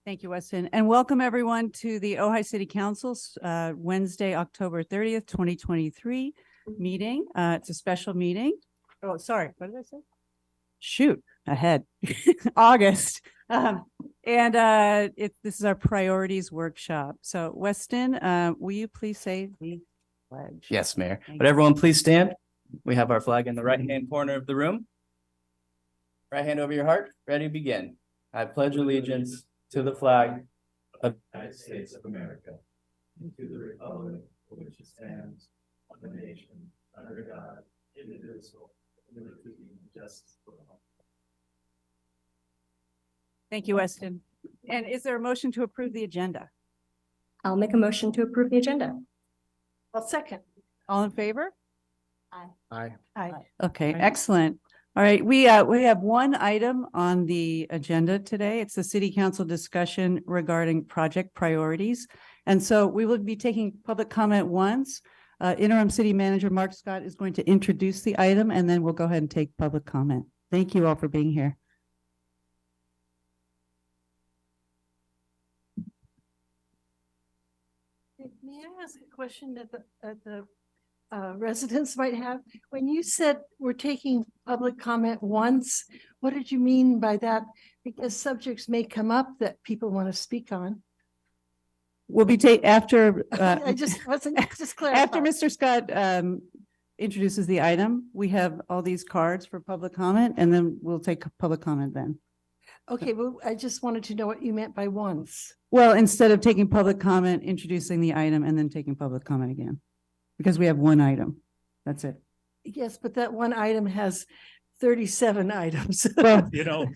Thank you, Weston. And welcome everyone to the Ojai City Council's Wednesday, October 30th, 2023 meeting. It's a special meeting. Oh, sorry. What did I say? Shoot, ahead. August. This is our priorities workshop. So Weston, will you please say the pledge? Yes, Mayor. Thank Would everyone please stand? We have our flag in the right-hand corner of the room. Right hand over your heart. Ready, begin. I pledge allegiance to the flag of the United States of America and to the republic for which it stands, one nation, under God, indivisible, with liberty and justice for all. Thank you, Weston. And is there a motion to approve the agenda? I'll make a motion to approve the agenda. I'll second. All in favor? Aye. Aye. Okay, excellent. All right, we have one item on the agenda today. It's the city council discussion regarding project priorities. And so we will be taking public comment once. Interim City Manager Mark Scott is going to introduce the item, and then we'll go ahead and take public comment. Thank you all for being here. May I ask a question that the residents might have? When you said we're taking public comment once, what did you mean by that? Because subjects may come up that people want to speak on. We'll be after I just wasn't just clarifying. after Mr. Scott introduces the item. We have all these cards for public comment, and then we'll take public comment then. Okay, well, I just wanted to know what you meant by once. Well, instead of taking public comment, introducing the item and then taking public comment again, because we have one item. That's it. Yes, but that one item has 37 items. Well, You know,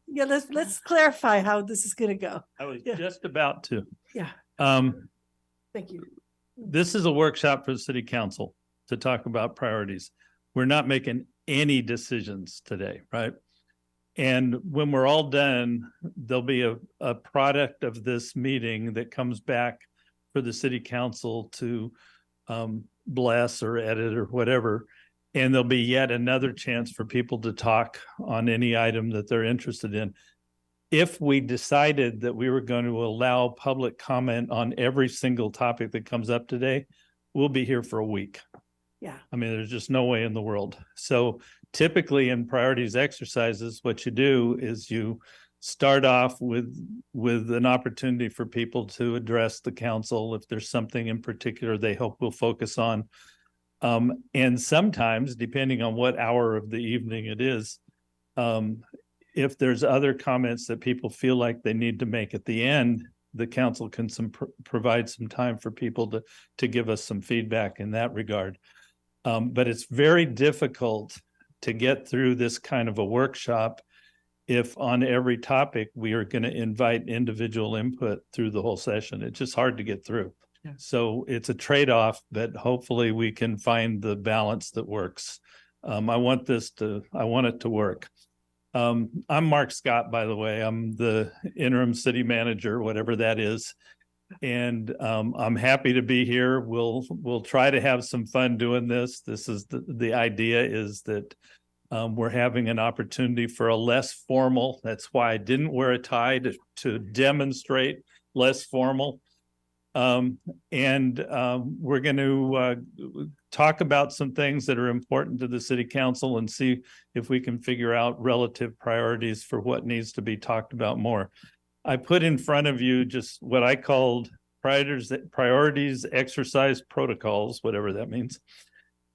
Yeah, let's clarify how this is going to go. I was Yeah. just about to. Yeah, thank you. This is a workshop for the city council to talk about priorities. We're not making any decisions today, right? And when we're all done, there'll be a product of this meeting that comes back for the city council to bless or edit or whatever. And there'll be yet another chance for people to talk on any item that they're interested in. If we decided that we were going to allow public comment on every single topic that comes up today, we'll be here for a week. Yeah. I mean, there's just no way in the world. So typically in priorities exercises, what you do is you start off with an opportunity for people to address the council if there's something in particular they hope we'll focus on. And sometimes, depending on what hour of the evening it is, if there's other comments that people feel like they need to make at the end, the council can provide some time for people to give us some feedback in that regard. But it's very difficult to get through this kind of a workshop if on every topic we are going to invite individual input through the whole session. It's just hard to get through. Yeah. So it's a trade-off, but hopefully we can find the balance that works. I want it to work. I'm Mark Scott, by the way. I'm the interim city manager, whatever that is. And I'm happy to be here. We'll try to have some fun doing this. This is the idea is that we're having an opportunity for a less formal. That's why I didn't wear a tie to demonstrate less formal. We're going to talk about some things that are important to the city council and see if we can figure out relative priorities for what needs to be talked about more. I put in front of you just what I called priorities exercise protocols, whatever that means.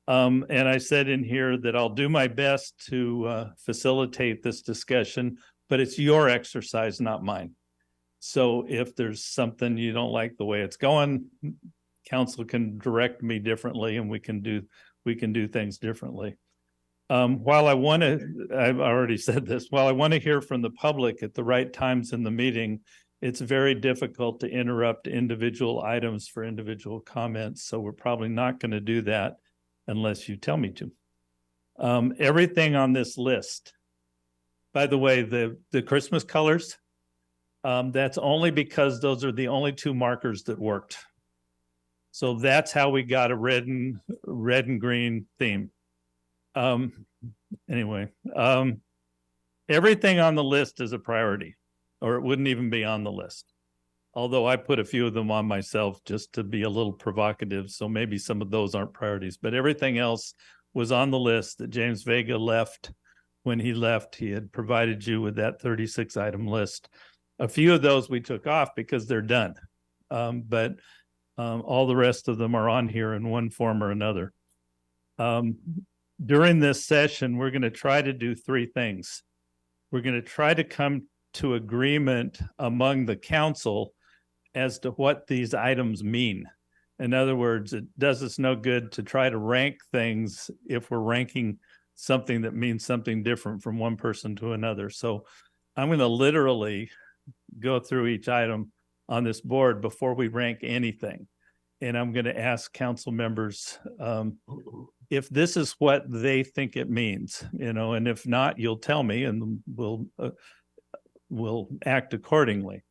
And I said in here that I'll do my best to facilitate this discussion, but it's your exercise, not mine. So if there's something you don't like the way it's going, council can direct me differently and we can do things differently. I've already said this, while I want to hear from the public at the right times in the meeting, it's very difficult to interrupt individual items for individual comments. So we're probably not going to do that unless you tell me to. Everything on this list, by the way, the Christmas colors, that's only because those are the only two markers that worked. So that's how we got a red and green theme. Anyway, everything on the list is a priority. or it wouldn't even be on the list. Although I put a few of them on myself just to be a little provocative. So maybe some of those aren't priorities, but everything else was on the list that James Vega left. When he left, he had provided you with that 36 item list. A few of those we took off because they're done. But all the rest of them are on here in one form or another. During this session, we're going to try to do three things. We're going to try to come to agreement among the council as to what these items mean. In other words, it does us no good to try to rank things if we're ranking something that means something different from one person to another. So I'm going to literally go through each item on this board before we rank anything. And I'm going to ask council members if this is what they think it means, and if not, you'll tell me and we'll act accordingly.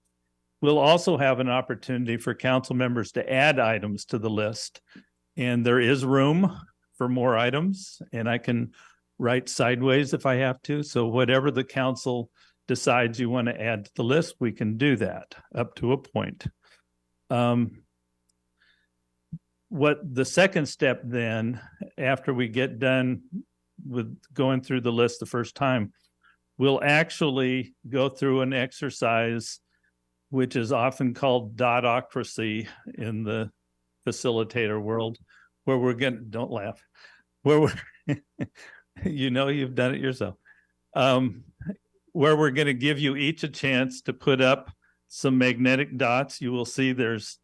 We'll also have an opportunity for council members to add items to the list. And there is room for more items, and I can write sideways if I have to. So whatever the council decides you want to add to the list, we can do that up to a point. What the second step then, after we get done with going through the list the first time, we'll actually go through an exercise which is often called dotocracy in the facilitator world, where we're going, don't laugh, where we're, you've done it yourself, where we're going to give you each a chance to put up some magnetic dots. You will see there's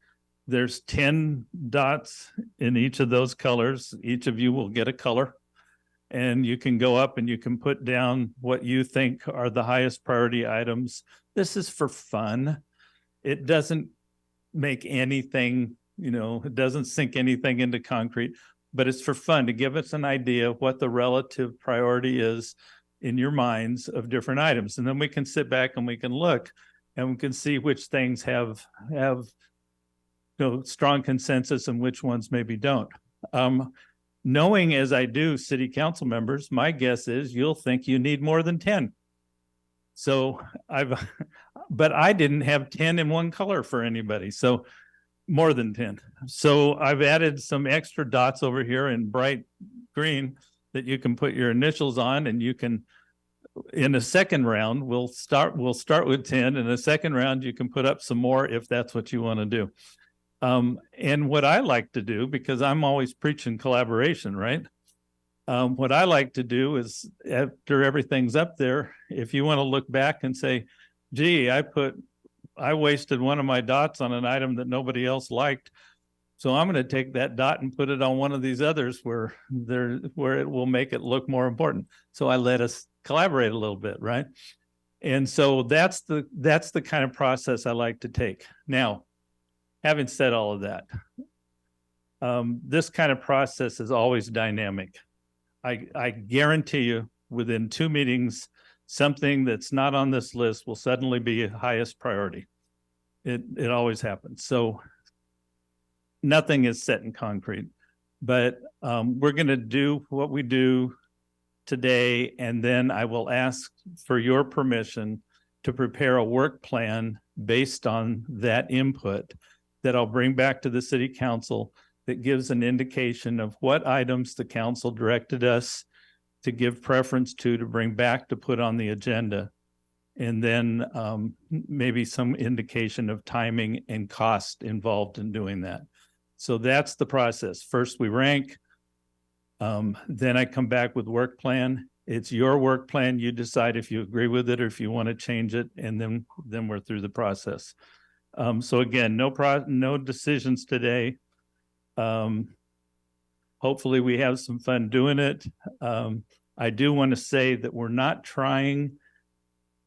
10 dots in each of those colors. Each of you will get a color, and you can go up and you can put down what you think are the highest priority items. This is for fun. It doesn't make anything, it doesn't sink anything into concrete, but it's for fun to give us an idea of what the relative priority is in your minds of different items. And then we can sit back and we can look and we can see which things have strong consensus and which ones maybe don't. Knowing as I do city council members, my guess is you'll think you need more than 10. So but I didn't have 10 in one color for anybody. So more than 10. So I've added some extra dots over here in bright green that you can put your initials on, and you can, in a second round, we'll start with 10. In a second round, you can put up some more if that's what you want to do. And what I like to do, because I'm always preaching collaboration, right? What I like to do is, after everything's up there, if you want to look back and say, gee, I wasted one of my dots on an item that nobody else liked, so I'm going to take that dot and put it on one of these others where it will make it look more important. So I let us collaborate a little bit, right? And so that's the kind of process I like to take. Now, having said all of that, this kind of process is always dynamic. I guarantee you within 2 meetings, something that's not on this list will suddenly be highest priority. It always happens. So nothing is set in concrete, but we're going to do what we do today, and then I will ask for your permission to prepare a work plan based on that input that I'll bring back to the city council that gives an indication of what items the council directed us to give preference to bring back to put on the agenda. And then maybe some indication of timing and cost involved in doing that. So that's the process. First we rank, then I come back with work plan. It's your work plan. You decide if you agree with it or if you want to change it, and then we're through the process. So again, no decisions today. Hopefully we have some fun doing it. I do want to say that we're not trying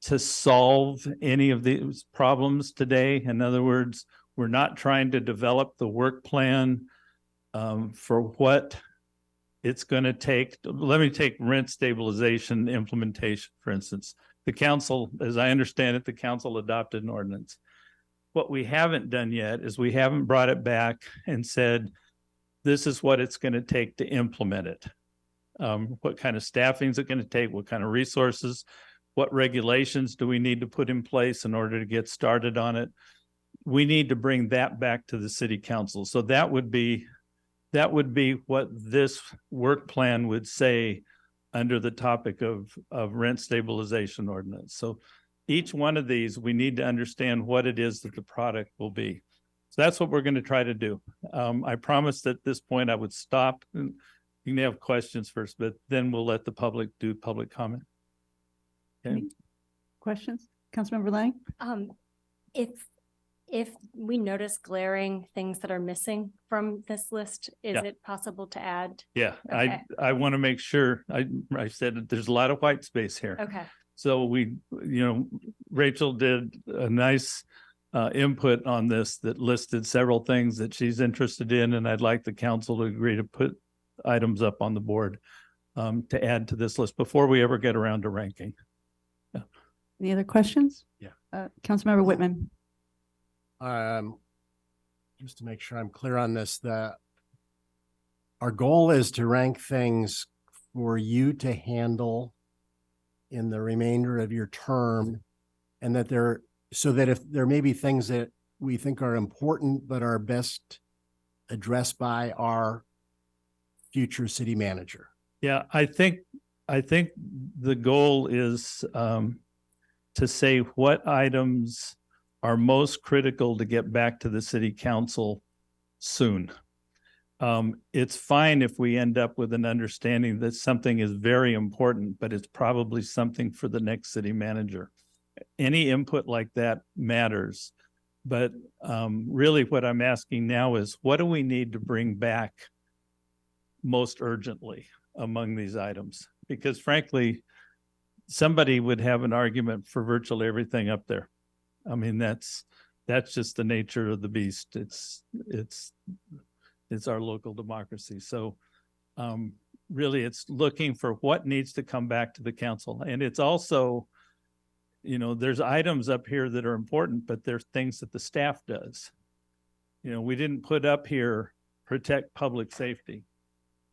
to solve any of these problems today. In other words, we're not trying to develop the work plan for what it's going to take. Let me take rent stabilization implementation, for instance. The council, as I understand it, the council adopted an ordinance. What we haven't done yet is we haven't brought it back and said, this is what it's going to take to implement it. What kind of staffing is it going to take? What kind of resources? What regulations do we need to put in place in order to get started on it? We need to bring that back to the city council. So that would be what this work plan would say under the topic of rent stabilization ordinance. So each one of these, we need to understand what it is that the product will be. So that's what we're going to try to do. I promised at this point I would stop. And you can have questions first, but then we'll let the public do public comment. Okay. Any questions? Councilmember Lang? If we notice glaring things that are missing from this list, is Yeah. it possible to add? Yeah, Okay. I want to make sure, I said that there's a lot of white space here. Okay, So Rachel did a nice input on this that listed several things that she's interested in, and I'd like the council to agree to put items up on the board to add to this list before we ever get around to ranking. Any other questions? Yeah. Councilmember Whitman? Just to make sure I'm clear on this, our goal is to rank things for you to handle in the remainder of your term, and so that if there may be things that we think are important but are best addressed by our future city manager. Yeah, I think the goal is to say what items are most critical to get back to the city council soon. It's fine if we end up with an understanding that something is very important, but it's probably something for the next city manager. Any input like that matters. But really what I'm asking now is, what do we need to bring back most urgently among these items? Because frankly, somebody would have an argument for virtually everything up there. I mean, that's just the nature of the beast. It's our local democracy. So really it's looking for what needs to come back to the council. And it's also, there's items up here that are important, but there's things that the staff does. We didn't put up here protect public safety,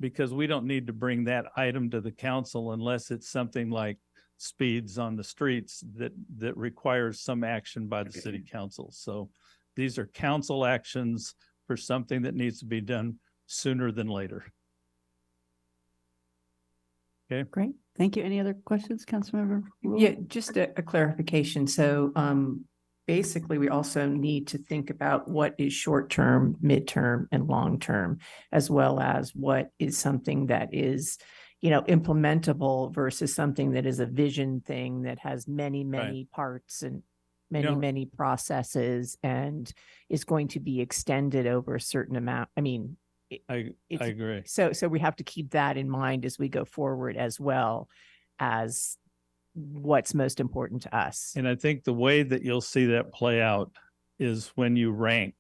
because we don't need to bring that item to the council unless it's something like speeds on the streets that requires some action by the city council. So these are council actions for something that needs to be done sooner than later. Okay. Great. Thank you. Any other questions, Councilmember? Rule? Yeah, just a clarification. So basically, we also need to think about what is short-term, midterm, and long-term, as well as what is something that is, implementable versus something that is a vision thing that has many parts and many processes and is going to be extended over a certain amount. I mean, I agree. So we have to keep that in mind as we go forward, as well as what's most important to us. And I think the way that you'll see that play out is when you rank.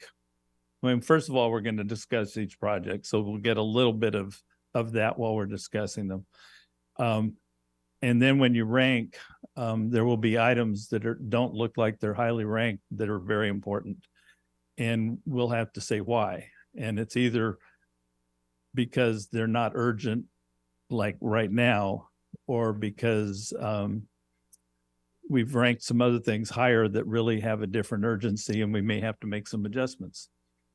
I mean, first of all, we're going to discuss each project, so we'll get a little bit of that while we're discussing them. And then when you rank, there will be items that don't look like they're highly ranked that are very important. And we'll have to say why. And it's either because they're not urgent, like right now, or because we've ranked some other things higher that really have a different urgency, and we may have to make some adjustments.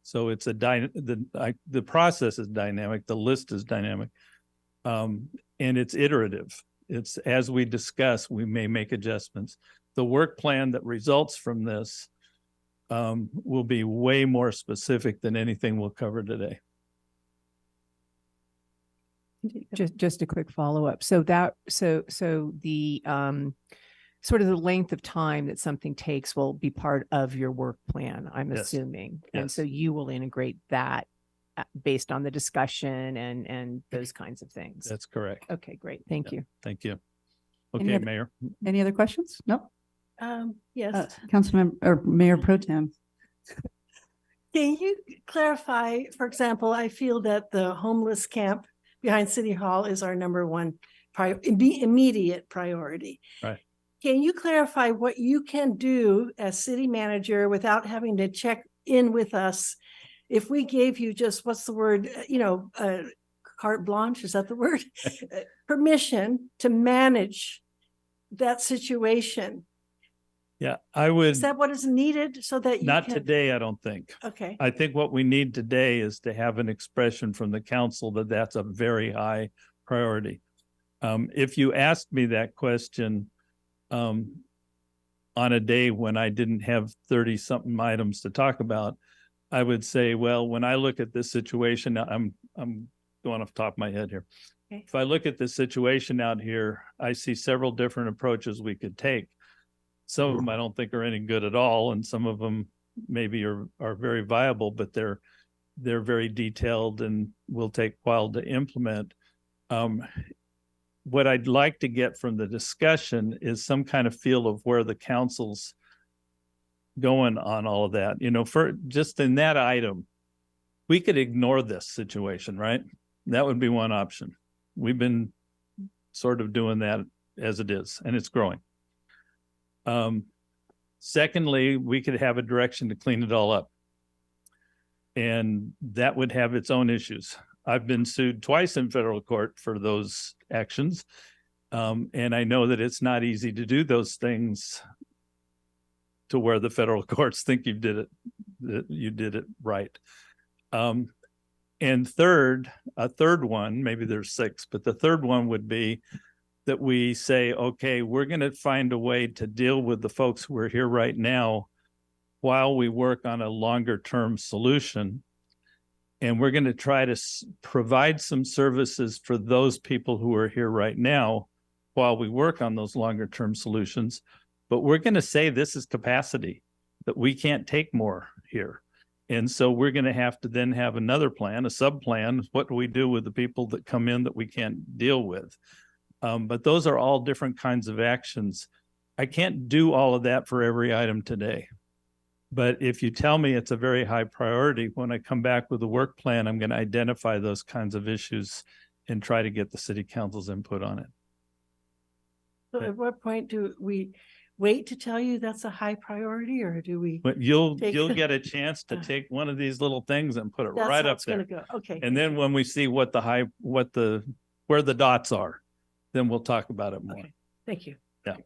So it's the process is dynamic, the list is dynamic, and it's iterative. It's as we discuss, we may make adjustments. The work plan that results from this will be way more specific than anything we'll cover today. Just a quick follow-up. So the sort of the length of time that something takes will be part of your work plan, I'm Yes. assuming. And Yes. so you will integrate that based on the discussion and those kinds of things. That's correct. Okay, great. Thank you. Thank you. Any Okay, other- Mayor. Any other questions? No. Yes. Councilmember or Mayor Pro Tem? Can you clarify, for example, I feel that the homeless camp behind City Hall is our number one immediate priority. Right. Can you clarify what you can do as city manager without having to check in with us? If we gave you just, what's the word, carte blanche, is that the word? Permission to manage that situation? Yeah, I would, Is that what is needed so that you not can? today, I don't think. Okay, I think what we need today is to have an expression from the council that that's a very high priority. If you asked me that question on a day when I didn't have 30 something items to talk about, I would say, well, when I look at this situation, I'm going off the top of my head here. Okay. If I look at this situation out here, I see several different approaches we could take. Some of them I don't think are any good at all, and some of them maybe are very viable, but they're very detailed and will take a while to implement. What I'd like to get from the discussion is some kind of feel of where the council's going on all of that. You know, for just in that item, we could ignore this situation, right? That would be one option. We've been sort of doing that as it is, and it's growing. Secondly, we could have a direction to clean it all up. And that would have its own issues. I've been sued twice in federal court for those actions. And I know that it's not easy to do those things to where the federal courts think you did it right. And third, a third one, maybe there's six, but the third one would be that we say, okay, we're going to find a way to deal with the folks who are here right now while we work on a longer term solution. And we're going to try to provide some services for those people who are here right now while we work on those longer term solutions. But we're going to say this is capacity, that we can't take more here. And so we're going to have to then have another plan, a sub plan. What do we do with the people that come in that we can't deal with? But those are all different kinds of actions. I can't do all of that for every item today. But if you tell me it's a very high priority, when I come back with a work plan, I'm going to identify those kinds of issues and try to get the city council's input on it. so at what point do we wait to tell you that's a high priority, or do we? But you'll Take- get a chance to take one of these little things and put it That's right how up it's there. gonna go, okay. And then when we see where the dots are, then we'll talk about it more. Okay. Thank you. Yeah.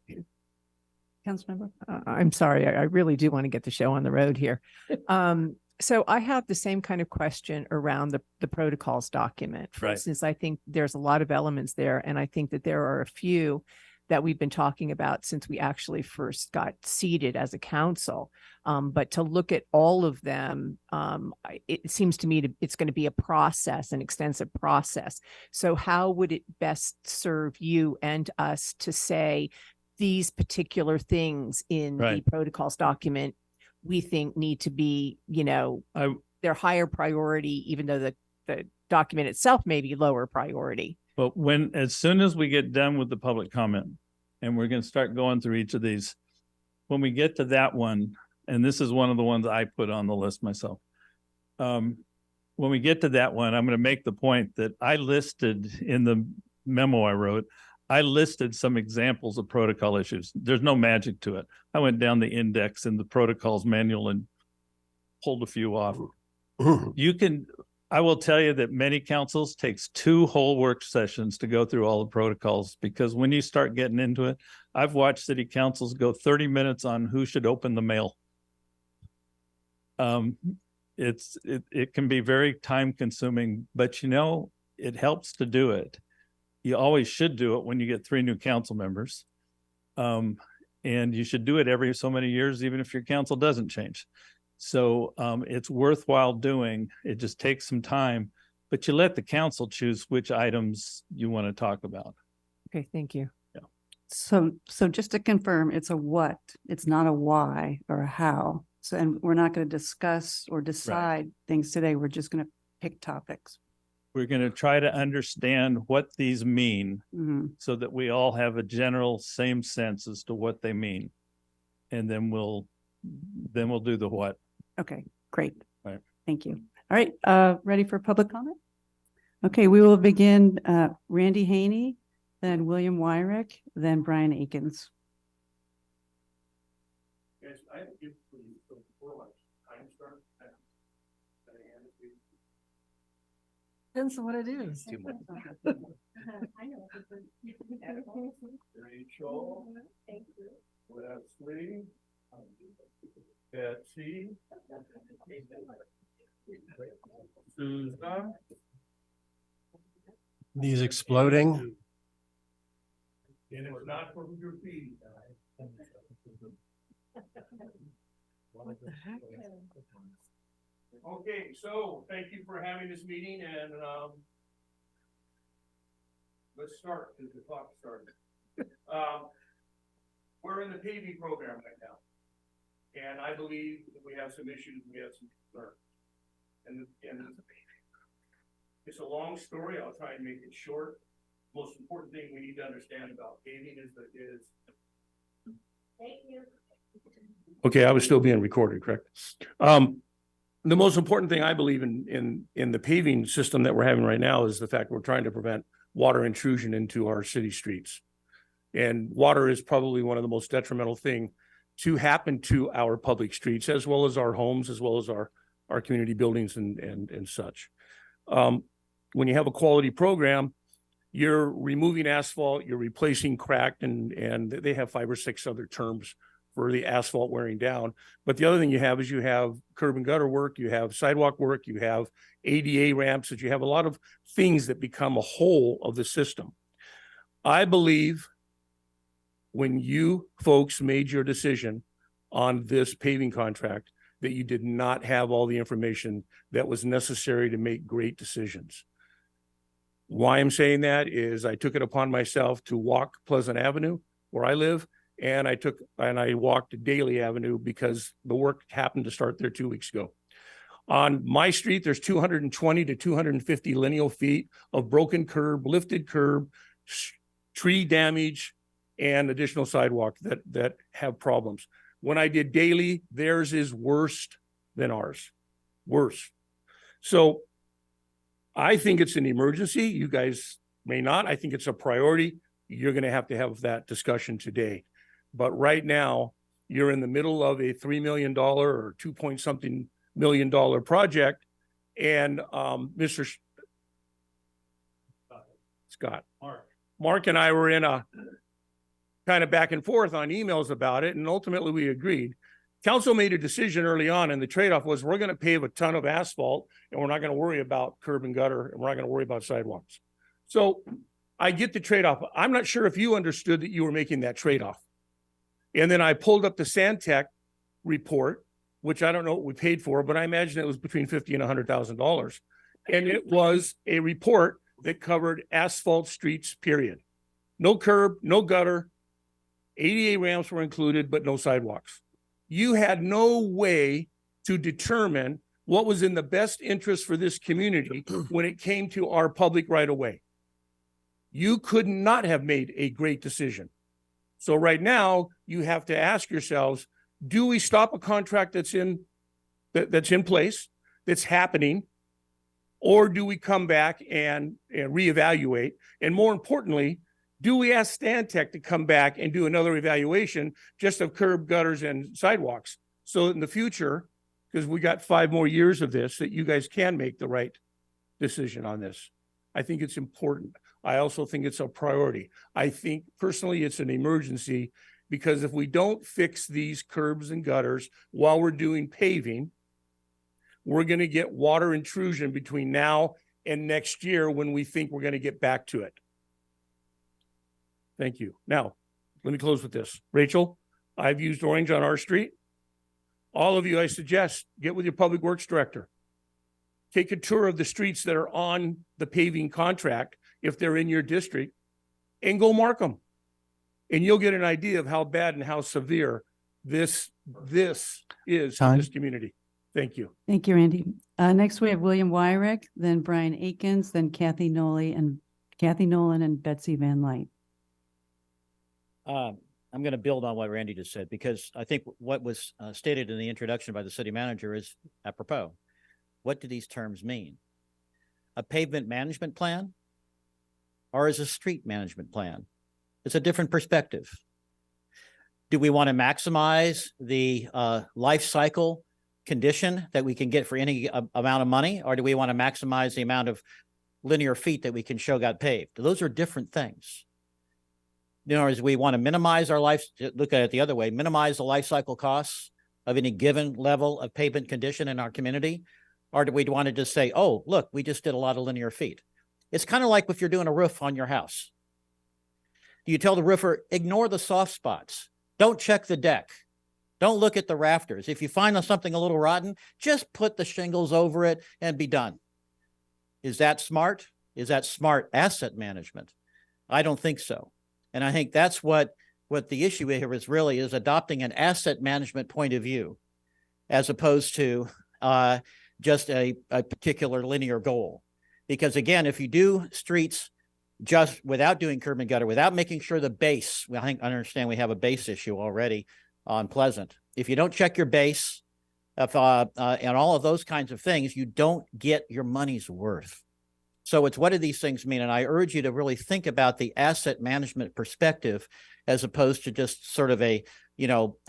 Councilmember? I'm sorry, I really do want to get the show on the road here. So I have the same kind of question around the protocols document. For Right. instance, I think there's a lot of elements there, and I think that there are a few that we've been talking about since we actually first got seated as a council. But to look at all of them, it seems to me it's going to be a process, an extensive process. So how would it best serve you and us to say these particular things in Right. the protocols document we think need to be, they're higher priority, even though the document itself may be lower priority? But as soon as we get done with the public comment, and we're going to start going through each of these, when we get to that one, and this is one of the ones I put on the list myself. When we get to that one, I'm going to make the point that I listed in the memo I wrote, I listed some examples of protocol issues. There's no magic to it. I went down the index in the protocols manual and pulled a few off. I will tell you that many councils takes 2 whole work sessions to go through all the protocols, because when you start getting into it, I've watched city councils go 30 minutes on who should open the mail. It can be very time consuming, but it helps to do it. You always should do it when you get 3 new council members. And you should do it every so many years, even if your council doesn't change. So it's worthwhile doing. It just takes some time, but you let the council choose which items you want to talk about. Okay, thank you. So just to confirm, it's a what, it's not a why or a how. So, and we're not going to discuss or decide things today. We're just going to pick topics. We're going to try to understand what these mean so that we all have a general same sense as to what they mean. And then we'll do the what. Okay, great. Right. Thank you. All right, ready for public comment? Okay, we will begin Randy Haney, then William Wyrick, then Brian Akins. Yes, I give before time starts. Depends on what it is. Rachel, Leslie, Betsy, Susan. These exploding. And it's not from graffiti. What the heck? Okay, so thank you for having this meeting and, let's start, because the clock started. We're in the paving program right now. And I believe that we have some issues, we have some concerns. And it's a long story, I'll try and make it short. Most important thing we need to understand about paving is. Thank you. Okay, I was still being recorded, correct? The most important thing I believe in the paving system that we're having right now is the fact we're trying to prevent water intrusion into our city streets. And water is probably one of the most detrimental thing to happen to our public streets, as well as our homes, as well as our community buildings and such. When you have a quality program, you're removing asphalt, you're replacing cracked, and they have 5 or 6 other terms for the asphalt wearing down. But the other thing you have is you have curb and gutter work, you have sidewalk work, you have ADA ramps, that you have a lot of things that become a whole of the system. I believe when you folks made your decision on this paving contract, that you did not have all the information that was necessary to make great decisions. Why I'm saying that is I took it upon myself to walk Pleasant Avenue where I live, and I walked Daly Avenue because the work happened to start there 2 weeks ago. On my street, there's 220 to 250 lineal feet of broken curb, lifted curb, tree damage, and additional sidewalk that have problems. When I did Daly, theirs is worse than ours, worse. So I think it's an emergency. You guys may not. I think it's a priority. You're going to have that discussion today. But right now, you're in the middle of a $3 million or 2-point-something million dollar project. And Mr. Scott, Mark and I were in a kind of back and forth on emails about it. And ultimately we agreed. Council made a decision early on, and the trade-off was we're going to pave a ton of asphalt and we're not going to worry about curb and gutter, and we're not going to worry about sidewalks. So I get the trade-off. I'm not sure if you understood that you were making that trade-off. And then I pulled up the Sandtech report, which I don't know what we paid for, but I imagine it was between $50,000 and $100,000. And it was a report that covered asphalt streets, period. No curb, no gutter. ADA ramps were included, but no sidewalks. You had no way to determine what was in the best interest for this community when it came to our public right of way. You could not have made a great decision. So right now you have to ask yourselves, do we stop a contract that's in place, that's happening, or do we come back and reevaluate? And more importantly, do we ask Stantec to come back and do another evaluation just of curb, gutters, and sidewalks? So in the future, because we got 5 more years of this, that you guys can make the right decision on this. I think it's important. I also think it's a priority. I think personally it's an emergency, because if we don't fix these curbs and gutters while we're doing paving, we're going to get water intrusion between now and next year when we think we're going to get back to it. Thank you. Now, let me close with this. Rachel, I've used orange on our street. All of you, I suggest, get with your public works director. Take a tour of the streets that are on the paving contract, if they're in your district, and go mark them. And you'll get an idea of how bad and how severe this is in this community. Thank you. Thank you, Randy. Next we have William Wyrick, then Brian Akins, then Kathy Nolan and Betsy Van Light. I'm going to build on what Randy just said, because I think what was stated in the introduction by the city manager is apropos. What do these terms mean? A pavement management plan, or is a street management plan? It's a different perspective. Do we want to maximize the life cycle condition that we can get for any amount of money, or do we want to maximize the amount of linear feet that we can show got paved. Those are different things. In other words, we want to minimize our life, look at it the other way, minimize the life cycle costs of any given level of pavement condition in our community? Or do we want to just say, oh, look, we just did a lot of linear feet? It's kind of like if you're doing a roof on your house. You tell the roofer, ignore the soft spots. Don't check the deck. Don't look at the rafters. If you find something a little rotten, just put the shingles over it and be done. Is that smart? Is that smart asset management? I don't think so. And I think that's what the issue here is really is adopting an asset management point of view as opposed to just a particular linear goal. Because again, if you do streets just without doing curb and gutter, without making sure the base, well, I understand we have a base issue already on Pleasant. If you don't check your base and all of those kinds of things, you don't get your money's worth. So it's what do these things mean? And I urge you to really think about the asset management perspective as opposed to just sort of a,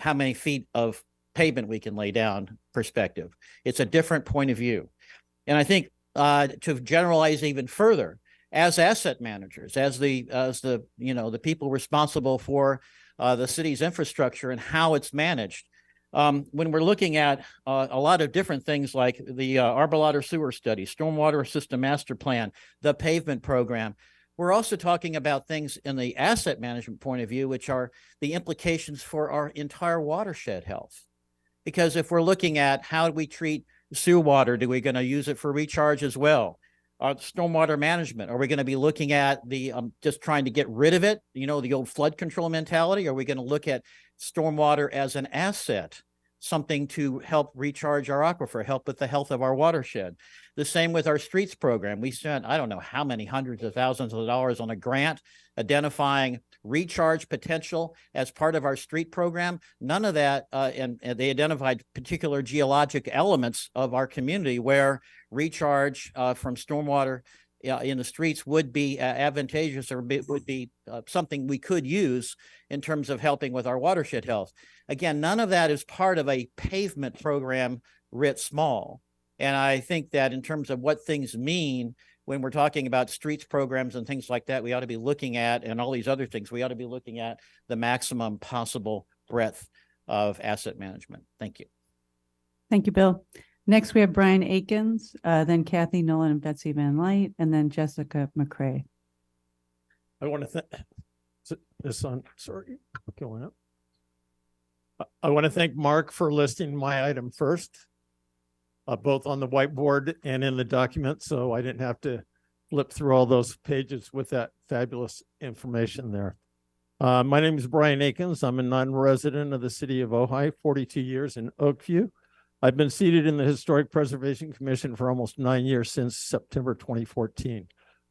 how many feet of pavement we can lay down perspective. It's a different point of view. And I think to generalize even further, as asset managers, as the people responsible for the city's infrastructure and how it's managed, when we're looking at a lot of different things like the Arbor Sewer Study, Stormwater System Master Plan, the pavement program, we're also talking about things in the asset management point of view, which are the implications for our entire watershed health. Because if we're looking at how do we treat sewer water, do we going to use it for recharge as well? Stormwater management, are we going to be looking at the just trying to get rid of it, the old flood control mentality? Are we going to look at stormwater as an asset, something to help recharge our aquifer, help with the health of our watershed? The same with our streets program. We spent, I don't know how many hundreds of thousands of dollars on a grant identifying recharge potential as part of our street program. None of that, and they identified particular geologic elements of our community where recharge from stormwater in the streets would be advantageous or would be something we could use in terms of helping with our watershed health. Again, none of that is part of a pavement program writ small. And I think that in terms of what things mean when we're talking about streets programs and things like that, we ought to be looking at, and all these other things, we ought to be looking at the maximum possible breadth of asset management. Thank you. Thank you, Bill. Next, we have Brian Akins, then Kathy Nolan and Betsy Van Light, and then Jessica McCrae. I want to thank this on, sorry, going up. I want to thank Mark for listing my item first, both on the whiteboard and in the document, so I didn't have to flip through all those pages with that fabulous information there. My name is Brian Akins. I'm a non-resident of the city of Ojai, 42 years in Oakview. I've been seated in the Historic Preservation Commission for almost 9 years since September 2014.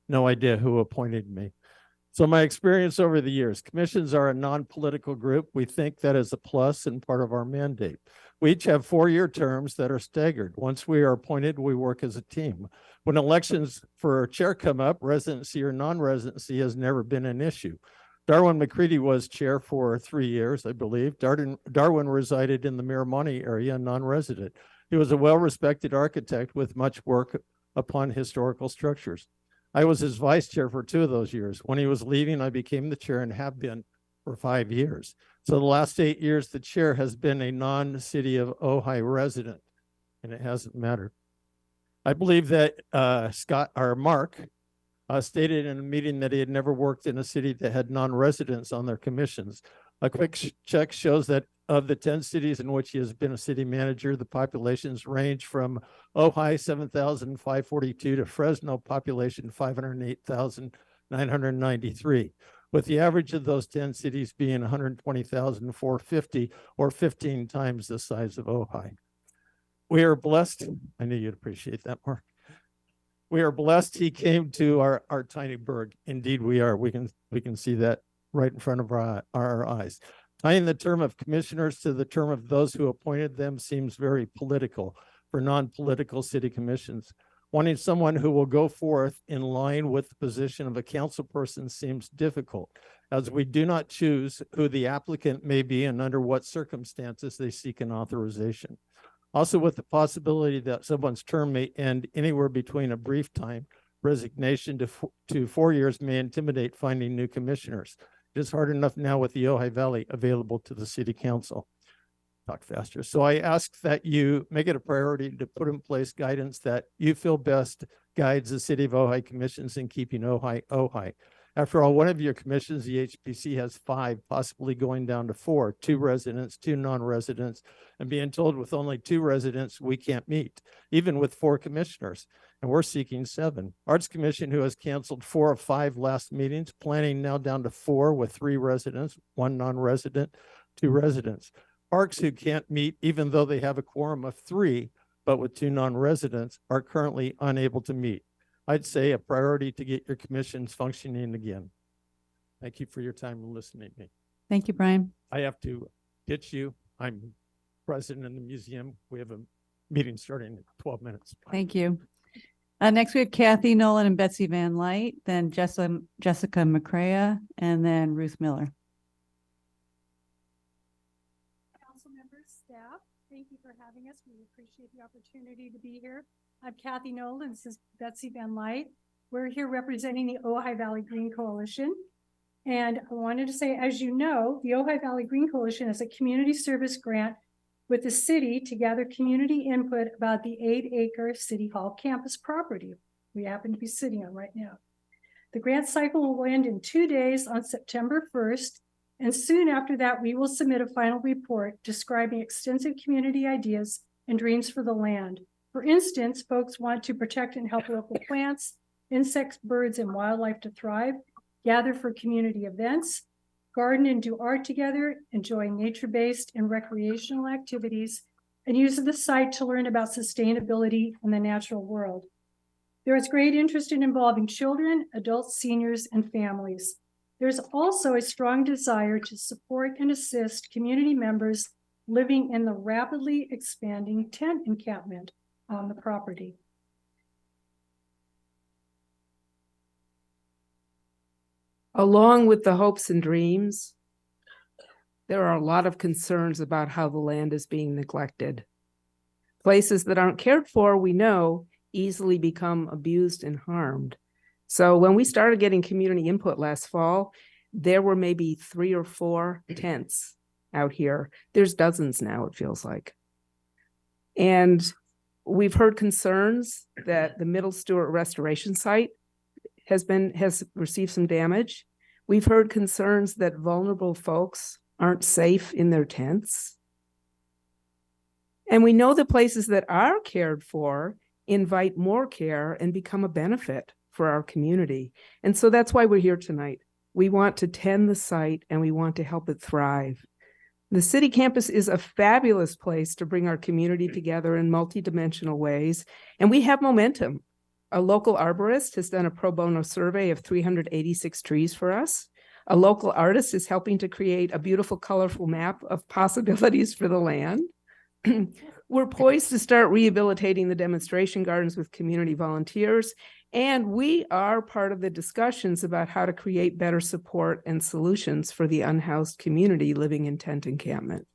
No idea who appointed me. So my experience over the years, commissions are a non-political group. We think that is a plus and part of our mandate. We each have 4-year terms that are staggered. Once we are appointed, we work as a team. When elections for chair come up, residency or non-residency has never been an issue. Darwin McCready was chair for 3 years, I believe. Darwin resided in the Miramonte area, non-resident. He was a well-respected architect with much work upon historical structures. I was his vice chair for 2 of those years. When he was leaving, I became the chair and have been for 5 years. So the last 8 years, the chair has been a non-city of Ojai resident, and it hasn't mattered. I believe that Mark stated in a meeting that he had never worked in a city that had non-residents on their commissions. A quick check shows that of the 10 cities in which he has been a city manager, the populations range from Ojai 7,542 to Fresno population 508,993, with the average of those 10 cities being 120,450 or 15 times the size of Ojai. We are blessed. I knew you'd appreciate that, Mark. We are blessed he came to our tiny burg. Indeed, we are. We can see that right in front of our eyes. Tying the term of commissioners to the term of those who appointed them seems very political for non-political city commissions. Wanting someone who will go forth in line with the position of a council person seems difficult, as we do not choose who the applicant may be and under what circumstances they seek an authorization. Also, with the possibility that someone's term may end anywhere between a brief time resignation to 4 years may intimidate finding new commissioners. It is hard enough now with the Ojai Valley available to the city council. Talk faster. So I ask that you make it a priority to put in place guidance that you feel best guides the city of Ojai commissions in keeping Ojai Ojai. After all, one of your commissions, the HPC, has 5, possibly going down to 4, 2 residents, 2 non-residents, and being told with only 2 residents, we can't meet, even with 4 commissioners, and we're seeking 7. Arts Commission, who has canceled 4 of 5 last meetings, planning now down to 4 with 3 residents, 1 non-resident, 2 residents. Parks, who can't meet even though they have a quorum of 3, but with 2 non-residents, are currently unable to meet. I'd say a priority to get your commissions functioning again. Thank you for your time and listening to me. Thank you, Brian. I have to ditch you. I'm president of the museum. We have a meeting starting in 12 minutes. Thank you. Next, we have Kathy Nolan and Betsy Van Light, then Jessica McCrea, and then Ruth Miller. Council members, staff, thank you for having us. We appreciate the opportunity to be here. I'm Kathy Nolan. This is Betsy Van Light. We're here representing the Ojai Valley Green Coalition. And I wanted to say, as you know, the Ojai Valley Green Coalition is a community service grant with the city to gather community input about the 8-acre City Hall campus property we happen to be sitting on right now. The grant cycle will end in 2 days on September 1st. And soon after that, we will submit a final report describing extensive community ideas and dreams for the land. For instance, folks want to protect and help local plants, insects, birds, and wildlife to thrive, gather for community events, garden and do art together, enjoy nature-based and recreational activities, and use the site to learn about sustainability in the natural world. There is great interest in involving children, adults, seniors, and families. There's also a strong desire to support and assist community members living in the rapidly expanding tent encampment on the property. Along with the hopes and dreams, there are a lot of concerns about how the land is being neglected. Places that aren't cared for, we know, easily become abused and harmed. So when we started getting community input last fall, there were maybe 3 or 4 tents out here. There's dozens now, it feels like. And we've heard concerns that the Middle Stewart Restoration Site has received some damage. We've heard concerns that vulnerable folks aren't safe in their tents. And we know the places that are cared for invite more care and become a benefit for our community. And so that's why we're here tonight. We want to tend the site and we want to help it thrive. The city campus is a fabulous place to bring our community together in multidimensional ways, and we have momentum. A local arborist has done a pro bono survey of 386 trees for us. A local artist is helping to create a beautiful, colorful map of possibilities for the land. We're poised to start rehabilitating the demonstration gardens with community volunteers, and we are part of the discussions about how to create better support and solutions for the unhoused community living in tent encampment.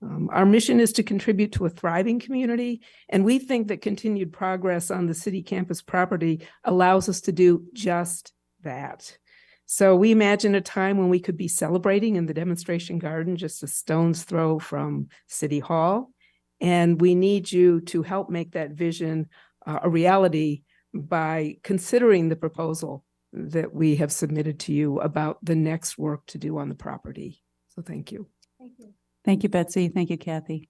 Our mission is to contribute to a thriving community, and we think that continued progress on the city campus property allows us to do just that. So we imagine a time when we could be celebrating in the demonstration garden just a stone's throw from City Hall, and we need you to help make that vision a reality by considering the proposal that we have submitted to you about the next work to do on the property. So thank you. Thank you. Thank you, Betsy. Thank you, Kathy.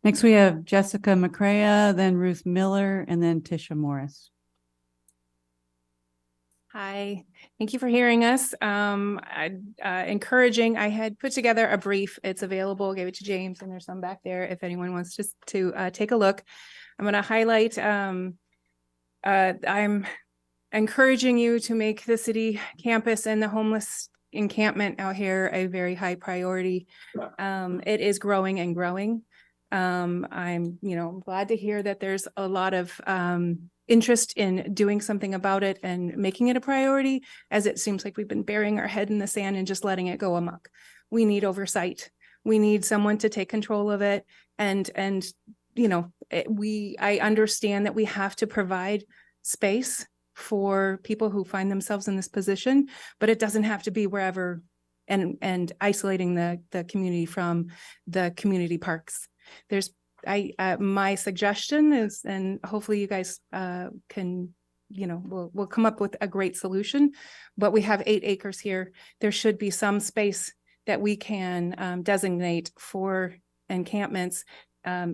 Next, we have Jessica McCrea, then Ruth Miller, and then Tisha Morris. Hi, thank you for hearing us. Encouraging. I had put together a brief. It's available. Gave it to James, and there's some back there if anyone wants to take a look. I'm going to highlight. I'm encouraging you to make the city campus and the homeless encampment out here a very high priority. It is growing and growing. I'm glad to hear that there's a lot of interest in doing something about it and making it a priority, as it seems like we've been burying our head in the sand and just letting it go amok. We need oversight. We need someone to take control of it. I understand that we have to provide space for people who find themselves in this position, but it doesn't have to be wherever and isolating the community from the community parks. There's my suggestion is, and hopefully you guys can, we'll come up with a great solution, but we have 8 acres here. There should be some space that we can designate for encampments,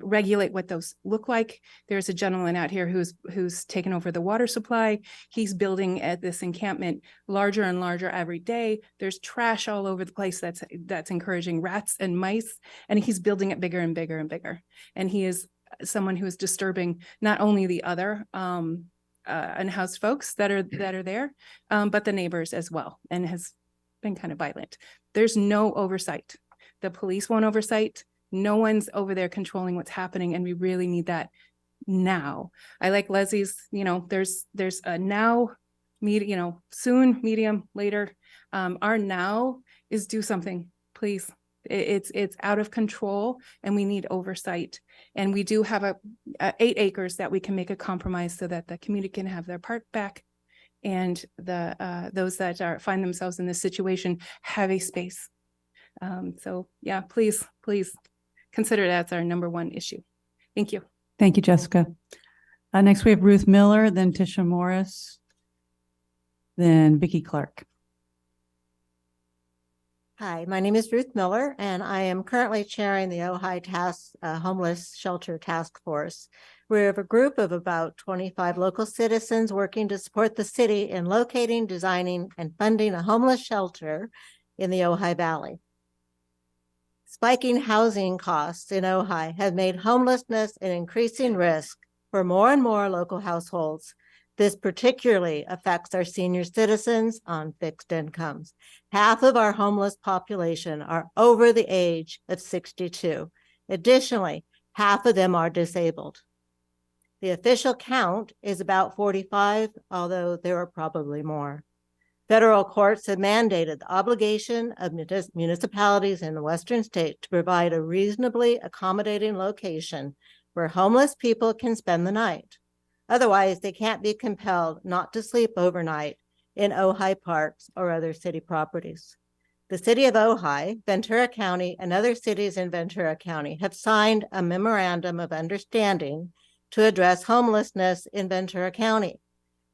regulate what those look like. There's a gentleman out here who's taken over the water supply. He's building at this encampment larger and larger every day. There's trash all over the place that's encouraging rats and mice, and he's building it bigger and bigger and bigger. And he is someone who is disturbing not only the other unhoused folks that are there, but the neighbors as well, and has been kind of violent. There's no oversight. The police won't oversight. No one's over there controlling what's happening, and we really need that now. I like Leslie's, there's a now, soon, medium, later. Our now is do something, please. It's out of control, and we need oversight. And we do have a 8 acres that we can make a compromise so that the community can have their park back, and those that find themselves in this situation have a space. So yeah, please consider that's our number 1 issue. Thank you. Thank you, Jessica. Next we have Ruth Miller, then Tisha Morris, then Vicki Clark. Hi, my name is Ruth Miller, and I am currently chairing the Ojai Homeless Shelter Task Force. We have a group of about 25 local citizens working to support the city in locating, designing, and funding a homeless shelter in the Ojai Valley. Spiking housing costs in Ojai have made homelessness an increasing risk for more and more local households. This particularly affects our senior citizens on fixed incomes. Half of our homeless population are over the age of 62. Additionally, half of them are disabled. The official count is about 45, although there are probably more. Federal courts have mandated the obligation of municipalities in the Western state to provide a reasonably accommodating location where homeless people can spend the night. Otherwise, they can't be compelled not to sleep overnight in Ojai parks or other city properties. The city of Ojai, Ventura County, and other cities in Ventura County have signed a memorandum of understanding to address homelessness in Ventura County.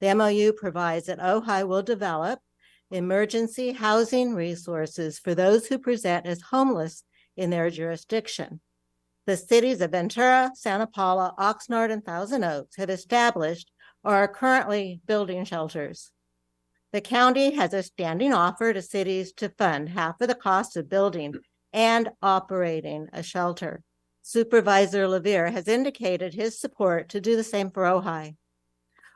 The MOU provides that Ojai will develop emergency housing resources for those who present as homeless in their jurisdiction. The cities of Ventura, Santa Paula, Oxnard, and Thousand Oaks have established or are currently building shelters. The county has a standing offer to cities to fund half of the cost of building and operating a shelter. Supervisor Levere has indicated his support to do the same for Ojai.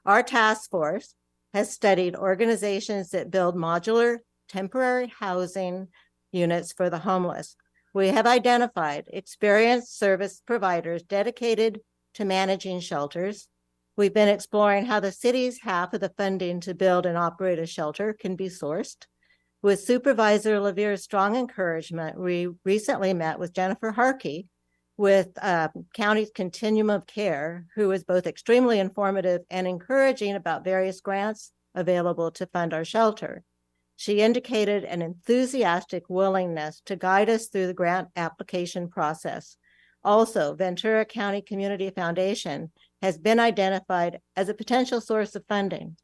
Our task force has studied organizations that build modular temporary housing units for the homeless. We have identified experienced service providers dedicated to managing shelters. We've been exploring how the city's half of the funding to build and operate a shelter can be sourced. With Supervisor Levere's strong encouragement, we recently met with Jennifer Harkey with County's Continuum of Care, who is both extremely informative and encouraging about various grants available to fund our shelter. She indicated an enthusiastic willingness to guide us through the grant application process. Also, Ventura County Community Foundation has been identified as a potential source of funding.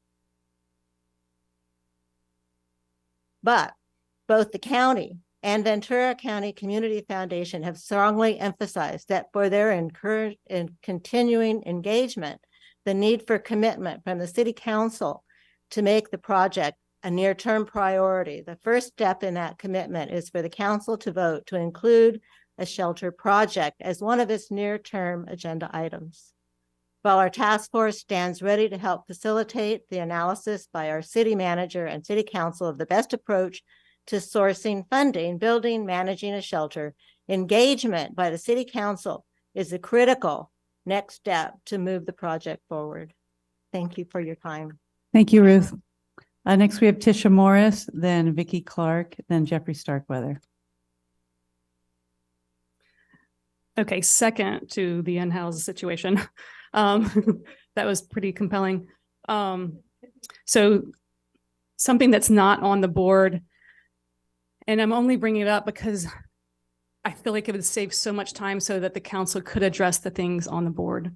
But both the county and Ventura County Community Foundation have strongly emphasized that for their continuing engagement, the need for commitment from the City Council to make the project a near-term priority. The first step in that commitment is for the council to vote to include a shelter project as one of its near-term agenda items. While our task force stands ready to help facilitate the analysis by our city manager and city council of the best approach to sourcing funding, building, managing a shelter, engagement by the city council is a critical next step to move the project forward. Thank you for your time. Thank you, Ruth. Next, we have Tisha Morris, then Vicki Clark, then Jeffrey Starkweather. Okay, second to the unhoused situation. That was pretty compelling. So something that's not on the board, and I'm only bringing it up because I feel like it would save so much time so that the council could address the things on the board.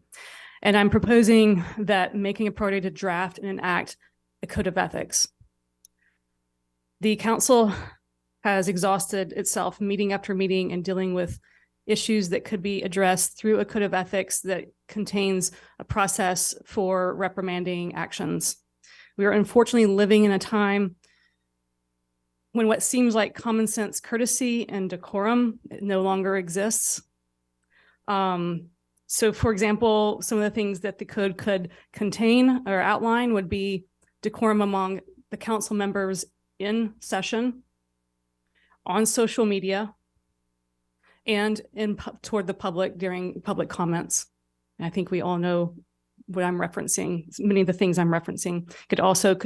And I'm proposing that making a priority to draft and enact a code of ethics. The council has exhausted itself meeting after meeting and dealing with issues that could be addressed through a code of ethics that contains a process for reprimanding actions. We are unfortunately living in a time when what seems like common sense courtesy and decorum no longer exists. So for example, some of the things that the code could contain or outline would be decorum among the council members in session, on social media, and toward the public during public comments. And I think we all know what I'm referencing. Many of the things I'm referencing could also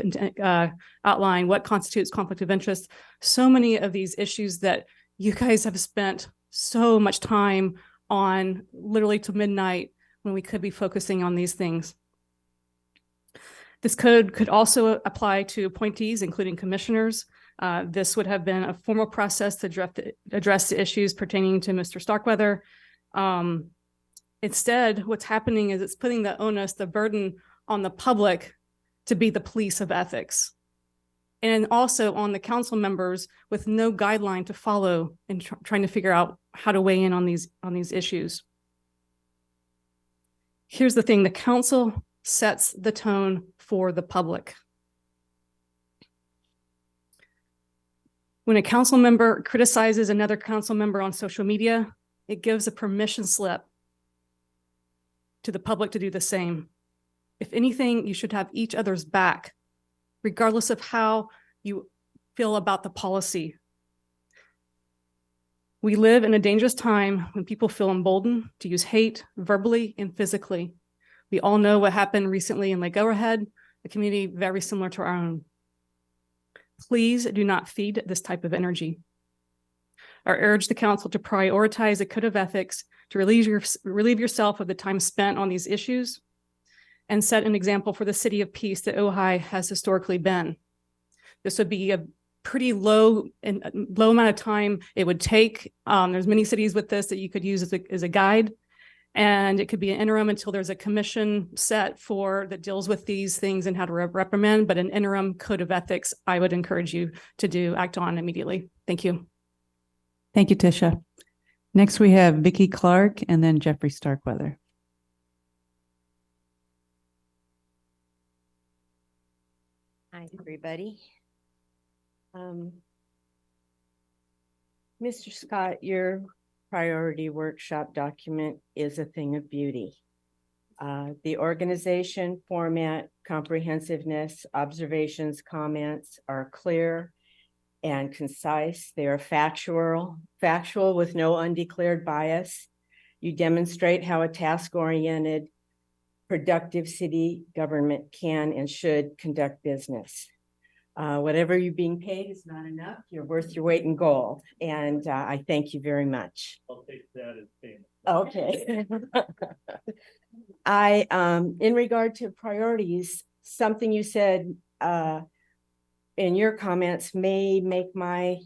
outline what constitutes conflict of interest. So many of these issues that you guys have spent so much time on, literally to midnight, when we could be focusing on these things. This code could also apply to appointees, including commissioners. This would have been a formal process to address the issues pertaining to Mr. Starkweather. Instead, what's happening is it's putting the onus, the burden on the public to be the police of ethics. And also on the council members with no guideline to follow and trying to figure out how to weigh in on these issues. Here's the thing, the council sets the tone for the public. When a council member criticizes another council member on social media, it gives a permission slip to the public to do the same. If anything, you should have each other's back, regardless of how you feel about the policy. We live in a dangerous time when people feel emboldened to use hate verbally and physically. We all know what happened recently in Lake Arrowhead, a community very similar to our own. Please do not feed this type of energy. I urge the council to prioritize a code of ethics to relieve yourself of the time spent on these issues and set an example for the city of peace that Ojai has historically been. This would be a pretty low amount of time it would take. There's many cities with this that you could use as a guide, and it could be an interim until there's a commission set that deals with these things and how to reprimand, but an interim code of ethics I would encourage you to act on immediately. Thank you. Thank you, Tisha. Next, we have Vicki Clark and then Jeffrey Starkweather. Hi, everybody. Mr. Scott, your priority workshop document is a thing of beauty. The organization, format, comprehensiveness, observations, comments are clear and concise. They are factual with no undeclared bias. You demonstrate how a task-oriented, productive city government can and should conduct business. Whatever you're being paid is not enough. You're worth your weight in gold. And I thank you very much. I'll take that as payment. Okay. In regard to priorities, something you said in your comments may make my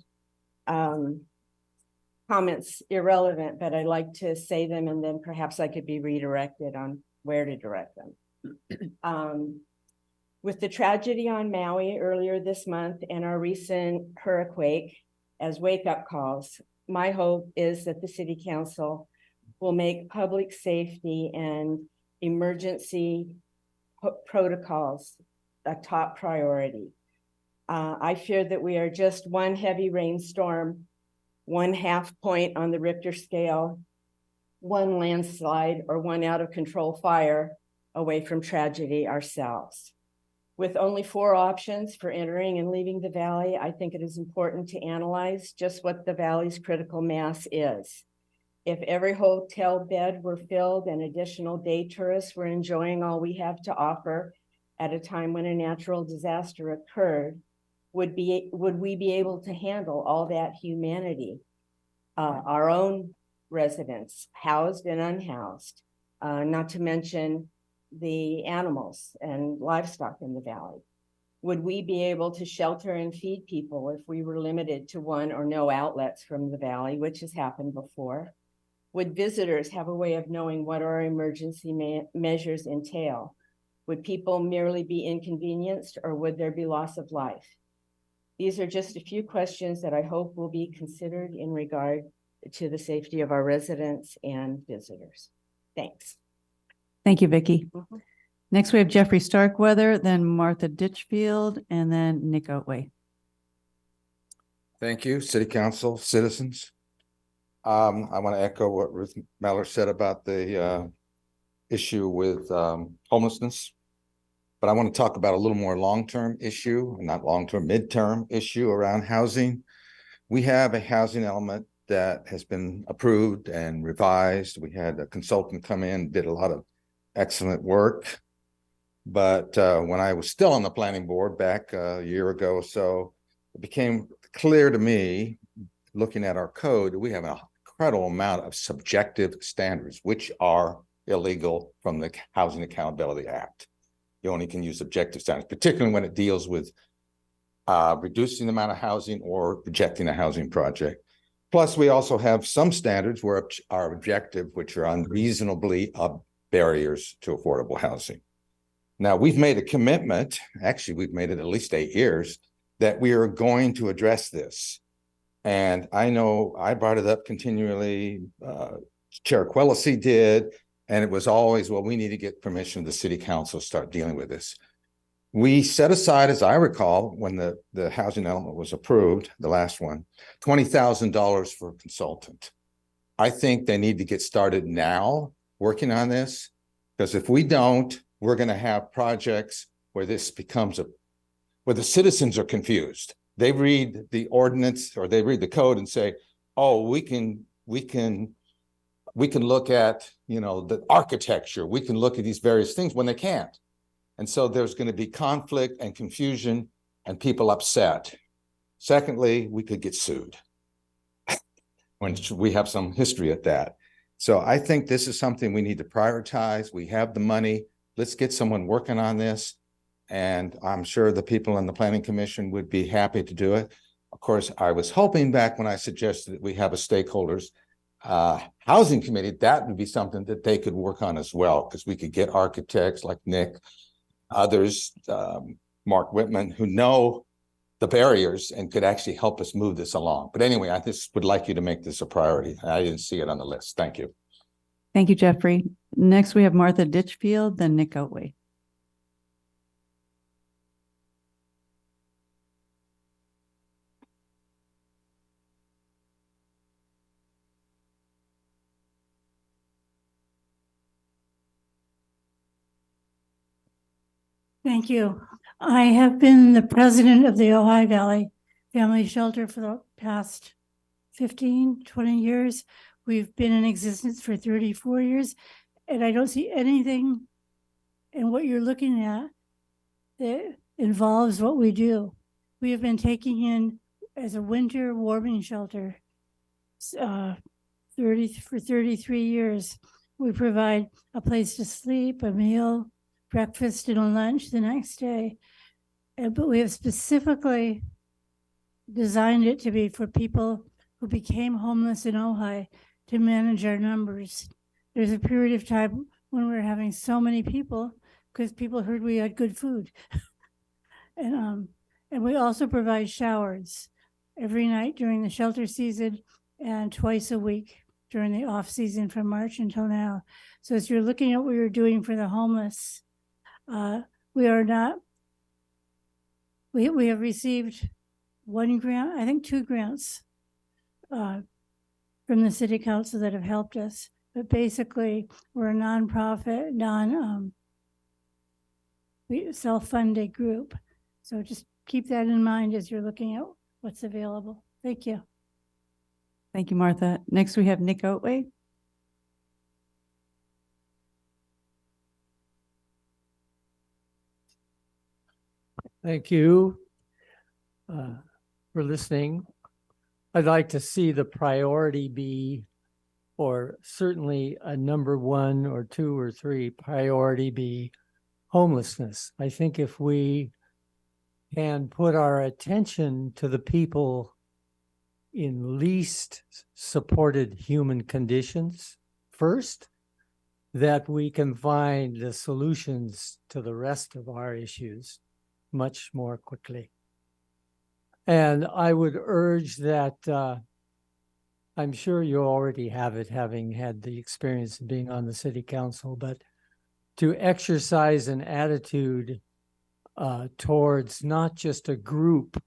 comments irrelevant, but I like to say them and then perhaps I could be redirected on where to direct them. With the tragedy on Maui earlier this month and our recent hurricane as wake-up calls, my hope is that the City Council will make public safety and emergency protocols a top priority. I fear that we are just one heavy rainstorm, 1/2 point on the Richter scale, one landslide or one out of control fire away from tragedy ourselves. With only 4 options for entering and leaving the valley, I think it is important to analyze just what the valley's critical mass is. If every hotel bed were filled and additional day tourists were enjoying all we have to offer at a time when a natural disaster occurred, would we be able to handle all that humanity? Our own residents, housed and unhoused, not to mention the animals and livestock in the valley. Would we be able to shelter and feed people if we were limited to one or no outlets from the valley, which has happened before? Would visitors have a way of knowing what our emergency measures entail? Would people merely be inconvenienced, or would there be loss of life? These are just a few questions that I hope will be considered in regard to the safety of our residents and visitors. Thanks. Thank you, Vicki. Next, we have Jeffrey Starkweather, then Martha Ditchfield, and then Nick Otway. Thank you, City Council, citizens. I want to echo what Ruth Meller said about the issue with homelessness. But I want to talk about a little more long-term issue, not long-term, midterm issue around housing. We have a housing element that has been approved and revised. We had a consultant come in, did a lot of excellent work. But when I was still on the planning board back a year ago or so, it became clear to me, looking at our code, that we have an incredible amount of subjective standards, which are illegal from the Housing Accountability Act. You only can use objective standards, particularly when it deals with reducing the amount of housing or rejecting a housing project. Plus, we also have some standards where our objective, which are unreasonably barriers to affordable housing. Now, we've made a commitment, actually, we've made it at least 8 years, that we are going to address this. And I know I brought it up continually, Chair Quillisi did, and it was always, well, we need to get permission of the City Council to start dealing with this. We set aside, as I recall, when the housing element was approved, the last one, $20,000 for a consultant. I think they need to get started now working on this, because if we don't, we're going to have projects where this becomes where the citizens are confused. They read the ordinance or they read the code and say, oh, we can look at, the architecture. We can look at these various things when they can't. And so there's going to be conflict and confusion and people upset. Secondly, we could get sued when we have some history at that. So I think this is something we need to prioritize. We have the money. Let's get someone working on this. And I'm sure the people in the Planning Commission would be happy to do it. Of course, I was hoping back when I suggested that we have a stakeholders housing committee, that would be something that they could work on as well, because we could get architects like Nick, others, Mark Whitman, who know the barriers and could actually help us move this along. But anyway, I just would like you to make this a priority. I didn't see it on the list. Thank you. Thank you, Jeffrey. Next, we have Martha Ditchfield, then Nick Otway. Thank you. I have been the president of the Ojai Valley Family Shelter for the past 15, 20 years. We've been in existence for 34 years, and I don't see anything in what you're looking at that involves what we do. We have been taking in as a winter warming shelter for 33 years. We provide a place to sleep, a meal, breakfast and a lunch the next day. But we have specifically designed it to be for people who became homeless in Ojai to manage our numbers. There's a period of time when we were having so many people because people heard we had good food. And we also provide showers every night during the shelter season and twice a week during the off season from March until now. So as you're looking at what you're doing for the homeless, we have received one grant, I think 2 grants from the City Council that have helped us. But basically, we're a nonprofit, self-funded group. So just keep that in mind as you're looking at what's available. Thank you. Thank you, Martha. Next, we have Nick Otway. Thank you for listening. I'd like to see the priority be, or certainly a number 1 or 2 or 3 priority be homelessness. I think if we and put our attention to the people in least supported human conditions first, that we can find the solutions to the rest of our issues much more quickly. And I would urge that, I'm sure you already have it, having had the experience of being on the city council, but to exercise an attitude towards not just a group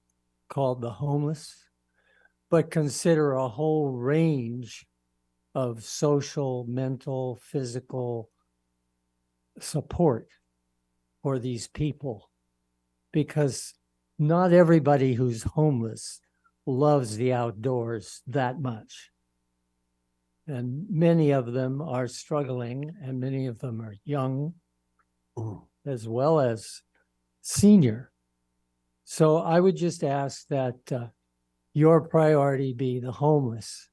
called the homeless, but consider a whole range of social, mental, physical support for these people. Because not everybody who's homeless loves the outdoors that much. And many of them are struggling, and many of them are young, as well as senior. So I would just ask that your priority be the homeless.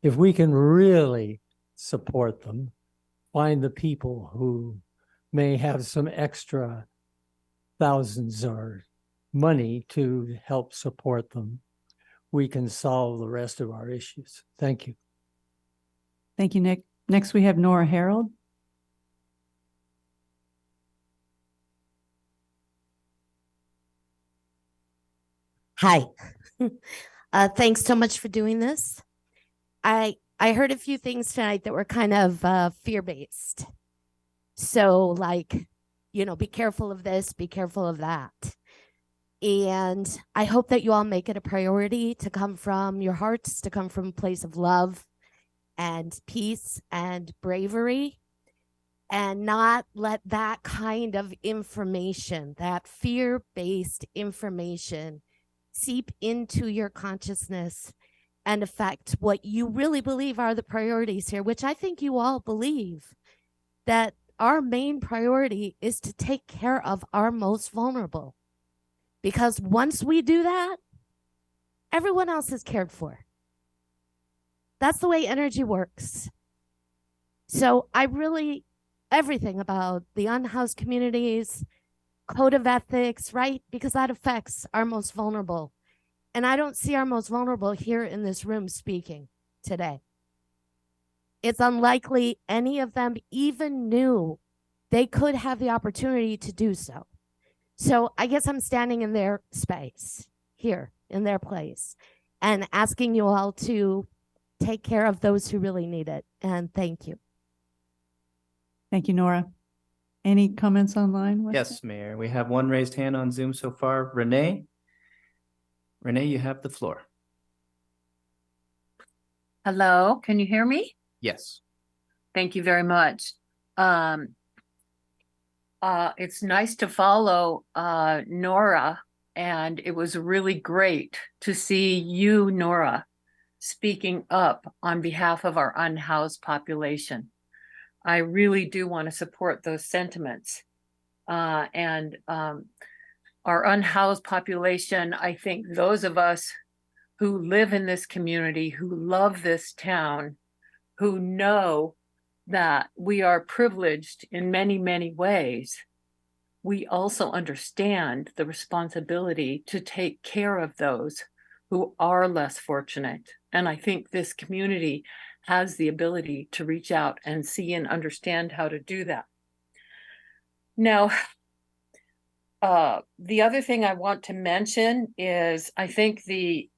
If we can really support them, find the people who may have some extra thousands or money to help support them, we can solve the rest of our issues. Thank you. Thank you, Nick. Next, we have Nora Harold. Hi. Thanks so much for doing this. I heard a few things tonight that were kind of fear-based. So like, you know, be careful of this, be careful of that. And I hope that you all make it a priority to come from your hearts, to come from a place of love and peace and bravery, and not let that kind of information, that fear-based information, seep into your consciousness and affect what you really believe are the priorities here, which I think you all believe, that our main priority is to take care of our most vulnerable. Because once we do that, everyone else is cared for. That's the way energy works. So I really, everything about the unhoused communities, code of ethics, right? Because that affects our most vulnerable. And I don't see our most vulnerable here in this room speaking today. It's unlikely any of them even knew they could have the opportunity to do so. So I guess I'm standing in their space here, in their place, and asking you all to take care of those who really need it. And thank you. Thank you, Nora. Any comments online? Yes, Mayor. We have one raised hand on Zoom so far. Renee? Renee, you have the floor. Hello, can you hear me? Yes. Thank you very much. It's nice to follow Nora, and it was really great to see you, Nora, speaking up on behalf of our unhoused population. I really do want to support those sentiments. And our unhoused population, I think those of us who live in this community, who love this town, who know that we are privileged in many, many ways, we also understand the responsibility to take care of those who are less fortunate. And I think this community has the ability to reach out and see and understand how to do that. Now, the other thing I want to mention is I think the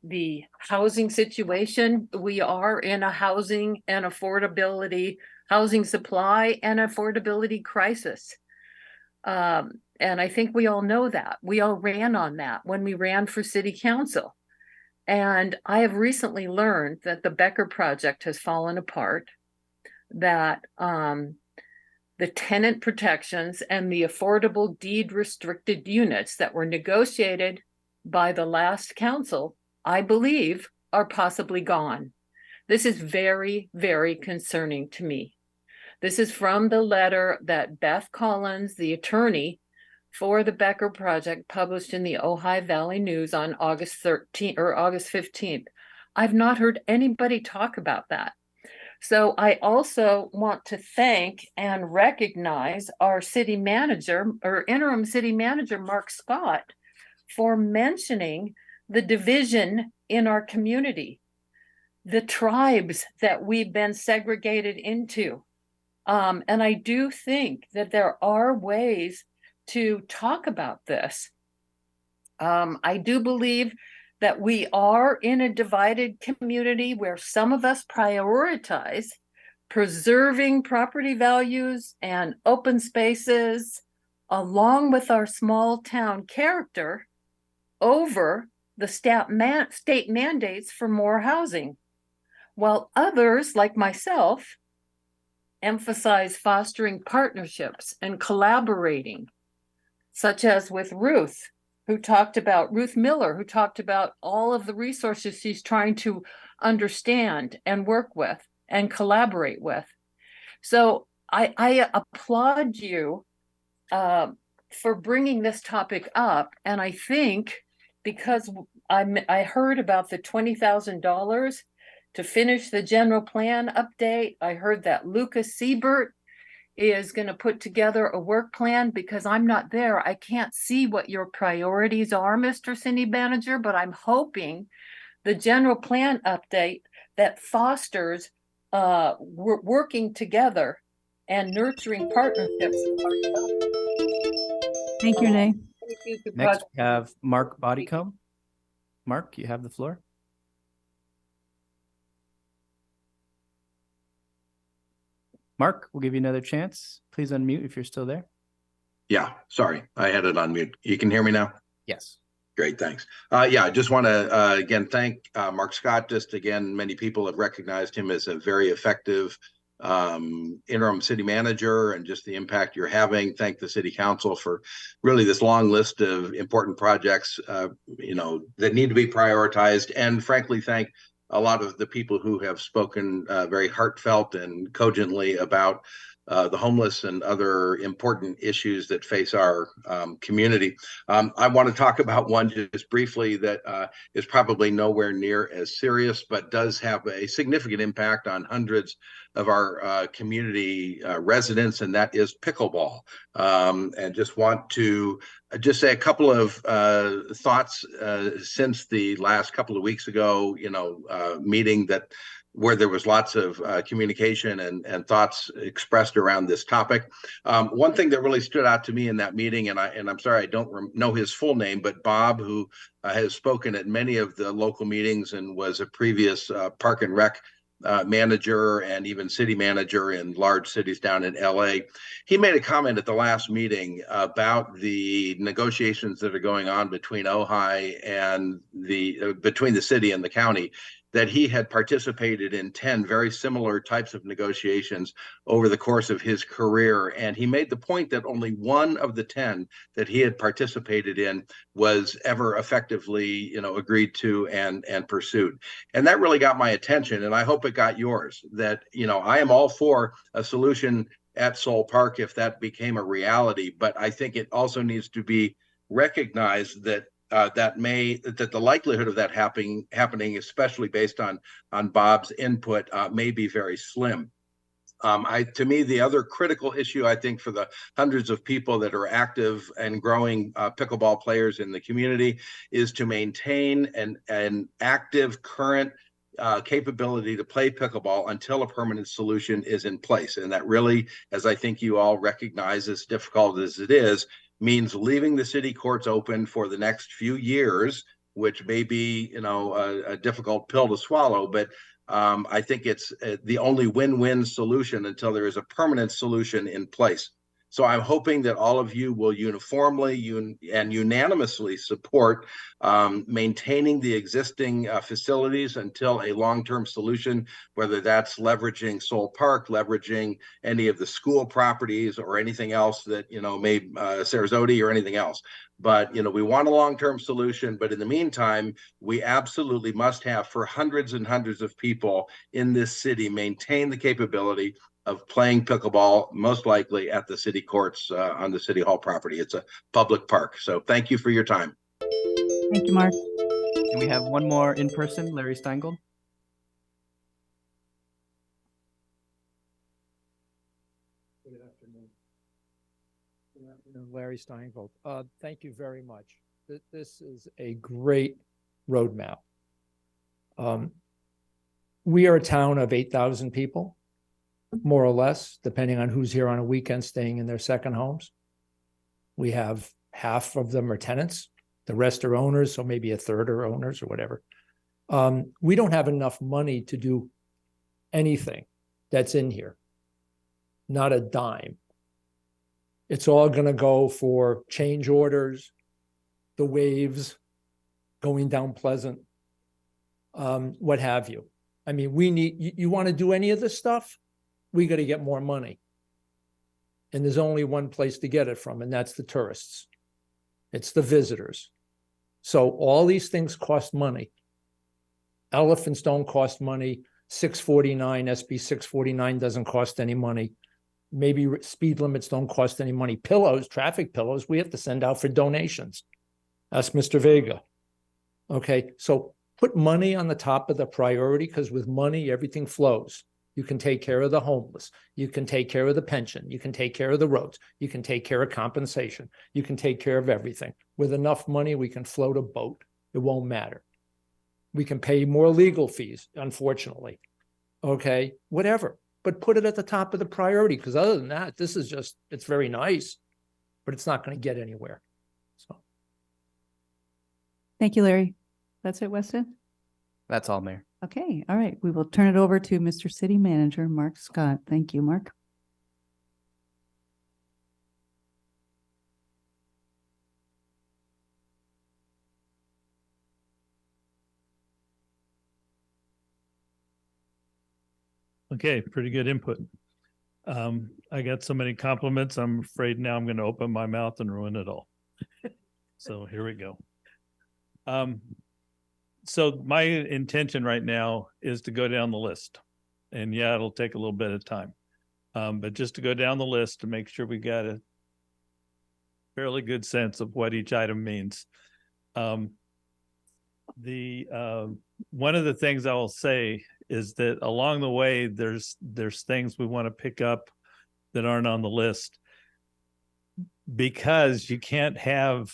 housing situation, we are in a housing and affordability, housing supply and affordability crisis. And I think we all know that. We all ran on that when we ran for city council. And I have recently learned that the Becker project has fallen apart, that the tenant protections and the affordable deed restricted units that were negotiated by the last council, I believe, are possibly gone. This is very, very concerning to me. This is from the letter that Beth Collins, the attorney for the Becker project, published in the Ojai Valley News on August 13th or August 15th. I've not heard anybody talk about that. So I also want to thank and recognize our city manager or interim city manager, Mark Scott, for mentioning the division in our community, the tribes that we've been segregated into. And I do think that there are ways to talk about this. I do believe that we are in a divided community where some of us prioritize preserving property values and open spaces along with our small town character over the state mandates for more housing, while others, like myself, emphasize fostering partnerships and collaborating, such as with Ruth Miller, who talked about all of the resources she's trying to understand and work with and collaborate with. So I applaud you for bringing this topic up. And I think because I heard about the $20,000 to finish the general plan update, I heard that Lucas Siebert is going to put together a work plan. Because I'm not there, I can't see what your priorities are, Mr. City Manager, but I'm hoping the general plan update that fosters working together and nurturing partnerships. Thank you, Nay. Next, we have Mark Bodycomb. Mark, you have the floor. Mark, we'll give you another chance. Please unmute if you're still there. Yeah, sorry, I had it on mute. You can hear me now? Yes. Great, thanks. Yeah, I just want to again thank Mark Scott. Just again, many people have recognized him as a very effective interim city manager, and just the impact you're having. Thank the city council for really this long list of important projects, that need to be prioritized, and frankly, thank a lot of the people who have spoken very heartfelt and cogently about the homeless and other important issues that face our community. I want to talk about one just briefly that is probably nowhere near as serious, but does have a significant impact on hundreds of our community residents, and that is pickleball. And just want to just say a couple of thoughts since the last couple of weeks ago, meeting where there was lots of communication and thoughts expressed around this topic. One thing that really stood out to me in that meeting, and I'm sorry I don't know his full name, but Bob, who has spoken at many of the local meetings and was a previous Park and Rec manager and even city manager in large cities down in LA. He made a comment at the last meeting about the negotiations that are going on between Ojai and between the city and the county, that he had participated in 10 very similar types of negotiations over the course of his career. And he made the point that only one of the 10 that he had participated in was ever effectively, agreed to and pursued. And that really got my attention, and I hope it got yours. That, I am all for a solution at Soul Park if that became a reality, but I think it also needs to be recognized that that the likelihood of that happening, especially based on Bob's input, may be very slim. To me, the other critical issue, I think, for the hundreds of people that are active and growing pickleball players in the community is to maintain an active current capability to play pickleball until a permanent solution is in place. And that really, as I think you all recognize, as difficult as it is, means leaving the city courts open for the next few years, which may be, a difficult pill to swallow, but I think it's the only win-win solution until there is a permanent solution in place. So I'm hoping that all of you will uniformly and unanimously support maintaining the existing facilities until a long-term solution, whether that's leveraging Soul Park, leveraging any of the school properties or anything else that, may Sarasota or anything else. But, we want a long-term solution. But in the meantime, we absolutely must have, for hundreds and hundreds of people in this city, maintain the capability of playing pickleball, most likely at the city courts on the city hall property. It's a public park. So thank you for your time. Thank you, Mark. And we have one more in person, Larry Steingold. Good afternoon. Good afternoon, Larry Steingold. Thank you very much. that this is a great roadmap. We are a town of 8,000 people, more or less, depending on who's here on a weekend staying in their second homes. We have half of them are tenants. The rest are owners, so maybe a third are owners or whatever. We don't have enough money to do anything that's in here. Not a dime. It's all going to go for change orders, the waves, going down Pleasant, what have you. I mean, we need, you want to do any of this stuff? We got to get more money. And there's only one place to get it from, and that's the tourists. It's the visitors. So all these things cost money. Elephants don't cost money. 649, SB 649 doesn't cost any money. Maybe speed limits don't cost any money. Pillows, traffic pillows, we have to send out for donations. Ask Mr. Vega. Okay, so put money on the top of the priority, because with money, everything flows. You can take care of the homeless. You can take care of the pension. You can take care of the roads. You can take care of compensation. You can take care of everything. With enough money, we can float a boat. It won't matter. We can pay more legal fees, unfortunately. Okay, whatever. But put it at the top of the priority, because other than that, this is just, it's very nice, but it's not going to get anywhere. So. Thank you, Larry. That's it, Weston? That's all, Mayor. Okay, all right. We will turn it over to Mr. City Manager, Mark Scott. Thank you, Mark. Okay, pretty good input. I got so many compliments. I'm afraid now I'm going to open my mouth and ruin it all. So here we go. So my intention right now is to go down the list. And yeah, it'll take a little bit of time. But just to go down the list to make sure we got a fairly good sense of what each item means. One of the things I will say is that along the way, there's things we want to pick up that aren't on the list, because you can't have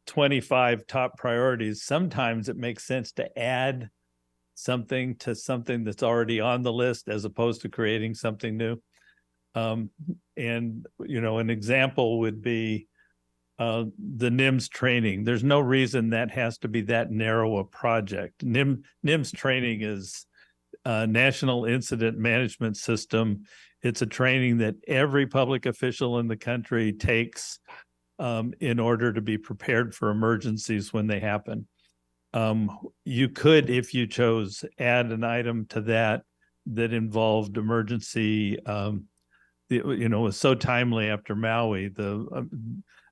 25 top priorities. Sometimes it makes sense to add something to something that's already on the list as opposed to creating something new. And, you know, an example would be the NIMS training. There's no reason that has to be that narrow a project. NIMS training is a National Incident Management System. It's a training that every public official in the country takes in order to be prepared for emergencies when they happen. You could, if you chose, add an item to that involved emergency, you know, was so timely after Maui, the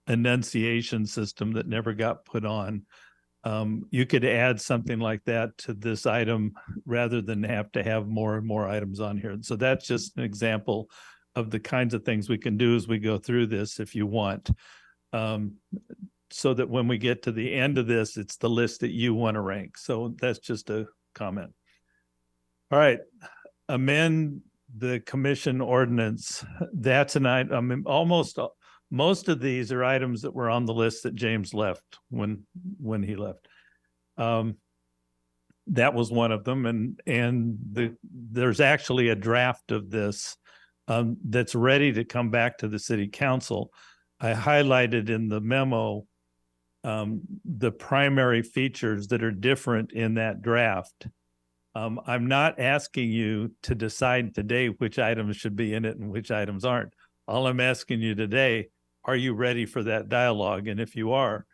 annunciation system that never got put on. You could add something like that to this item rather than have to have more and more items on here. So that's just an example of the kinds of things we can do as we go through this if you want. So that when we get to the end of this, it's the list that you want to rank. So that's just a comment. All right. Amend the commission ordinance. That's an item. I mean, most of these are items that were on the list that James left when he left. That was one of them. And there's actually a draft of this that's ready to come back to the city council. I highlighted in the memo the primary features that are different in that draft. I'm not asking you to decide today which items should be in it and which items aren't. All I'm asking you today, are you ready for that dialogue? And if you are,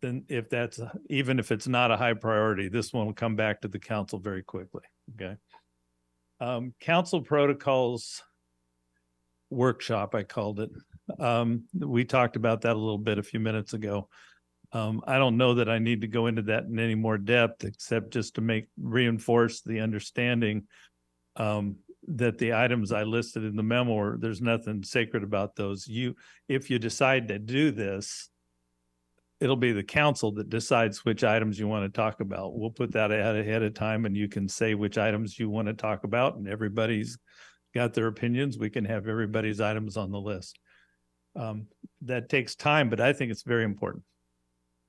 then even if it's not a high priority, this one will come back to the council very quickly, okay? Council protocols workshop, I called it. We talked about that a little bit a few minutes ago. I don't know that I need to go into that in any more depth, except just to reinforce the understanding that the items I listed in the memo, there's nothing sacred about those. If you decide to do this, it'll be the council that decides which items you want to talk about. We'll put that ahead of time, and you can say which items you want to talk about, and everybody's got their opinions. We can have everybody's items on the list. That takes time, but I think it's very important.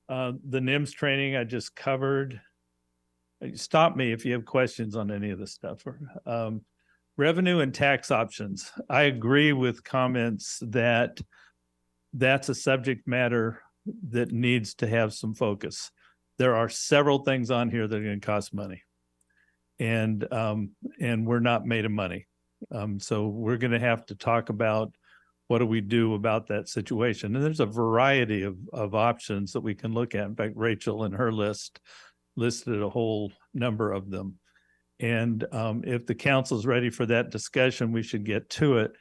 The NIMS training I just covered. Stop me if you have questions on any of this stuff. Revenue and tax options. I agree with comments that that's a subject matter that needs to have some focus. There are several things on here that are going to cost money, and we're not made of money. So we're going to have to talk about what do we do about that situation. And there's a variety of options that we can look at. In fact, Rachel in her list listed a whole number of them. And if the council's ready for that discussion, we should get to it.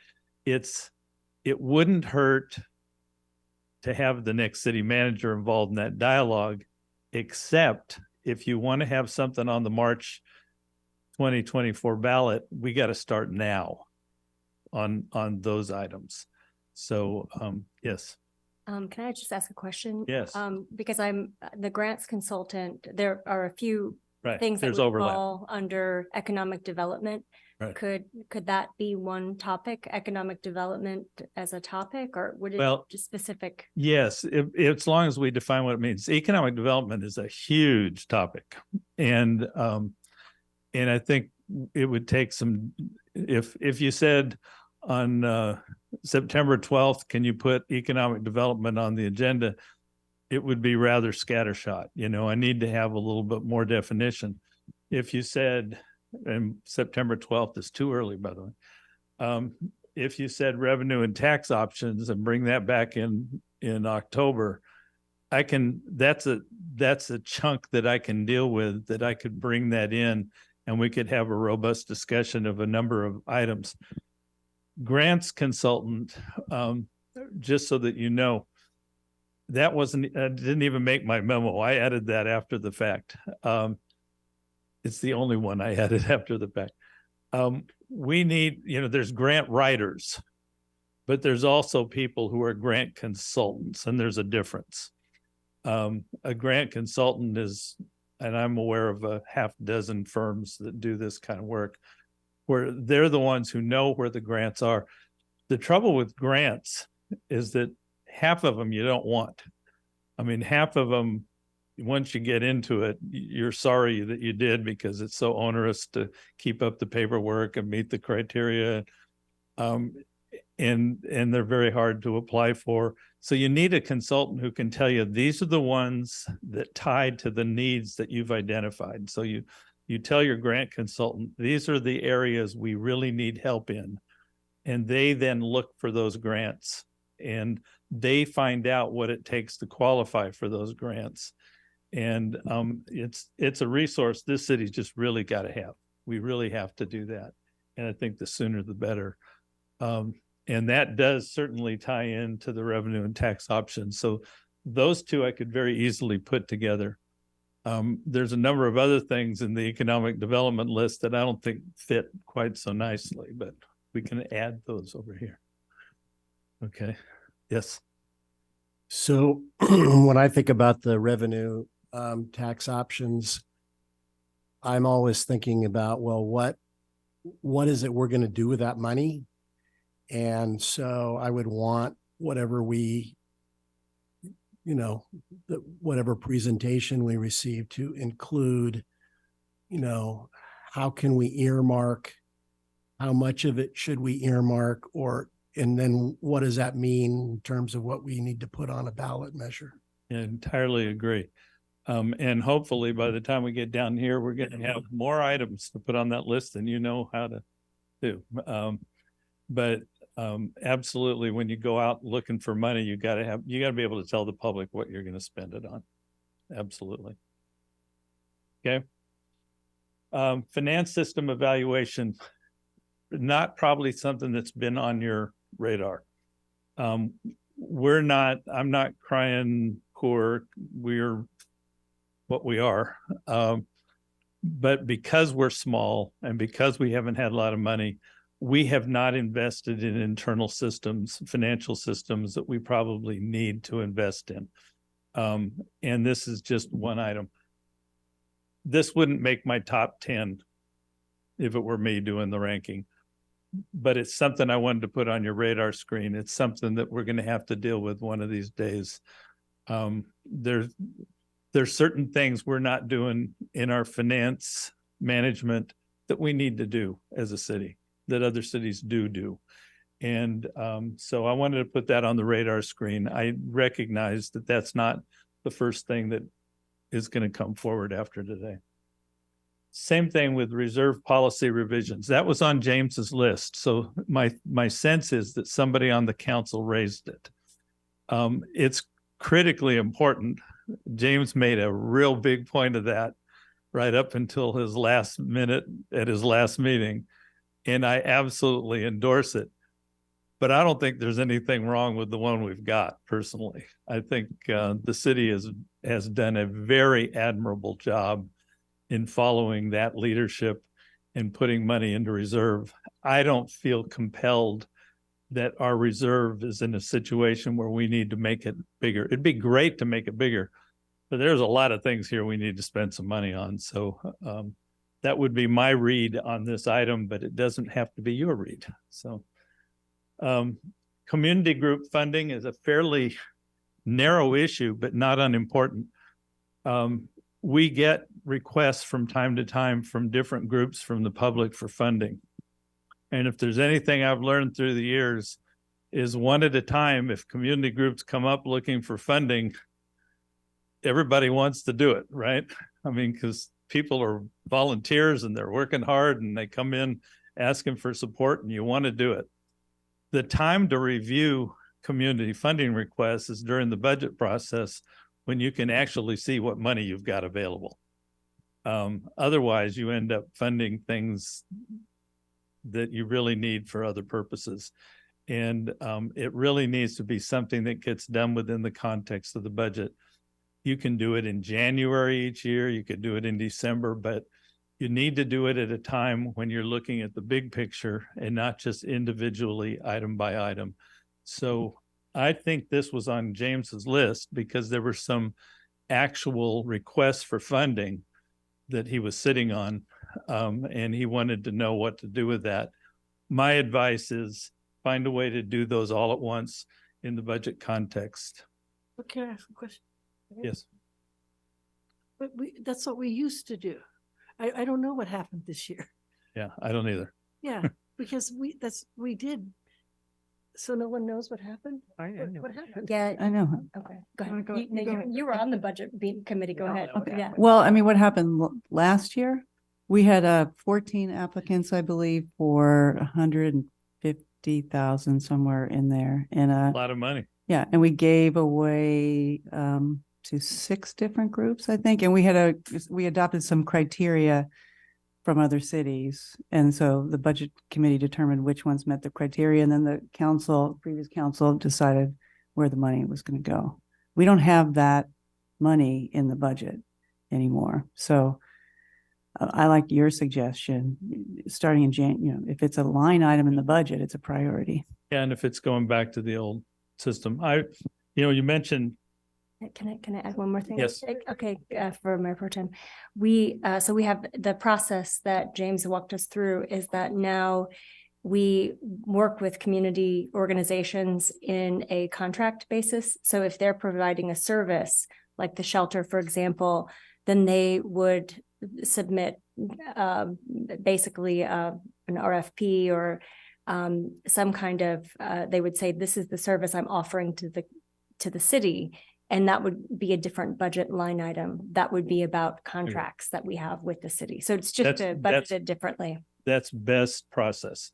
It wouldn't hurt to have the next city manager involved in that dialogue, except if you want to have something on the March 2024 ballot, we got to start now on those items. So yes. Can I just ask a question? Yes. Because I'm the grants consultant, there are a few things that There's would overlap. fall under economic development. Right. Could that be one topic, economic development as a topic, or would it just specific? Yes, as long as we define what it means. Economic development is a huge topic, and I think it would take some. If you said on September 12th, can you put economic development on the agenda? It would be rather scattershot. You know, I need to have a little bit more definition. If you said, and September 12th is too early, by the way. If you said revenue and tax options and bring that back in October, that's a chunk that I can deal with, that I could bring that in and we could have a robust discussion of a number of items. Grants consultant, just so that you know, that didn't even make my memo. I added that after the fact. It's the only one I added after the fact. We need, there's grant writers, but there's also people who are grant consultants, and there's a difference. A grant consultant is, and I'm aware of a half dozen firms that do this kind of work, where they're the ones who know where the grants are. The trouble with grants is that half of them you don't want. I mean, half of them, once you get into it, you're sorry that you did, because it's so onerous to keep up the paperwork and meet the criteria. And they're very hard to apply for. So you need a consultant who can tell you, these are the ones that tie to the needs that you've identified. So you tell your grant consultant, these are the areas we really need help in. And they then look for those grants, and they find out what it takes to qualify for those grants. And it's a resource this city's just really got to have. We really have to do that. And I think the sooner the better. And that does certainly tie into the revenue and tax options. So those two I could very easily put together. There's a number of other things in the economic development list that I don't think fit quite so nicely, but we can add those over here. Okay. Yes. So when I think about the revenue tax options, I'm always thinking about, well, what is it we're going to do with that money? And so I would want whatever whatever presentation we receive to include, how can we earmark, how much of it should we earmark, and then what does that mean in terms of what we need to put on a ballot measure? I entirely agree. And hopefully by the time we get down here, we're going to have more items to put on that list than you know how to do. But absolutely, when you go out looking for money, you got to be able to tell the public what you're going to spend it on. Absolutely. Okay. Finance system evaluation, not probably something that's been on your radar. I'm not crying poor. We're what we are. But because we're small and because we haven't had a lot of money, we have not invested in internal systems, financial systems that we probably need to invest in. And this is just one item. This wouldn't make my top 10 if it were me doing the ranking, but it's something I wanted to put on your radar screen. It's something that we're going to have to deal with one of these days. There's certain things we're not doing in our finance management that we need to do as a city, that other cities do. And so I wanted to put that on the radar screen. I recognize that that's not the first thing that is going to come forward after today. Same thing with reserve policy revisions. That was on James's list. So my sense is that somebody on the council raised it. It's critically important. James made a real big point of that right up until his last minute at his last meeting. And I absolutely endorse it. But I don't think there's anything wrong with the one we've got personally. I think the city has done a very admirable job in following that leadership and putting money into reserve. I don't feel compelled that our reserve is in a situation where we need to make it bigger. It'd be great to make it bigger, but there's a lot of things here we need to spend some money on. So that would be my read on this item, but it doesn't have to be your read. So community group funding is a fairly narrow issue, but not unimportant. We get requests from time to time from different groups from the public for funding. And if there's anything I've learned through the years is one at a time, if community groups come up looking for funding, everybody wants to do it, right? I mean, because people are volunteers and they're working hard and they come in asking for support and you want to do it. The time to review community funding requests is during the budget process when you can actually see what money you've got available. Otherwise, you end up funding things that you really need for other purposes. And it really needs to be something that gets done within the context of the budget. You can do it in January each year, you could do it in December, but you need to do it at a time when you're looking at the big picture and not just individually item by item. So I think this was on James's list because there were some actual requests for funding that he was sitting on, and he wanted to know what to do with that. My advice is find a way to do those all at once in the budget context. But can I ask a question? Yes. But that's what we used to do. I don't know what happened this year. Yeah, I don't either. Yeah, because we did. So no one knows what happened? What happened? Yeah. I know. Okay, go You wanna ahead. go- You, no, go you- ahead. you were on the budget committee. Go ahead. Yeah. Well, I mean, what happened last year? We had 14 applicants, I believe, for 150,000 somewhere in there. And A lot of money. yeah, and we gave away to 6 different groups, I think, and we adopted some criteria from other cities, and so the budget committee determined which ones met the criteria, and then the previous council decided where the money was going to go. We don't have that money in the budget anymore, so I like your suggestion, starting in if it's a line item in the budget, it's a priority. Yeah, and if it's going back to the old system, you mentioned. Can I add one more thing? Yes. Okay, for Mayor Pro Tem. So we have the process that James walked us through is that now we work with community organizations in a contract basis. So if they're providing a service, like the shelter, for example, then they would submit basically an RFP or some kind of, they would say, this is the service I'm offering to the city. And that would be a different budget line item. That would be about contracts that we have with the city. So it's just budgeted differently. That's best process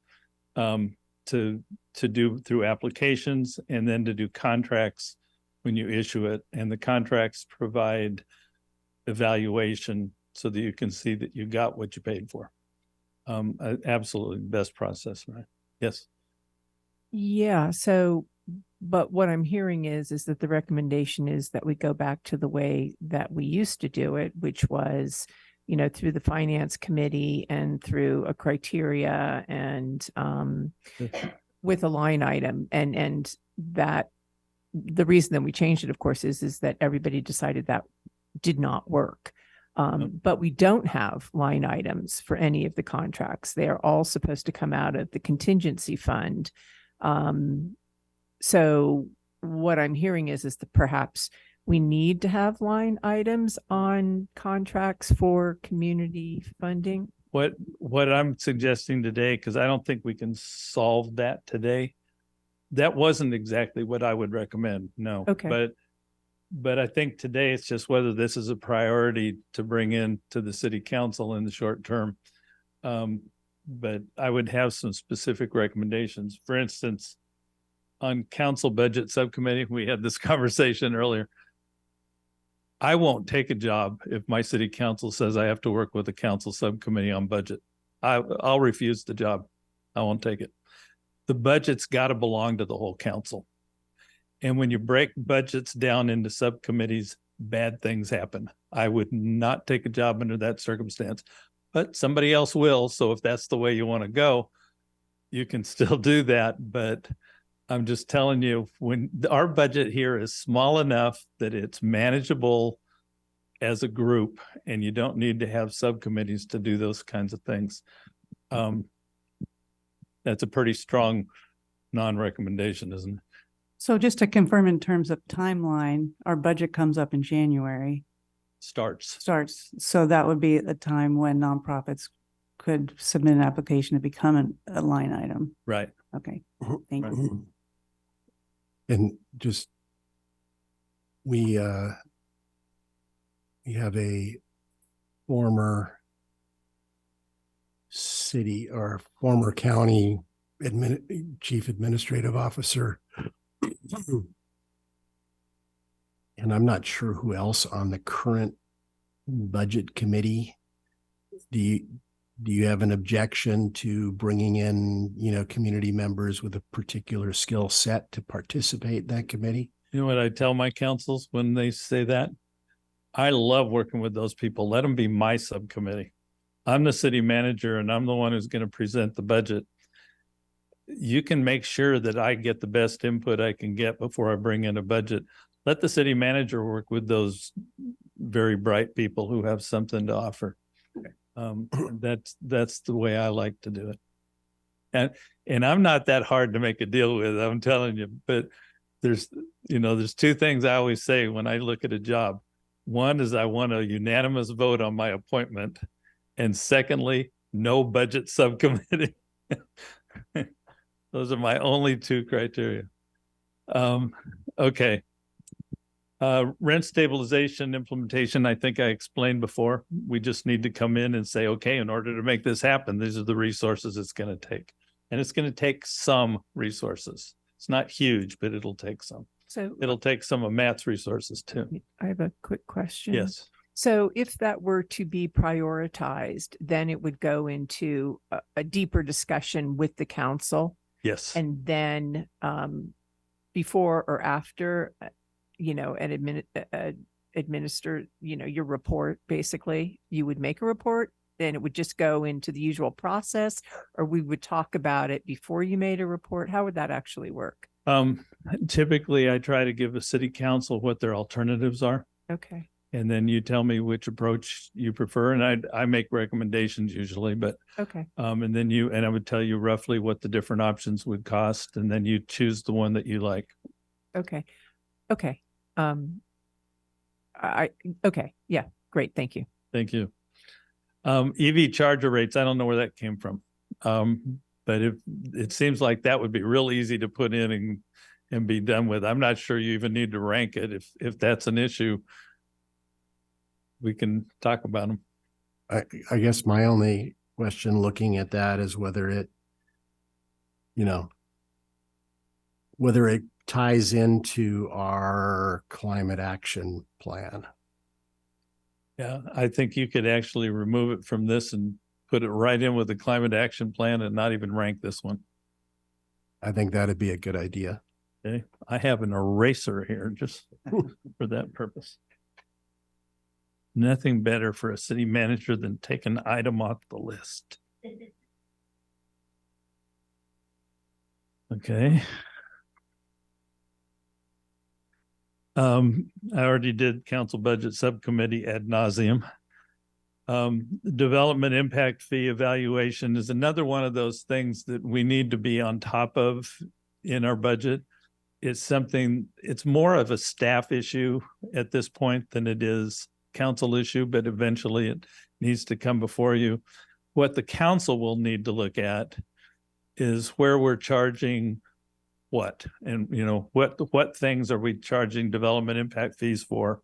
to do through applications and then to do contracts when you issue it. And the contracts provide evaluation so that you can see that you got what you paid for. Absolutely best process, right? Yes. Yeah. So, but what I'm hearing is that the recommendation is that we go back to the way that we used to do it, which was, through the finance committee and through a criteria and with a line item. And that the reason that we changed it, of course, is that everybody decided that did not work. But we don't have line items for any of the contracts. They are all supposed to come out of the contingency fund. So what I'm hearing is that perhaps we need to have line items on contracts for community funding? What I'm suggesting today, because I don't think we can solve that today. That wasn't exactly what I would recommend, no. Okay. But I think today it's just whether this is a priority to bring in to the city council in the short term. But I would have some specific recommendations. For instance, on council budget subcommittee, we had this conversation earlier. I won't take a job if my city council says I have to work with a council subcommittee on budget. I'll refuse the job. I won't take it. The budget's got to belong to the whole council. And when you break budgets down into subcommittees, bad things happen. I would not take a job under that circumstance, but somebody else will. So if that's the way you want to go, you can still do that. But I'm just telling you, when our budget here is small enough that it's manageable as a group, and you don't need to have subcommittees to do those kinds of things. That's a pretty strong non-recommendation, isn't it? So just to confirm in terms of timeline, our budget comes up in January. Starts. So that would be a time when nonprofits could submit an application to become a line item. Right. Okay. Thank you. And just, we have a former city or former county chief administrative officer. And I'm not sure who else on the current budget committee. Do you have an objection to bringing in, community members with a particular skill set to participate in that committee? You know what I tell my councils when they say that? I love working with those people. Let them be my subcommittee. I'm the city manager and I'm the one who's going to present the budget. You can make sure that I get the best input I can get before I bring in a budget. Let the city manager work with those very bright people who have something to offer. That's the way I like to do it. And I'm not that hard to make a deal with, I'm telling you, but there's two things I always say when I look at a job. One is I want a unanimous vote on my appointment. And secondly, no budget subcommittee. Those are my only two criteria. Okay. Rent stabilization implementation, I think I explained before. We just need to come in and say, okay, in order to make this happen, these are the resources it's going to take. And it's going to take some resources. It's not huge, but it'll take some. So it'll take some of Matt's resources too. I have a quick question. Yes. So if that were to be prioritized, then it would go into a deeper discussion with the council. Yes. And then before or after, and administer, your report, basically, you would make a report, then it would just go into the usual process, or we would talk about it before you made a report. How would that actually work? Typically, I try to give a city council what their alternatives are. Okay. And then you tell me which approach you prefer. And I make recommendations usually, but okay. And then I would tell you roughly what the different options would cost. And then you choose the one that you like. Okay. Okay. Okay. Yeah. Great. Thank you. Thank you. EV charger rates. I don't know where that came from. But it seems like that would be real easy to put in and be done with. I'm not sure you even need to rank it. If that's an issue, we can talk about them. I guess my only question looking at that is whether it ties into our climate action plan. Yeah, I think you could actually remove it from this and put it right in with the climate action plan and not even rank this one. I think that'd be a good idea. Okay, I have an eraser here just for that purpose. Nothing better for a city manager than take an item off the list. Okay. I already did council budget subcommittee ad nauseum. Development impact fee evaluation is another one of those things that we need to be on top of in our budget. it's something, it's more of a staff issue at this point than it is council issue, but eventually it needs to come before you. What the council will need to look at is where we're charging what, and what things are we charging development impact fees for,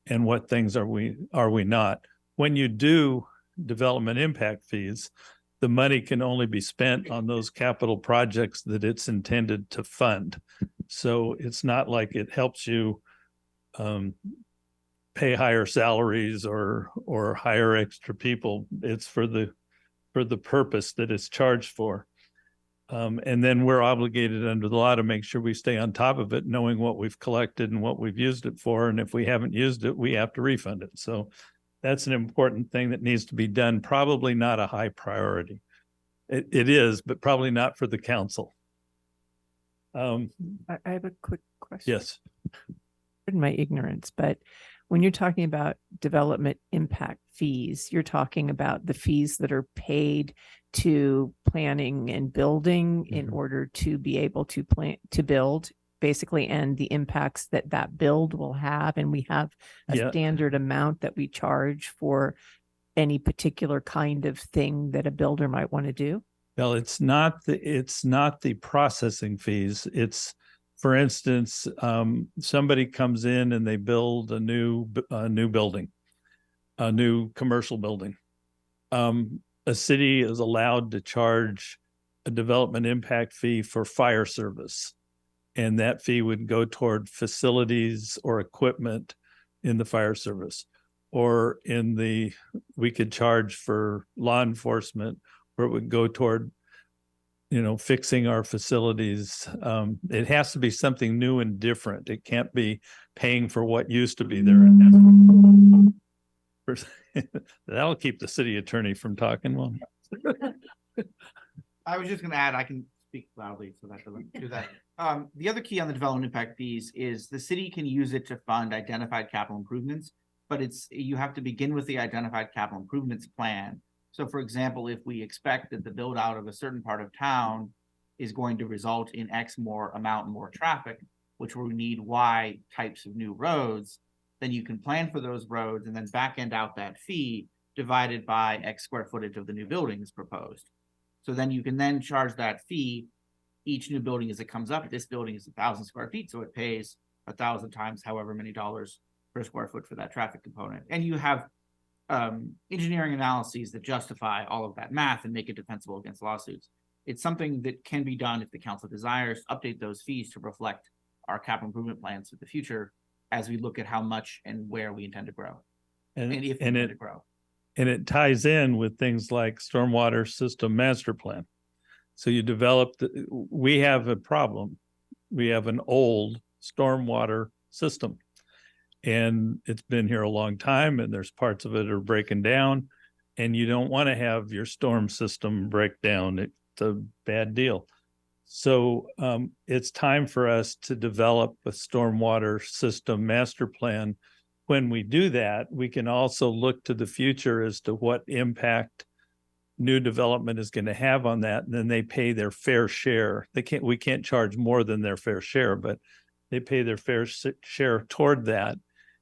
and what things are we not. When you do development impact fees, the money can only be spent on those capital projects that it's intended to fund. So it's not like it helps you pay higher salaries or hire extra people. It's for the purpose that it's charged for. And then we're obligated under the law to make sure we stay on top of it, knowing what we've collected and what we've used it for. And if we haven't used it, we have to refund it. So that's an important thing that needs to be done. Probably not a high priority. It is, but probably not for the council. I have a quick question. Yes. Pardon my ignorance, but when you're talking about development impact fees, you're talking about the fees that are paid to planning and building in order to be able to build, basically, and the impacts that that build will have. And we have a standard amount that we charge for any particular kind of thing that a builder might want to do. Well, it's not the processing fees. It's, for instance, somebody comes in and they build a new building, a new commercial building. A city is allowed to charge a development impact fee for fire service. And that fee would go toward facilities or equipment in the fire service. Or we could charge for law enforcement, or it would go toward, fixing our facilities. It has to be something new and different. It can't be paying for what used to be there. That'll keep the city attorney from talking. Well, I was just going to add, I can speak loudly so that doesn't do that. The other key on the development impact fees is the city can use it to fund identified capital improvements, but you have to begin with the identified capital improvements plan. So for example, if we expect that the build out of a certain part of town is going to result in X more traffic, which will need Y types of new roads, then you can plan for those roads and then back end out that fee divided by X square footage of the new building is proposed. So then you can then charge that fee each new building as it comes up. This building is 1,000 square feet, so it pays 1,000 times however many dollars per square foot for that traffic component. And you have engineering analyses that justify all of that math and make it defensible against lawsuits. It's something that can be done if the council desires to update those fees to reflect our capital improvement plans for the future as we look at how much and where we intend to grow. And if we intend to grow. And it ties in with things like stormwater system master plan. So you we have a problem. We have an old stormwater system. And it's been here a long time, and there's parts of it are breaking down, and you don't want to have your storm system break down. It's a bad deal. So it's time for us to develop a stormwater system master plan. When we do that, we can also look to the future as to what impact new development is going to have on that. And then they pay their fair share. We can't charge more than their fair share, but they pay their fair share toward that.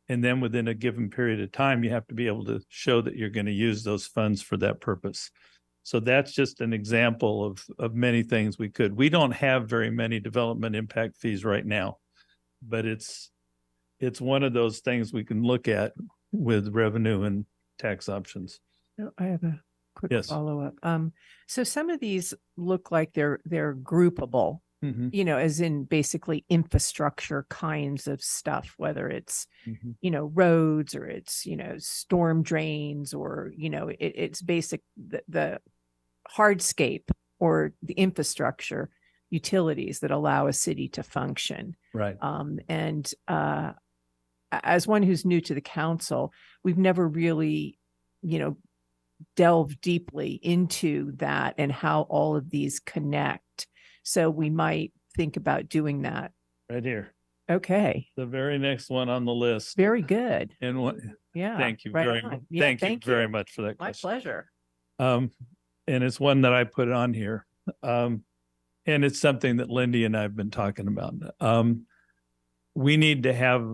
And then within a given period of time, you have to be able to show that you're going to use those funds for that purpose. So that's just an example of many things we could. We don't have very many development impact fees right now, but it's one of those things we can look at with revenue and tax options. I have a quick follow-up. So some of these look like they're groupable. As in basically infrastructure kinds of stuff, whether it's, roads or it's, storm drains or, it's basic, the hardscape or the infrastructure utilities that allow a city to function. Right. And as one who's new to the council, we've never really, delved deeply into that and how all of these connect. So we might think about doing that. Right here. Okay. The very next one on the list. Very good. And what? Yeah. Thank you right very on. much. Yeah, Thank you very much for that My question. pleasure. And it's one that I put on here. and it's something that Lindy and I have been talking about. We need to have,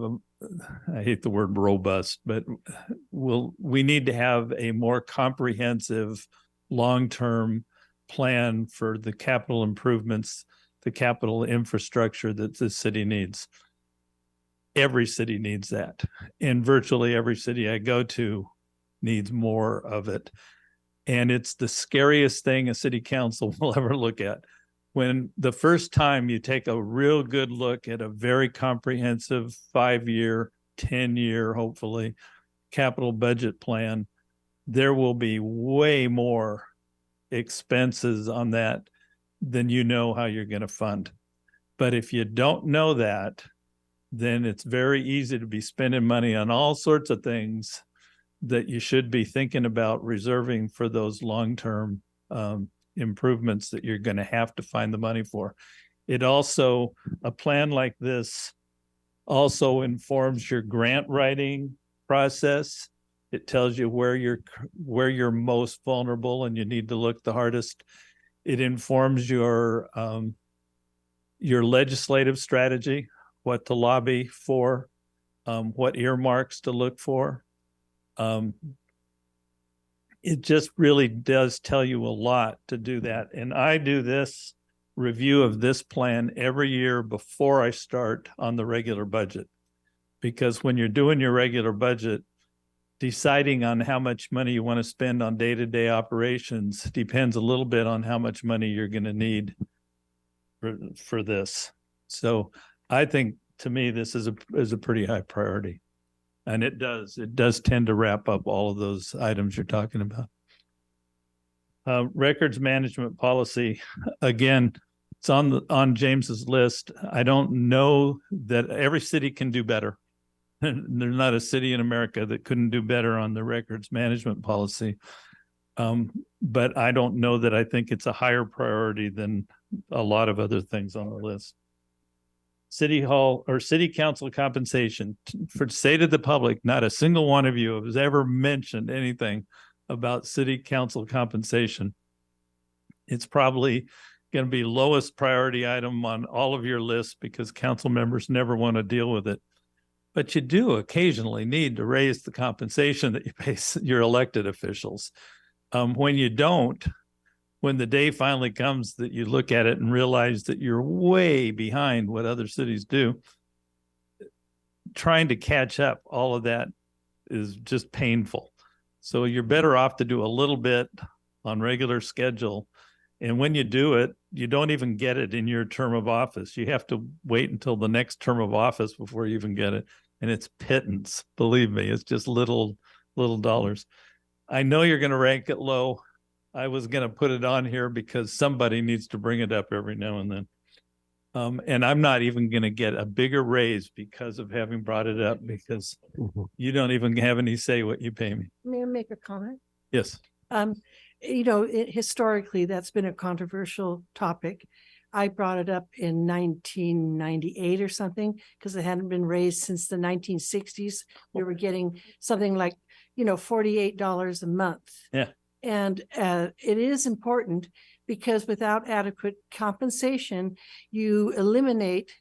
I hate the word robust, but we need to have a more comprehensive long-term plan for the capital improvements, the capital infrastructure that the city needs. Every city needs that. And virtually every city I go to needs more of it. And it's the scariest thing a city council will ever look at. When the first time you take a real good look at a very comprehensive 5-year, 10-year, hopefully, capital budget plan, there will be way more expenses on that than you know how you're going to fund. But if you don't know that, then it's very easy to be spending money on all sorts of things that you should be thinking about reserving for those long-term improvements that you're going to have to find the money for. It also, a plan like this also informs your grant writing process. It tells you where you're most vulnerable and you need to look the hardest. It informs your legislative strategy, what to lobby for, what earmarks to look for. It just really does tell you a lot to do that. And I do this review of this plan every year before I start on the regular budget. Because when you're doing your regular budget, deciding on how much money you want to spend on day-to-day operations depends a little bit on how much money you're going to need for this. So I think, to me, this is a pretty high priority. And it does tend to wrap up all of those items you're talking about. Records management policy, again, it's on James's list. I don't know that every city can do better. There's not a city in America that couldn't do better on the records management policy. But I don't know that I think it's a higher priority than a lot of other things on the list. City Hall or City Council compensation. To say to the public, not a single one of you has ever mentioned anything about City Council compensation. It's probably going to be lowest priority item on all of your lists because council members never want to deal with it. But you do occasionally need to raise the compensation that you pay your elected officials. When you don't, when the day finally comes that you look at it and realize that you're way behind what other cities do, trying to catch up, all of that is just painful. So you're better off to do a little bit on regular schedule. And when you do it, you don't even get it in your term of office. You have to wait until the next term of office before you even get it. And it's pittance, believe me, it's just little dollars. I know you're going to rank it low. I was going to put it on here because somebody needs to bring it up every now and then. And I'm not even going to get a bigger raise because of having brought it up, because you don't even have any say what you pay me. May I make a comment? Yes. Historically, that's been a controversial topic. I brought it up in 1998 or something because it hadn't been raised since the 1960s. We were getting something like, $48 a month. Yeah. And it is important because without adequate compensation, you eliminate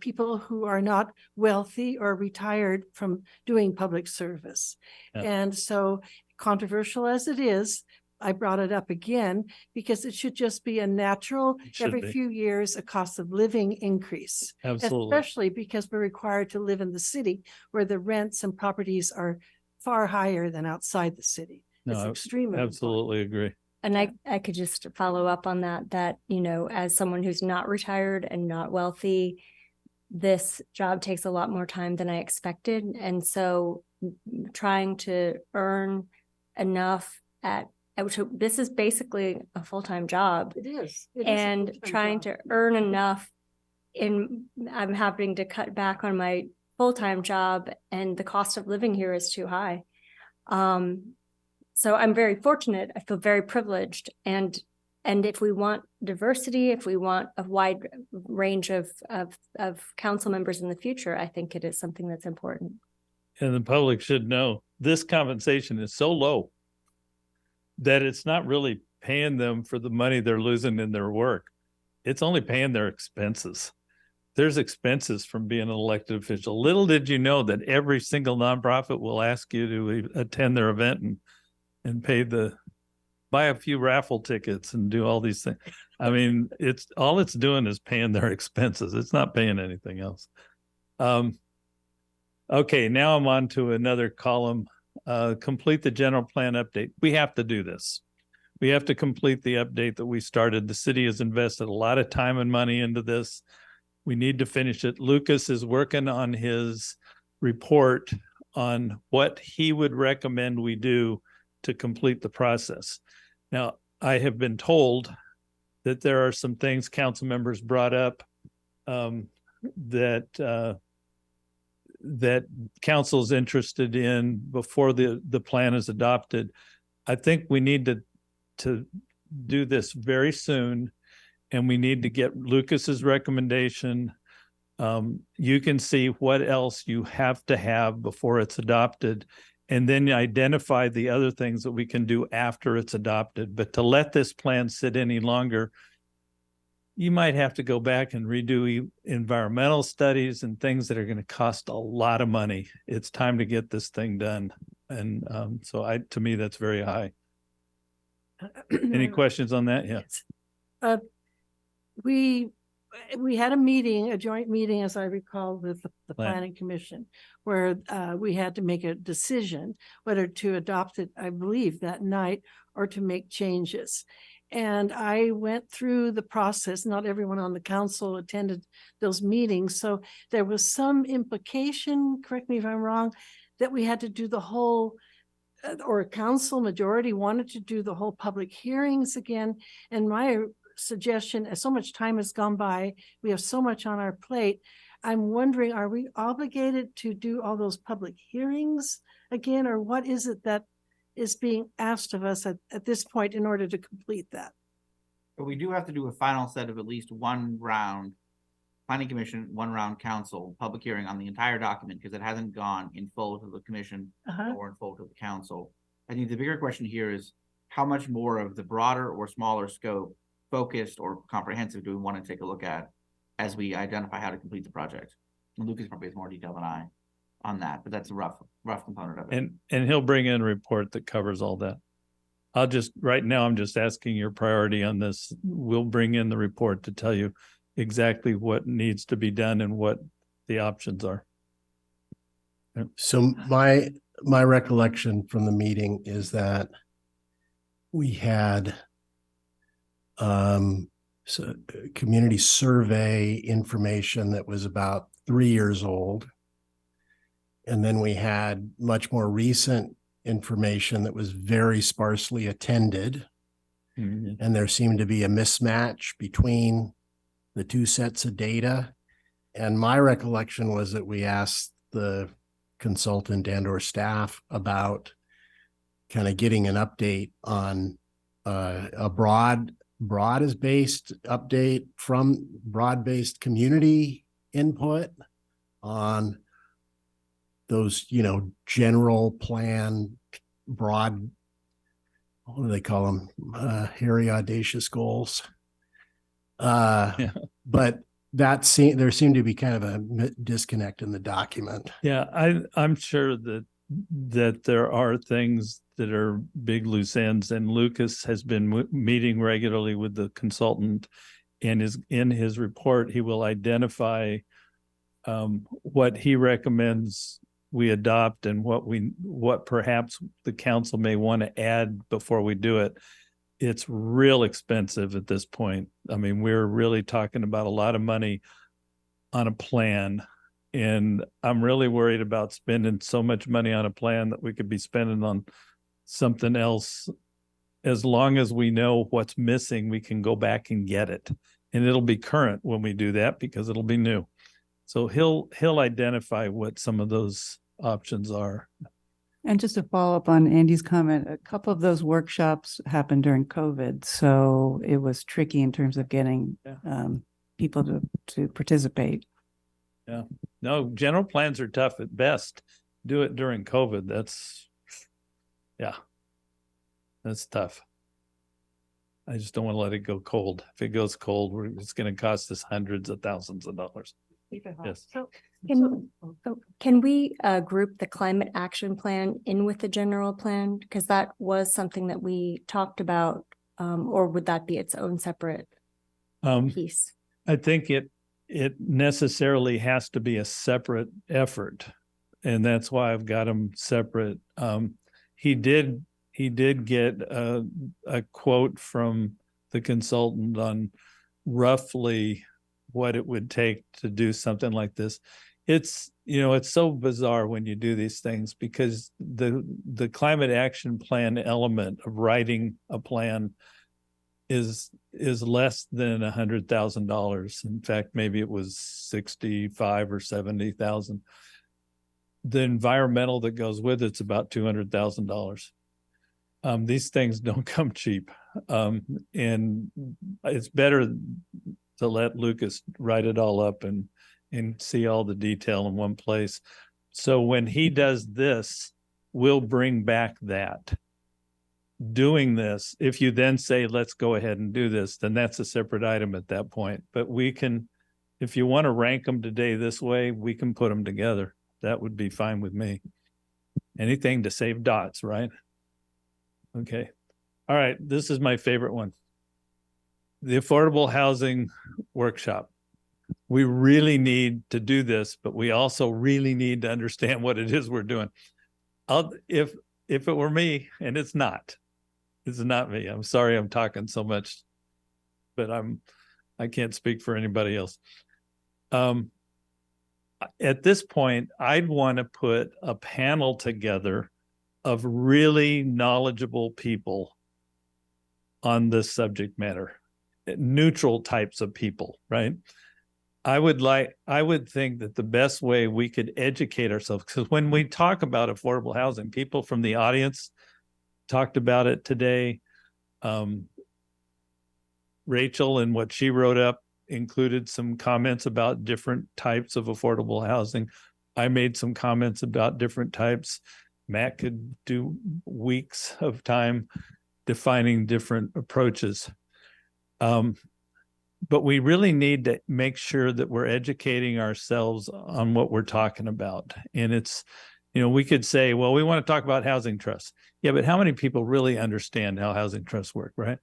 people who are not wealthy or retired from doing public service. Yeah. And so, controversial as it is, I brought it up again because it should just be a natural, every few years, a cost of living increase. Absolutely. Especially because we're required to live in the city where the rents and properties are far higher than outside the city. No, It's I extremely absolutely agree. And I could just follow up on that, as someone who's not retired and not wealthy, this job takes a lot more time than I expected. And so trying to earn enough this is basically a full-time job. It is. And trying to earn enough I'm having to cut back on my full-time job and the cost of living here is too high. So I'm very fortunate. I feel very privileged. And if we want diversity, if we want a wide range of council members in the future, I think it is something that's important. And the public should know this compensation is so low that it's not really paying them for the money they're losing in their work. it's only paying their expenses. There's expenses from being an elected official. Little did you know that every single nonprofit will ask you to attend their event and buy a few raffle tickets and do all these things. I mean, it's doing is paying their expenses. It's not paying anything else. Okay, now I'm on to another column. Complete the general plan update. We have to do this. We have to complete the update that we started. The city has invested a lot of time and money into this. We need to finish it. Lucas is working on his report on what he would recommend we do to complete the process. Now, I have been told that there are some things council members brought up that council is interested in before the plan is adopted. I think we need to do this very soon, and we need to get Lucas's recommendation. You can see what else you have to have before it's adopted, and then identify the other things that we can do after it's adopted. But to let this plan sit any longer, you might have to go back and redo environmental studies and things that are going to cost a lot of money. It's time to get this thing done. And to me, that's very high. Any questions on that? Yeah. We had a meeting, a joint meeting, as I recall, with the Plan. planning commission, where we had to make a decision whether to adopt it, I believe, that night or to make changes. And I went through the process. Not everyone on the council attended those meetings. So there was some implication, correct me if I'm wrong, that we had to do the whole, or a council majority wanted to do the whole public hearings again. And my suggestion, as so much time has gone by, we have so much on our plate. I'm wondering, are we obligated to do all those public hearings again, or what is it that is being asked of us at this point in order to complete that? But we do have to do a final set of at least one round planning commission, one round council public hearing on the entire document, because it hasn't gone in full to the commission or in full to the council. I think the bigger question here is how much more of the broader or smaller scope, focused or comprehensive, do we want to take a look at as we identify how to complete the project? And Lucas probably has more detail than I on that, but that's a rough component of it. And he'll bring in a report that covers all that. Right now, I'm just asking your priority on this. We'll bring in the report to tell you exactly what needs to be done and what the options are. So my recollection from the meeting is that we had community survey information that was about 3 years old. And then we had much more recent information that was very sparsely attended. Mm-hmm. And there seemed to be a mismatch between the two sets of data. And my recollection was that we asked the consultant and or staff about kind of getting an update on a broad-based update from broad-based community input on those, general plan, broad, what do they call them? Hairy, audacious goals. But there seemed to be kind of a disconnect in the document. Yeah, I'm sure that there are things that are big loose ends, and Lucas has been meeting regularly with the consultant, and in his report, he will identify what he recommends we adopt and what perhaps the council may want to add before we do it. It's real expensive at this point. I mean, we're really talking about a lot of money on a plan, and I'm really worried about spending so much money on a plan that we could be spending on something else. As long as we know what's missing, we can go back and get it, and it'll be current when we do that because it'll be new. So he'll identify what some of those options are. And just to follow up on Andy's comment, a couple of those workshops happened during COVID, so it was tricky in terms of getting people to participate. Yeah, no, general plans are tough at best. Do it during COVID. That's tough. I just don't want to let it go cold. If it goes cold, it's going to cost us hundreds of thousands of dollars. Yes. Can we group the climate action plan in with the general plan? Because that was something that we talked about, or would that be its own separate piece? I think it necessarily has to be a separate effort, and that's why I've got them separate. He did get a quote from the consultant on roughly what it would take to do something like this. It's, it's so bizarre when you do these things, because the climate action plan element of writing a plan is less than $100,000. In fact, maybe it was 65 or 70,000. The environmental that goes with it's about $200,000. These things don't come cheap. And it's better to let Lucas write it all up and see all the detail in one place. So when he does this, we'll bring back that. Doing this, if you then say, let's go ahead and do this, then that's a separate item at that point. But we can, if you want to rank them today this way, we can put them together. That would be fine with me. Anything to save dots, right? Okay. All right. This is my favorite one. The affordable housing workshop. We really need to do this, but we also really need to understand what it is we're doing. If it were me, and it's not me. I'm sorry I'm talking so much, but I can't speak for anybody else. At this point, I'd want to put a panel together of really knowledgeable people on this subject matter, neutral types of people, right? I would think that the best way we could educate ourselves, because when we talk about affordable housing, people from the audience talked about it today. Rachel and what she wrote up included some comments about different types of affordable housing. I made some comments about different types. Matt could do weeks of time defining different approaches. But we really need to make sure that we're educating ourselves on what we're talking about. And it's, we could say, well, we want to talk about housing trusts. Yeah, but how many people really understand how housing trusts work, right?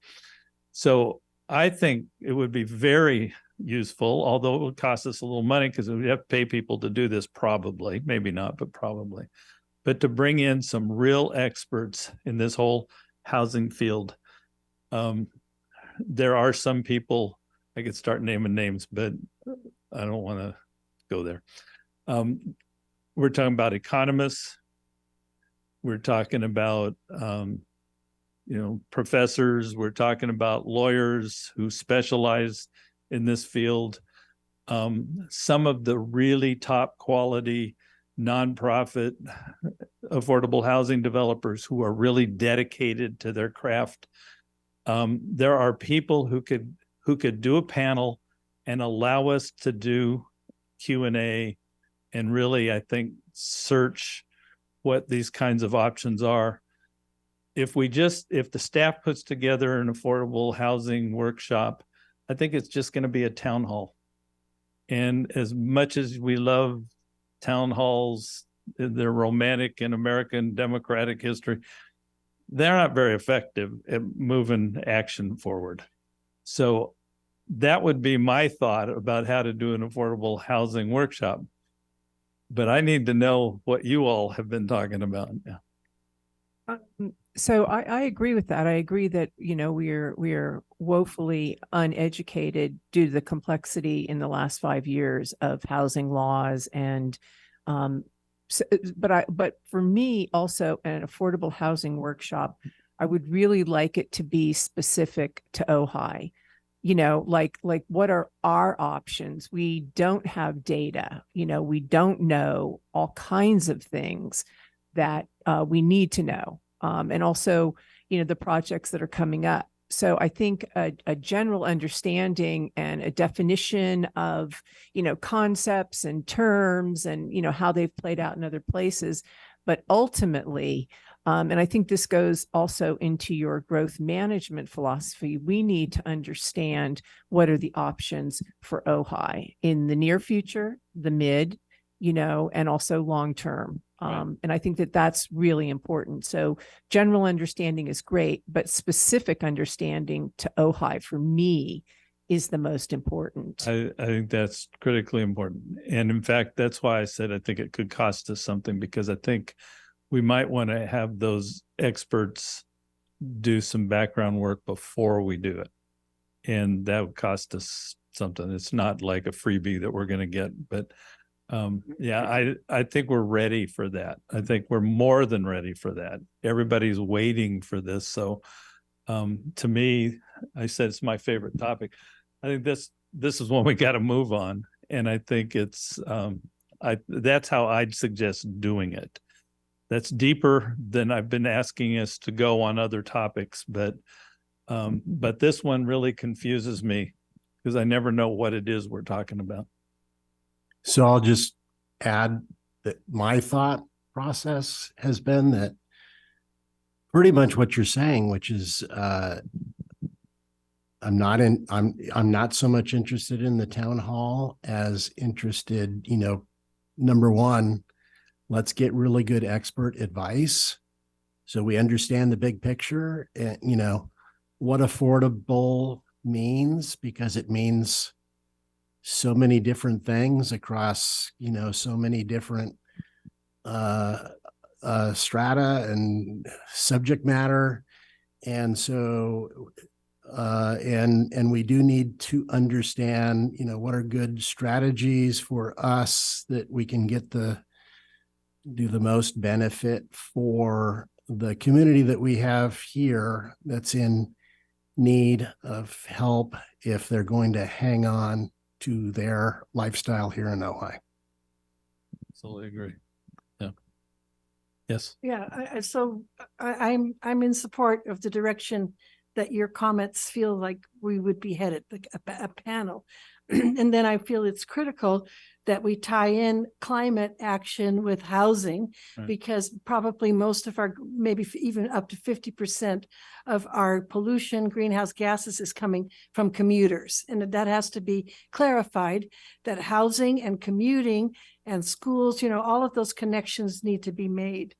So I think it would be very useful, although it would cost us a little money because we have to pay people to do this probably, maybe not, but probably. But to bring in some real experts in this whole housing field. There are some people, I could start naming names, but I don't want to go there. We're talking about economists. We're talking about, professors. We're talking about lawyers who specialize in this field. Some of the really top quality nonprofit affordable housing developers who are really dedicated to their craft. There are people who could do a panel and allow us to do Q&A and really, I think, search what these kinds of options are. If the staff puts together an affordable housing workshop, I think it's just going to be a town hall. And as much as we love town halls, they're romantic in American democratic history, they're not very effective at moving action forward. So that would be my thought about how to do an affordable housing workshop. But I need to know what you all have been talking about. So I agree with that. I agree that, we are woefully uneducated due to the complexity in the last 5 years of housing laws. And, but for me also, an affordable housing workshop, I would really like it to be specific to Ojai. Like what are our options? We don't have data, we don't know all kinds of things that we need to know. And also, the projects that are coming up. So I think a general understanding and a definition of, concepts and terms and, how they've played out in other places. But ultimately, And I think this goes also into your growth management philosophy. We need to understand what are the options for Ojai in the near future, the mid, and also long term. And I think that that's really important. So general understanding is great, but specific understanding to Ojai for me is the most important. I think that's critically important. And in fact, that's why I said I think it could cost us something, because I think we might want to have those experts do some background work before we do it. And that would cost us something. It's not like a freebie that we're going to get, but I think we're ready for that. I think we're more than ready for that. Everybody's waiting for this. So to me, I said it's my favorite topic. I think this is one we got to move on. And I think it's that's how I'd suggest doing it. That's deeper than I've been asking us to go on other topics, but this one really confuses me because I never know what it is we're talking about. So I'll just add that my thought process has been that pretty much what you're saying, which is I'm not so much interested in the town hall as interested, number one, let's get really good expert advice so we understand the big picture and, what affordable means, because it means so many different things across, so many different strata and subject matter. And so, and we do need to understand, what are good strategies for us that we can do the most benefit for the community that we have here that's in need of help if they're going to hang on to their lifestyle here in Ojai. Absolutely agree. Yeah. Yes. Yeah. So I'm in support of the direction that your comments feel like we would be headed, like a panel. And then I feel it's critical that we tie in climate action with housing, because probably most of our, maybe even up to 50% of our pollution, greenhouse gases is coming from commuters. And that has to be clarified, that housing and commuting and schools, all of those connections need to be made.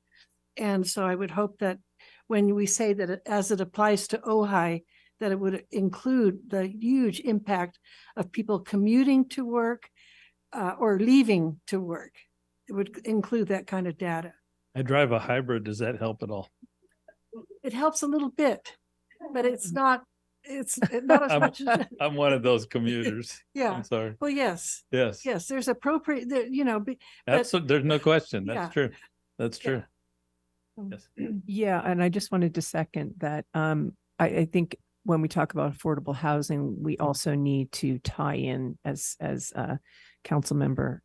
And so I would hope that when we say that as it applies to Ojai, that it would include the huge impact of people commuting to work or leaving to work. It would include that kind of data. I drive a hybrid. Does that help at all? It helps a little bit, but it's not as much as I'm one of those commuters. Yeah. I'm sorry. Well, yes. Yes. Yes. There's appropriate, Absolutely. There's no question. That's Yeah. true. That's true. Yes. Yeah. And I just wanted to second that. I think when we talk about affordable housing, we also need to tie in as council member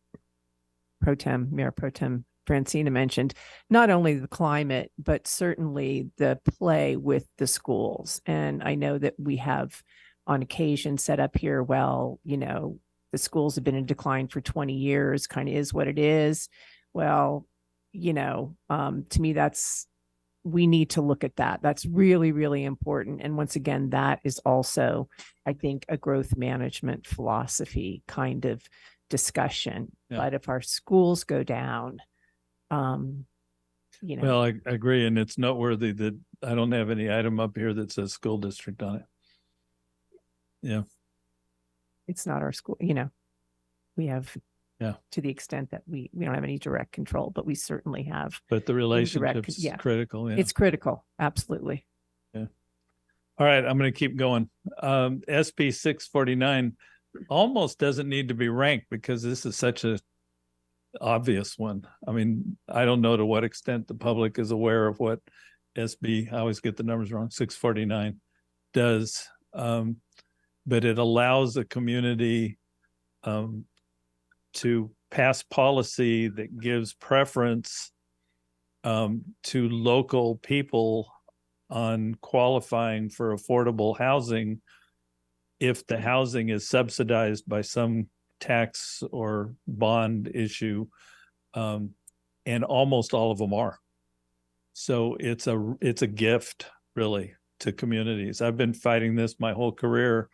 Mayor Pro Tem Francina mentioned, not only the climate, but certainly the play with the schools. And I know that we have on occasion set up here, well, the schools have been in decline for 20 years, kind of is what it is. Well, to me, we need to look at that. That's really, really important. And once again, that is also, I think, a growth management philosophy kind of discussion. Yeah. But if our schools go down, Well, I agree. And it's noteworthy that I don't have any item up here that says school district on it. Yeah. It's not our school, we have, to the extent that we don't have any direct control, but we certainly have. But the relationship's critical. Yeah. It's critical. Absolutely. Yeah. All right. I'm going to keep going. SB 649 almost doesn't need to be ranked because this is such a obvious one. I mean, I don't know to what extent the public is aware of what SB, I always get the numbers wrong, 649 does. But it allows a community to pass policy that gives preference to local people on qualifying for affordable housing if the housing is subsidized by some tax or bond issue, and almost all of them are. So it's a gift really to communities. I've been fighting this my whole career.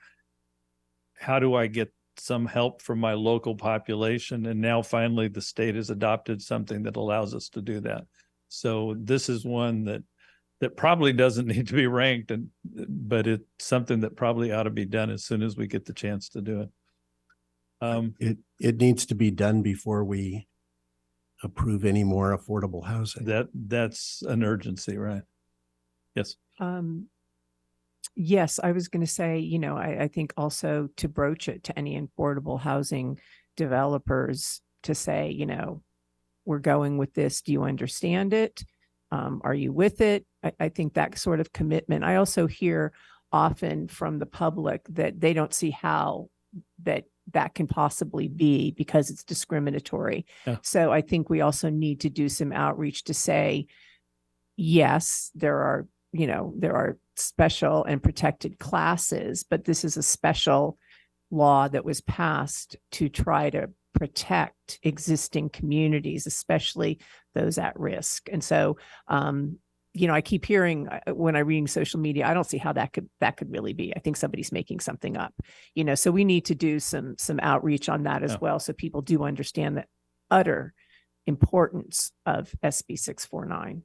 How do I get some help from my local population? And now finally the state has adopted something that allows us to do that. So this is one that probably doesn't need to be ranked, but it's something that probably ought to be done as soon as we get the chance to do it. It needs to be done before we approve any more affordable housing. That's an urgency, right? Yes. Yes, I was going to say, I think also to broach it to any affordable housing developers to say, we're going with this. Do you understand it? Are you with it? I think that sort of commitment. I also hear often from the public that they don't see how that can possibly be because it's discriminatory. Yeah. So I think we also need to do some outreach to say, yes, there are special and protected classes, but this is a special law that was passed to try to protect existing communities, especially those at risk. And so, I keep hearing when I'm reading social media, I don't see how that could really be. I think somebody's making something up, so we need to do some outreach on that as well. So people do understand the utter importance of SB 649.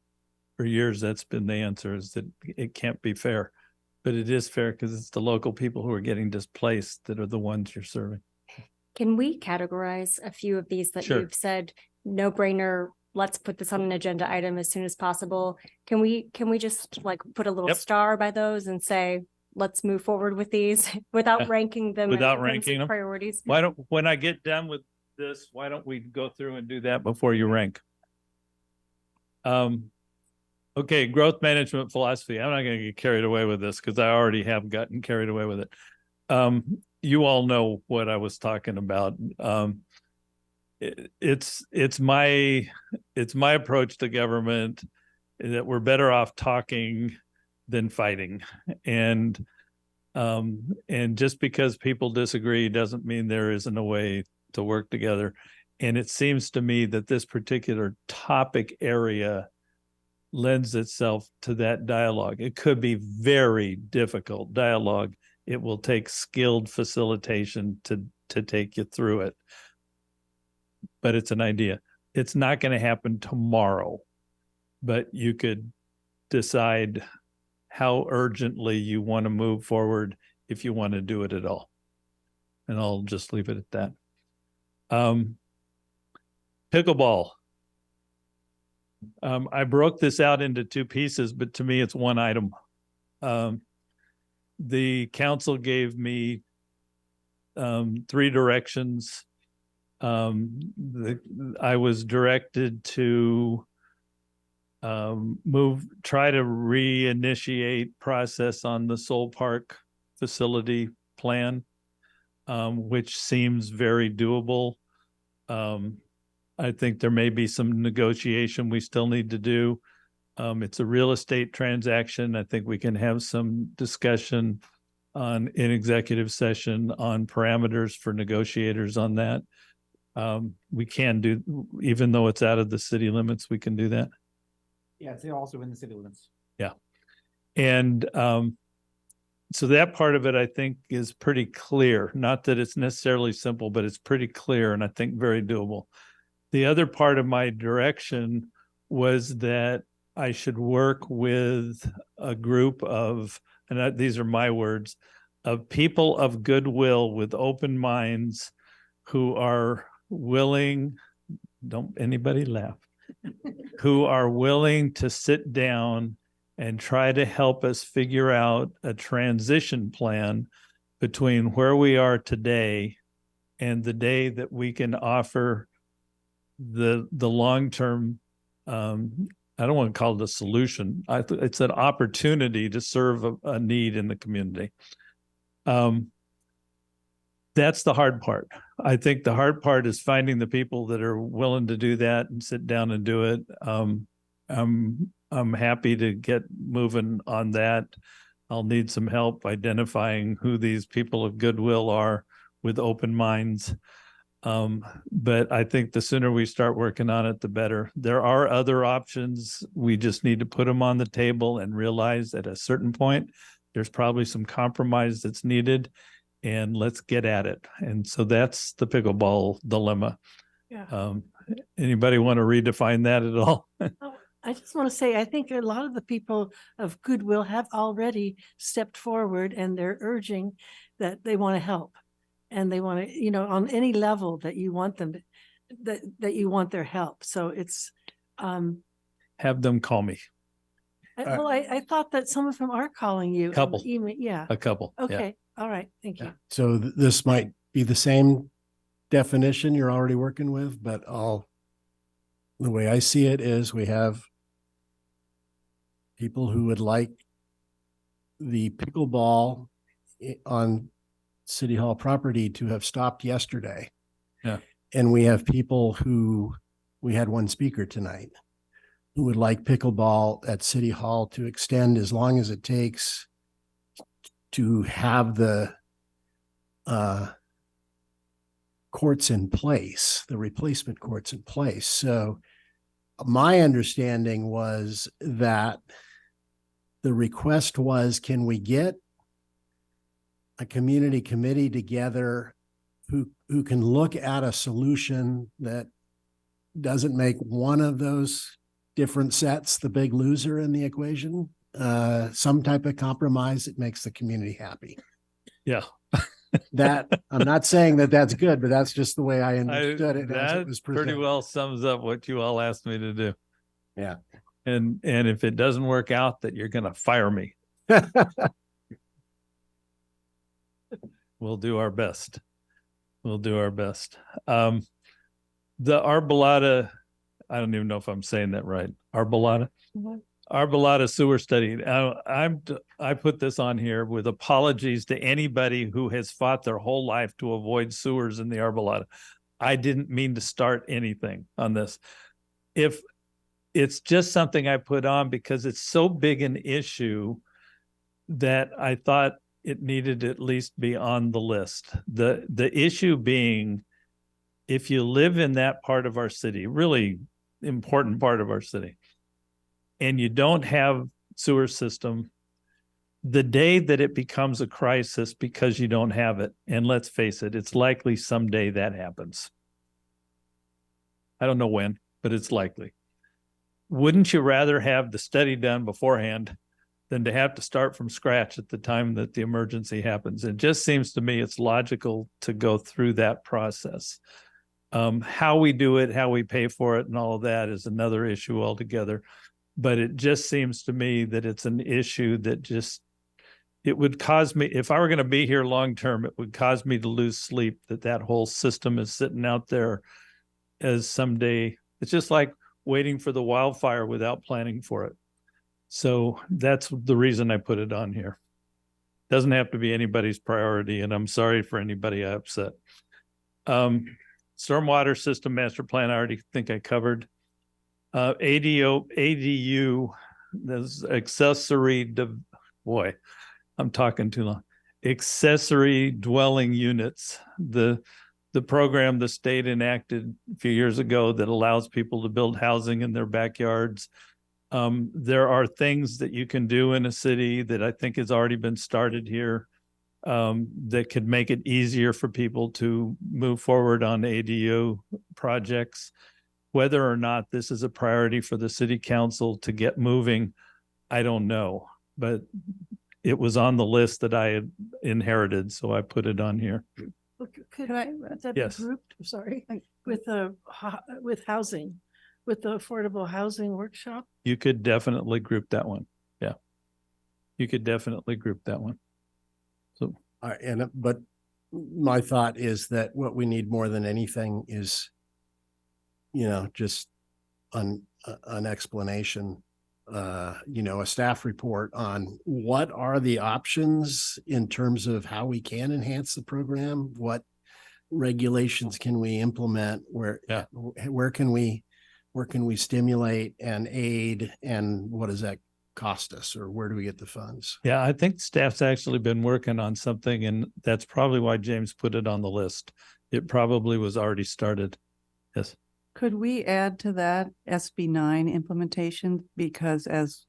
For years, that's been the answer, is that it can't be fair, but it is fair because it's the local people who are getting displaced that are the ones you're serving. Can we categorize a few of these that Sure. you've said, no brainer, let's put this on an agenda item as soon as possible? Can we just like put a little Yep. star by those and say, let's move forward with these without Yeah. ranking them Without in terms of ranking them? priorities? When I get done with this, why don't we go through and do that before you rank? Okay, growth management philosophy. I'm not going to get carried away with this because I already have gotten carried away with it. You all know what I was talking about. It's my approach to government that we're better off talking than fighting, and just because people disagree doesn't mean there isn't a way to work together. And it seems to me that this particular topic area lends itself to that dialogue. It could be very difficult dialogue. It will take skilled facilitation to take you through it. But it's an idea. It's not going to happen tomorrow, but you could decide how urgently you want to move forward if you want to do it at all. And I'll just leave it at that. Pickleball. I broke this out into two pieces, but to me, it's one item. The council gave me 3 directions. I was directed to try to reinitiate process on the Soul Park facility plan, which seems very doable. I think there may be some negotiation we still need to do. It's a real estate transaction. I think we can have some discussion in executive session on parameters for negotiators on that. We can do, even though it's out of the city limits, we can do that. Yeah, it's also in the city limits. Yeah. And so that part of it, I think, is pretty clear. Not that it's necessarily simple, but it's pretty clear and I think very doable. The other part of my direction was that I should work with a group of, and these are my words, of people of goodwill with open minds who are willing, don't anybody laugh, who are willing to sit down and try to help us figure out a transition plan between where we are today and the day that we can offer the long-term, I don't want to call it a solution. It's an opportunity to serve a need in the community. That's the hard part. I think the hard part is finding the people that are willing to do that and sit down and do it. I'm happy to get moving on that. I'll need some help identifying who these people of goodwill are with open minds. But I think the sooner we start working on it, the better. There are other options. We just need to put them on the table and realize at a certain point, there's probably some compromise that's needed, and let's get at it. And so that's the pickleball dilemma. Yeah. Anybody want to redefine that at all? Oh, I just want to say, I think a lot of the people of goodwill have already stepped forward and they're urging that they want to help. And they want to, you know, on any level that you want them, that you want their help. So it's, Have them call me. well, I thought that some of them are calling you. Couple. Yeah. A couple. Yeah. Okay. All right. Thank you. So this might be the same definition you're already working with, but the way I see it is we have people who would like the pickleball on City Hall property to have stopped yesterday. Yeah. And we have people who, we had one speaker tonight, who would like pickleball at City Hall to extend as long as it takes to have the courts in place, the replacement courts in place. So my understanding was that the request was, can we get a community committee together who can look at a solution that doesn't make one of those different sets the big loser in the equation, some type of compromise that makes the community happy. Yeah. That I'm not saying that that's good, but that's just the way I understood it as it was pretty presented. well sums up what you all asked me to do. Yeah. And if it doesn't work out, that you're going to fire me. We'll do our best. We'll do our best. The Arbolada, I don't even know if I'm saying that right. Arbolada? Arbolada sewer study. I put this on here with apologies to anybody who has fought their whole life to avoid sewers in the Arbolada. I didn't mean to start anything on this. If it's just something I put on because it's so big an issue that I thought it needed to at least be on the list. The issue being, if you live in that part of our city, really important part of our city, and you don't have sewer system, the day that it becomes a crisis because you don't have it, and let's face it, it's likely someday that happens. I don't know when, but it's likely. Wouldn't you rather have the study done beforehand than to have to start from scratch at the time that the emergency happens? It just seems to me it's logical to go through that process. How we do it, how we pay for it, and all of that is another issue altogether. But it just seems to me that it's an issue that just, it would cause me, if I were going to be here long-term, it would cause me to lose sleep that whole system is sitting out there as someday, it's just like waiting for the wildfire without planning for it. So that's the reason I put it on here. Doesn't have to be anybody's priority, and I'm sorry for anybody I upset. Stormwater system master plan, I already think I covered. ADU, there's accessory, boy, I'm talking too long. Accessory dwelling units, the program the state enacted a few years ago that allows people to build housing in their backyards. There are things that you can do in a city that I think has already been started here, that could make it easier for people to move forward on ADU projects. Whether or not this is a priority for the city council to get moving, I don't know, but it was on the list that I had inherited, so I put it on here. Could that be Yes. grouped, I'm sorry, with housing, with the affordable housing workshop? You could definitely group that one. Yeah. You could definitely group that one. So, but my thought is that what we need more than anything is, just an explanation, a staff report on what are the options in terms of how we can enhance the program, what regulations can we implement, where can we stimulate and aid, and what does that cost us, or where do we get the funds? yeah, I think staff's actually been working on something, and that's probably why James put it on the list, it probably was already started. Yes. Could we add to that SB9 implementation? Because as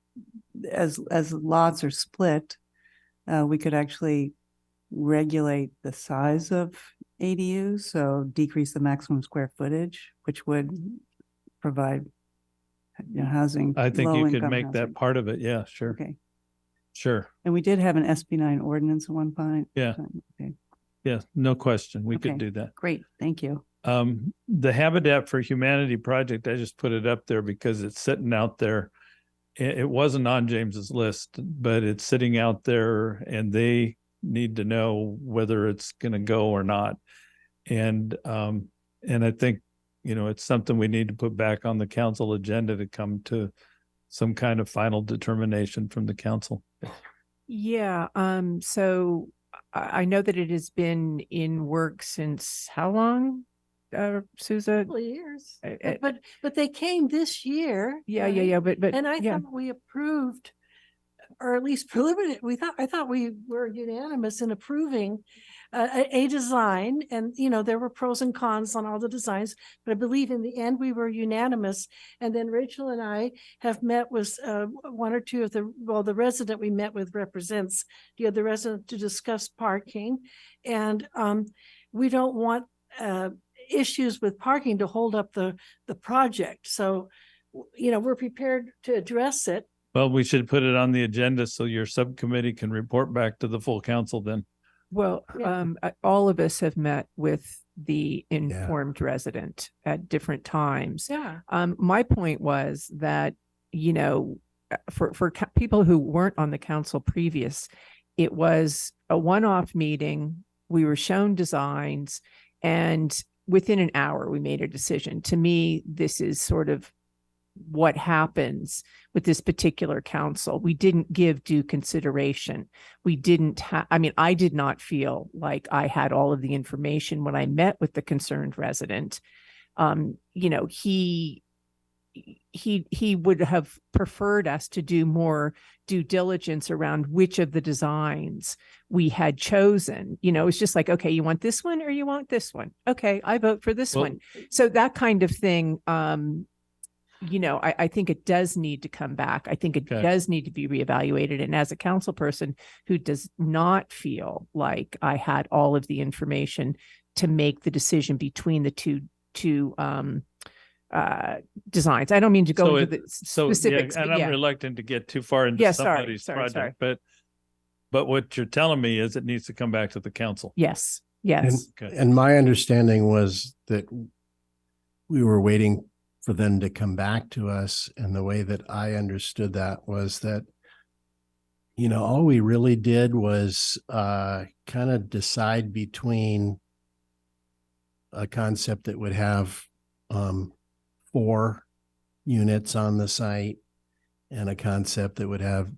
lots are split, we could actually regulate the size of ADUs, so decrease the maximum square footage, which would provide housing. I think you could low-income make housing. that part of it. Yeah, sure. Okay. Sure. And we did have an SB9 ordinance at one point. Yeah. Okay, Yeah, no question. We Okay. could do that. great. Thank you. The Habitat for Humanity project, I just put it up there because it's sitting out there. It wasn't on James's list, but it's sitting out there and they need to know whether it's going to go or not. And I think, it's something we need to put back on the council agenda to come to some kind of final determination from the council. Yeah, so I know that it has been in work since how long, Souza? Couple of years. Uh, But they came this year. Yeah, right? but And I yeah. thought we approved, or at least preliminary, I thought we were unanimous in approving a design, and there were pros and cons on all the designs, but I believe in the end we were unanimous. And then Rachel and I have met with one or two of the resident we met with represents the other resident to discuss parking, and we don't want issues with parking to hold up the project. So we're prepared to address it. Well, we should put it on the agenda so your subcommittee can report back to the full council then. Well, all of us have met with the informed resident at different times. Yeah. My point was that, for people who weren't on the council previous, it was a one-off meeting. We were shown designs, and within an hour, we made a decision. To me, this is sort of what happens with this particular council. We didn't give due consideration. We didn't have, I did not feel like I had all of the information when I met with the concerned resident. He would have preferred us to do more due diligence around which of the designs we had chosen. It's just like, okay, you want this one or you want this one? Okay, I vote for this one. So that kind of thing, I think it does need to come back. I think it does need to be reevaluated. And as a council person who does not feel like I had all of the information to make the decision between the two designs. I don't mean to go into the specifics. Yeah, and I'm reluctant to get too far into somebody's project, but what you're telling me is it needs to come back to the council. Yes. Yes. And my understanding was that we were waiting for them to come back to us. And the way that I understood that was that, all we really did was kind of decide between a concept that would have 4 units on the site and a concept that would have,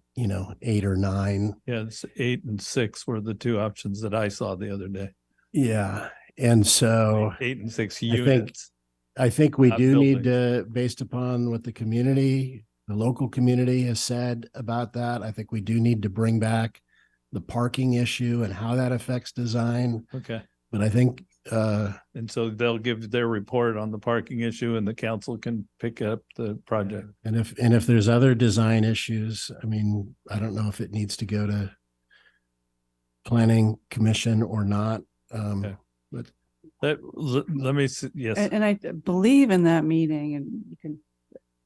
8 or 9. Yeah, it's 8 and 6 were the two options that I saw the other day. Yeah. And so 8 and 6 units. I think we do need buildings. to, based upon what the local community has said about that, I think we do need to bring back the parking issue and how that affects design. Okay. But I think and so they'll give their report on the parking issue and the council can pick up the project. And if there's other design issues, I don't know if it needs to go to planning commission or not. But let me see. Yes. And I believe in that meeting, and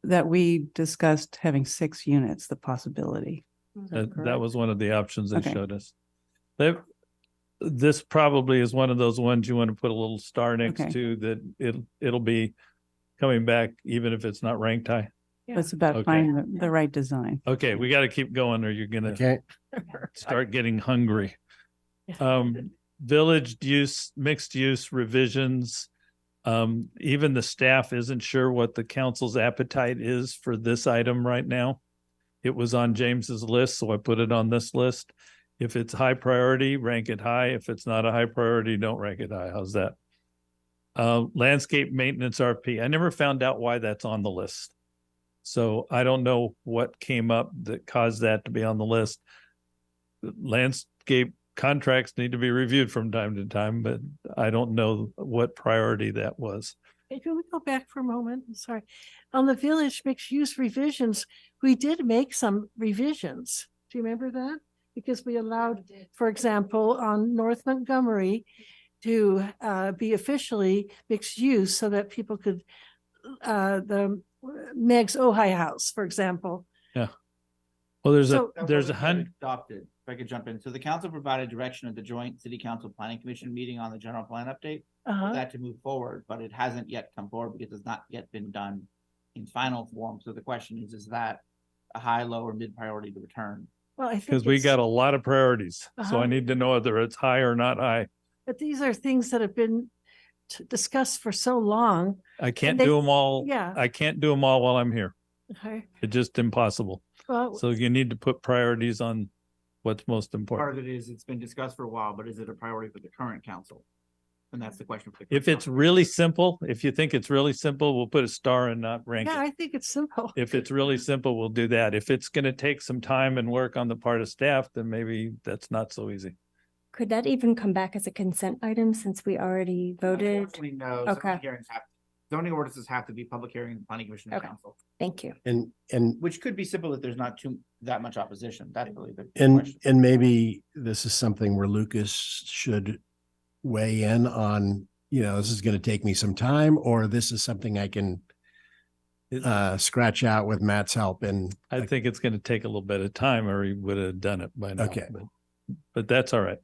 that we discussed having 6 units, the possibility. That was one of the options they Okay. showed us. This probably is one of those ones you want to put a little star next Okay. to, that it'll be coming back even if it's not ranked high. It's about Okay. finding the right design. Okay, we got to keep going or you're gonna start getting hungry. Village use, mixed use revisions. Even the staff isn't sure what the council's appetite is for this item right now. It was on James's list, so I put it on this list. If it's high priority, rank it high. If it's not a high priority, don't rank it high. How's that? Landscape maintenance RP. I never found out why that's on the list. So I don't know what came up that caused that to be on the list. Landscape contracts need to be reviewed from time to time, but I don't know what priority that was. Hey, can we go back for a moment? I'm sorry. On the village mixed use revisions, we did make some revisions. Do you remember that? Because we allowed, for example, on North Montgomery to be officially mixed use so that people could, the Meg's Ojai House, for example. Yeah. Well, there's So- there's That a wasn't hundred. Adopted, if I could jump in. So the council provided direction at the joint city council planning commission meeting on the general plan update. Uh-huh. For that to move forward, but it hasn't yet come forward because it's not yet been done in final form. So the question is that a high, low, or mid priority to return? Well, I think Because we it's- got a lot of priorities, so I Uh-huh. need to know whether it's high or not high. But these are things that have been discussed for so long. I can't they- do them all. Yeah. I can't do them all while I'm here. Okay. It's just impossible. Well, So you need to put priorities on what's most Part important. of it is it's been discussed for a while, but is it a priority for the current council? And that's the question. For the If current it's council. really simple, if you think it's really simple, we'll put a star and not rank yeah, it. I think it's simple. If it's really simple, we'll do that. If it's going to take some time and work on the part of staff, then maybe that's not so easy. Could that even come back as a consent item since we already voted? Unfortunately, no. Okay. Zoning hearings have, zoning ordinances have to be public hearing, planning commission and Okay. council, Thank you. And which could be simple if there's not that much opposition. That's really the And question. and maybe this is something where Lucas should weigh in on, this is going to take me some time, or this is something I can scratch out with Matt's help. And I think it's going to take a little bit of time or he would have done it by now. Okay. But that's all right.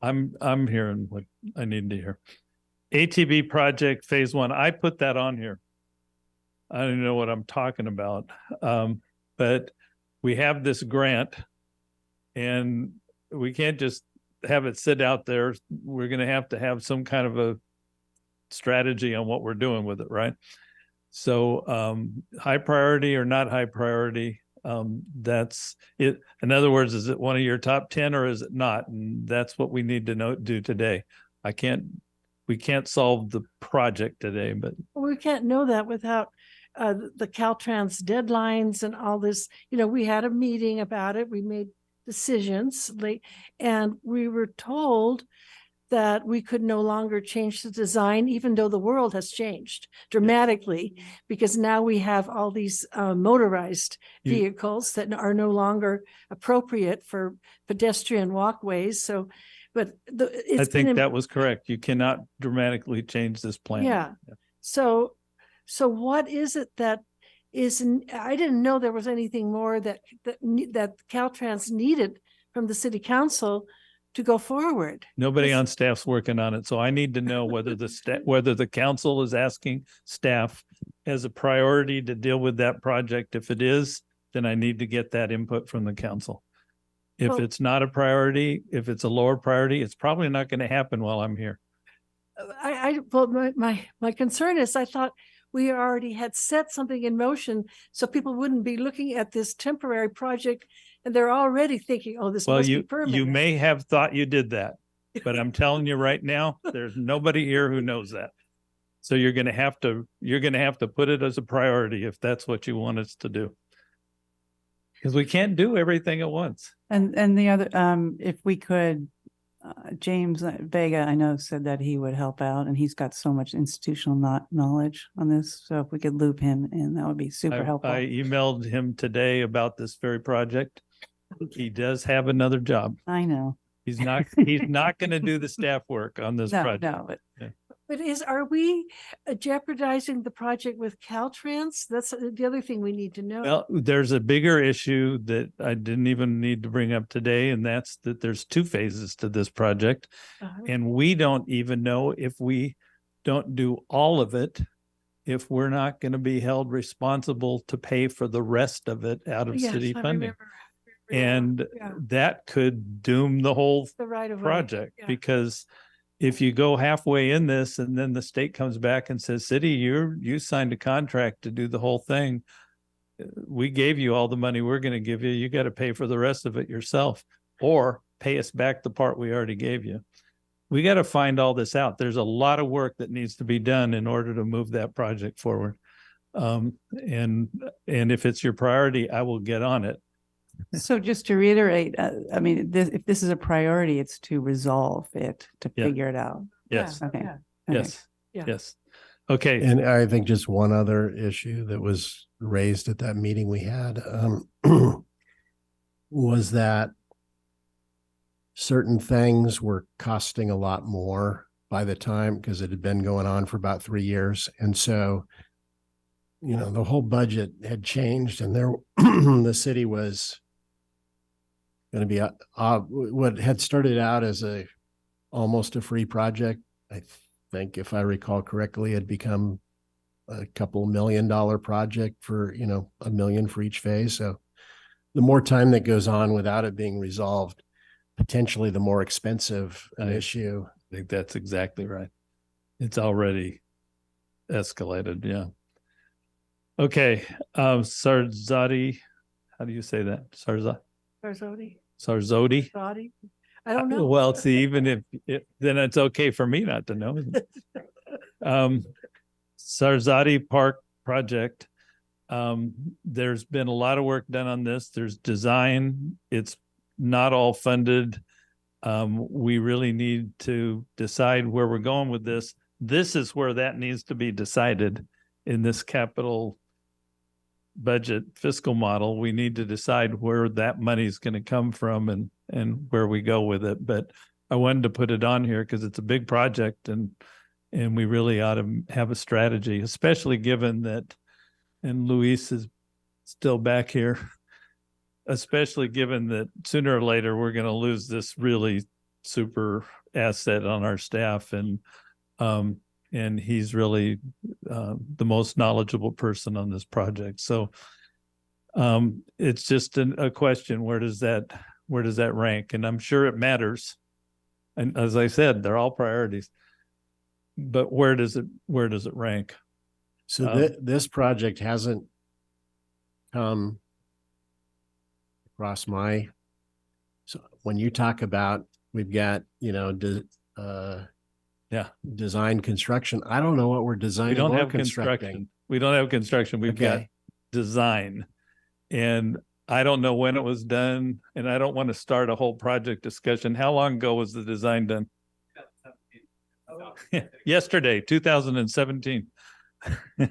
I'm hearing what I need to hear. ATV project phase 1. I put that on here. I don't even know what I'm talking about. But we have this grant and we can't just have it sit out there. We're going to have some kind of a strategy on what we're doing with it, right? So high priority or not high priority, that's it. In other words, is it one of your top 10 or is it not? And that's what we need to do today. We can't solve the project today, but We can't know that without the Caltrans deadlines and all this. We had a meeting about it. We made decisions and we were told that we could no longer change the design, even though the world has changed dramatically, because now we have all these motorized vehicles that are no longer appropriate for pedestrian walkways. So, but I think that was correct. You cannot dramatically change this plan. Yeah. So what is it that I didn't know there was anything more that Caltrans needed from the city council to go forward. Nobody on staff's working on it, so I need to know whether whether the council is asking staff as a priority to deal with that project. If it is, then I need to get that input from the council. If Well- it's not a priority, if it's a lower priority, it's probably not going to happen while I'm here. Well, my concern is I thought we already had set something in motion so people wouldn't be looking at this temporary project and they're already thinking, oh, this Well, must be you permanent. may have thought you did that, but I'm telling you right now, there's nobody here who knows that. So you're going to have to put it as a priority if that's what you want us to do. Because we can't do everything at once. And the other, if we could, James Vega, I know, said that he would help out and he's got so much institutional knowledge on this. So if we could loop him in, that would be super helpful. I emailed him today about this very project. He does have another job. I know. He's not going to do the staff work on this No, project. no, but But are we jeopardizing the project with Caltrans? That's the other thing we need to know. Well, there's a bigger issue that I didn't even need to bring up today, and that's that there's 2 phases to this project. Uh-huh. And we don't even know if we don't do all of it, if we're not going to be held responsible to pay for the rest of it out of Yes, city I funding. remember. And Yeah. that could doom the whole The right of way. project Yeah. because if you go halfway in this and then the state comes back and says, city, you signed a contract to do the whole thing. We gave you all the money we're going to give you. You got to pay for the rest of it yourself or pay us back the part we already gave you. We got to find all this out. There's a lot of work that needs to be done in order to move that project forward. And if it's your priority, I will get on it. So just to reiterate, I mean, if this is a priority, it's to resolve it, to Yeah. figure it out. Yes. Okay. Yeah. Okay. Yes. Yeah. Yes. Okay. And I think just one other issue that was raised at that meeting we had was that certain things were costing a lot more by the time, because it had been going on for about 3 years. And so, you know, the whole budget had changed, and there the city was going to be what had started out as almost a free project. I think, if I recall correctly, had become a couple $1 million project for, you know, $1 million for each phase. So the more time that goes on without it being resolved, potentially the more expensive an issue. I think that's exactly right. It's already escalated. Yeah. Okay. Sarzadi, how do you say that? Sarzodi? Sarzodi? Sarzodi? I don't know. Well, see, even if then it's okay for me not to know. Sarzadi Park project. There's been a lot of work done on this. There's design. It's not all funded. We really need to decide where we're going with this. This is where that needs to be decided in this capital budget fiscal model. We need to decide where that money is going to come from and where we go with it. But I wanted to put it on here because it's a big project, and we really ought to have a strategy, especially given that, and Luis is still back here, especially given that sooner or later we're going to lose this really super asset on our staff, and he's really the most knowledgeable person on this project. So it's just a question: where does that rank? And I'm sure it matters. And as I said, they're all priorities. But where does it rank? So this project hasn't come across so when you talk about, we've got, you know, design construction. I don't know what we're designing. We don't have constructing. construction. We don't have construction. We've got design. And I don't know when it was done, and I don't want to start a whole project discussion. How long ago was the design done? Yesterday, 2017.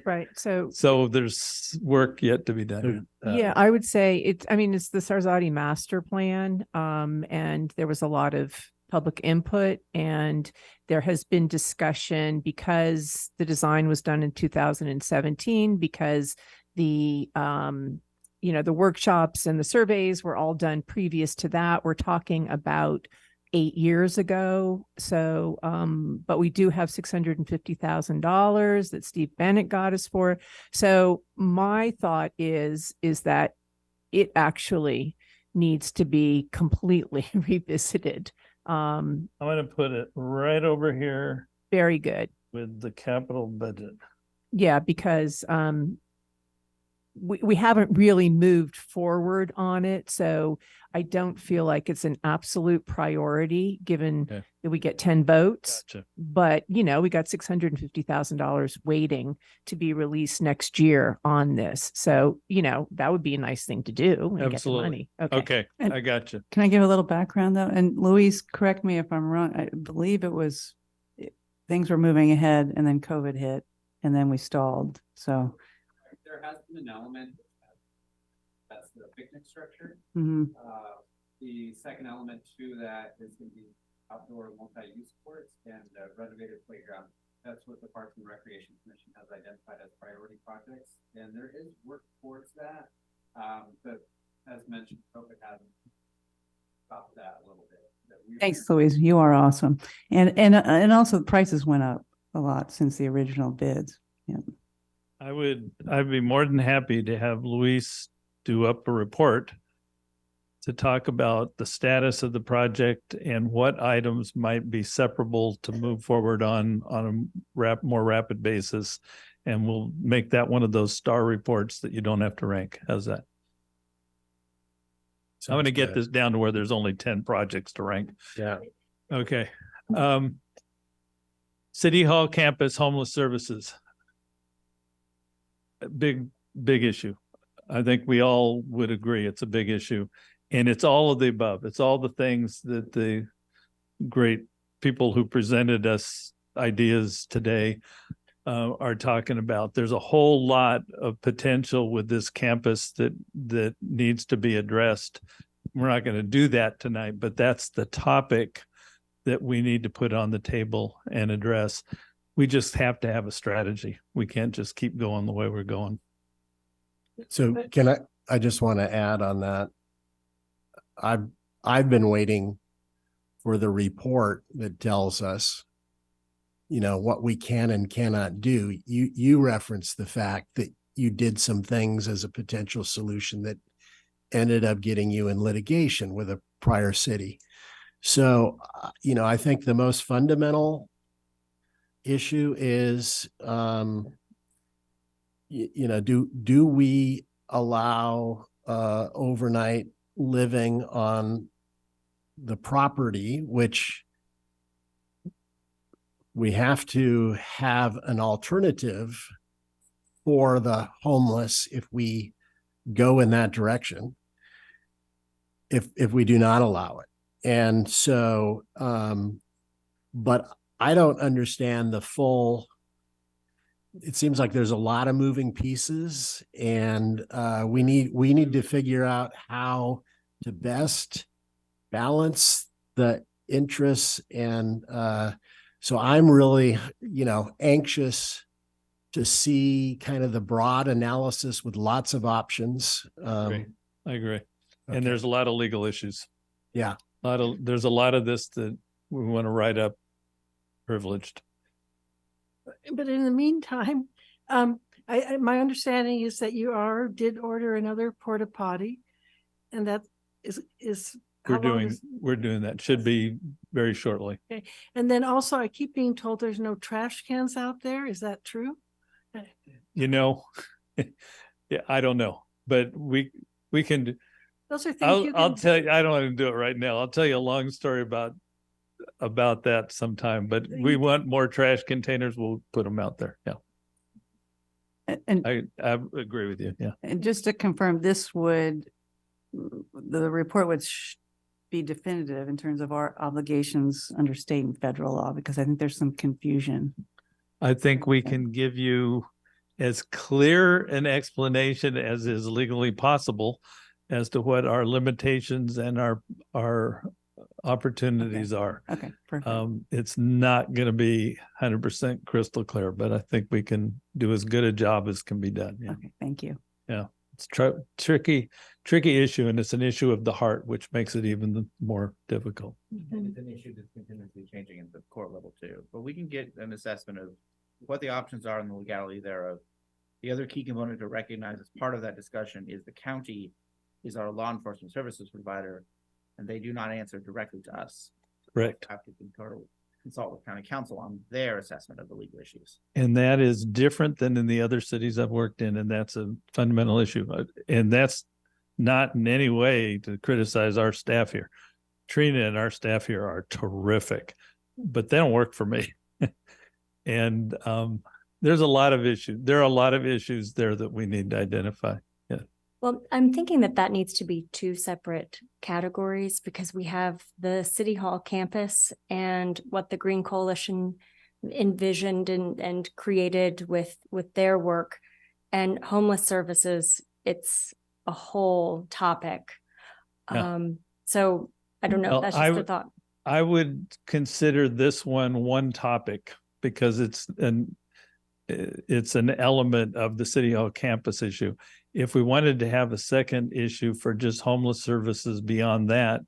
Right. So there's work yet to be done. Yeah, I would say it's the Sarzadi master plan. And there was a lot of public input, and there has been discussion because the design was done in 2017, because the the workshops and the surveys were all done previous to that. We're talking about 8 years ago. So, but we do have $650,000 that Steve Bennett got us for. So my thought is that it actually needs to be completely revisited. I'm going to put it right over here. Very good. With the capital budget. Yeah, because we haven't really moved forward on it. So I don't feel like it's an absolute priority given that we get 10 votes. Gotcha. But, we got $650,000 waiting to be released next year on this. So, that would be a nice thing to do. And Absolutely. Get the money. Okay. I got you. Can I give a little background though? And Louise, correct me if I'm wrong. I believe things were moving ahead and then COVID hit and then we stalled. So there has been an element that's the picnic structure. Mhm. The second element to that is going to be outdoor multi-use courts and a renovated playground. That's what the Parks and Recreation Commission has identified as priority projects, and there is work towards that. But as mentioned, COVID hasn't stopped that a little bit. Thanks, Louise. You are awesome. And also the prices went up a lot since the original bids. Yeah. I'd be more than happy to have Luis do up a report to talk about the status of the project and what items might be separable to move forward on a more rapid basis. And we'll make that one of those star reports that you don't have to rank. How's that? I'm going to get this down to where there's only 10 projects to rank. Yeah. Okay. City Hall campus homeless services. Big issue. I think we all would agree it's a big issue. And it's all of the above. It's all the things that the great people who presented us ideas today are talking about. There's a whole lot of potential with this campus that needs to be addressed. We're not going to do that tonight, but that's the topic that we need to put on the table and address. We just have to have a strategy. We can't just keep going the way we're going. So I just want to add on that. I've been waiting for the report that tells us, what we can and cannot do. You referenced the fact that you did some things as a potential solution that ended up getting you in litigation with a prior city. So, I think the most fundamental issue is, do we allow overnight living on the property, which we have to have an alternative for the homeless if we go in that direction, if we do not allow it. And so, but I don't understand the full. It seems like there's a lot of moving pieces, and we need to figure out how to best balance the interests. And so I'm really, anxious to see kind of the broad analysis with lots of options. I agree. And there's a lot of legal issues. Yeah. There's a lot of this that we want to write up privileged. But in the meantime, my understanding is that you did order another porta potty, and that is we're doing that. Should be very shortly. Okay. And then also I keep being told there's no trash cans out there. Is that true? Yeah, I don't know, but we can. Those are things I'll tell you. I don't want to do it right now. I'll tell you a long story about that sometime. But we want more trash containers. We'll put them out there. Yeah. And I agree with you. Yeah. And just to confirm, the report would be definitive in terms of our obligations under state and federal law, because I think there's some confusion. I think we can give you as clear an explanation as is legally possible as to what our limitations and our opportunities are. Okay, perfect. It's not going to be 100% crystal clear, but I think we can do as good a job as can be done. Yeah. Okay, thank you. Yeah, it's tricky issue, and it's an issue of the heart, which makes it even more difficult. And it's an issue that's continuously changing at the court level too. But we can get an assessment of what the options are and the legality thereof. The other key component to recognize as part of that discussion is the county is our law enforcement services provider, and they do not answer directly to us. Correct. We have to consult with county council on their assessment of the legal issues. And that is different than in the other cities I've worked in, and that's a fundamental issue. And that's not in any way to criticize our staff here. Trina and our staff here are terrific, but they don't work for me. And there's a lot of issues. There are a lot of issues there that we need to identify. Yeah. Well, I'm thinking that needs to be two separate categories, because we have the City Hall campus and what the Green Coalition envisioned and created with their work, and homeless services. It's a whole topic. Yeah. So I don't know. Well, That's just a thought. I would consider this one topic because it's an element of the City Hall campus issue. If we wanted to have a second issue for just homeless services beyond that,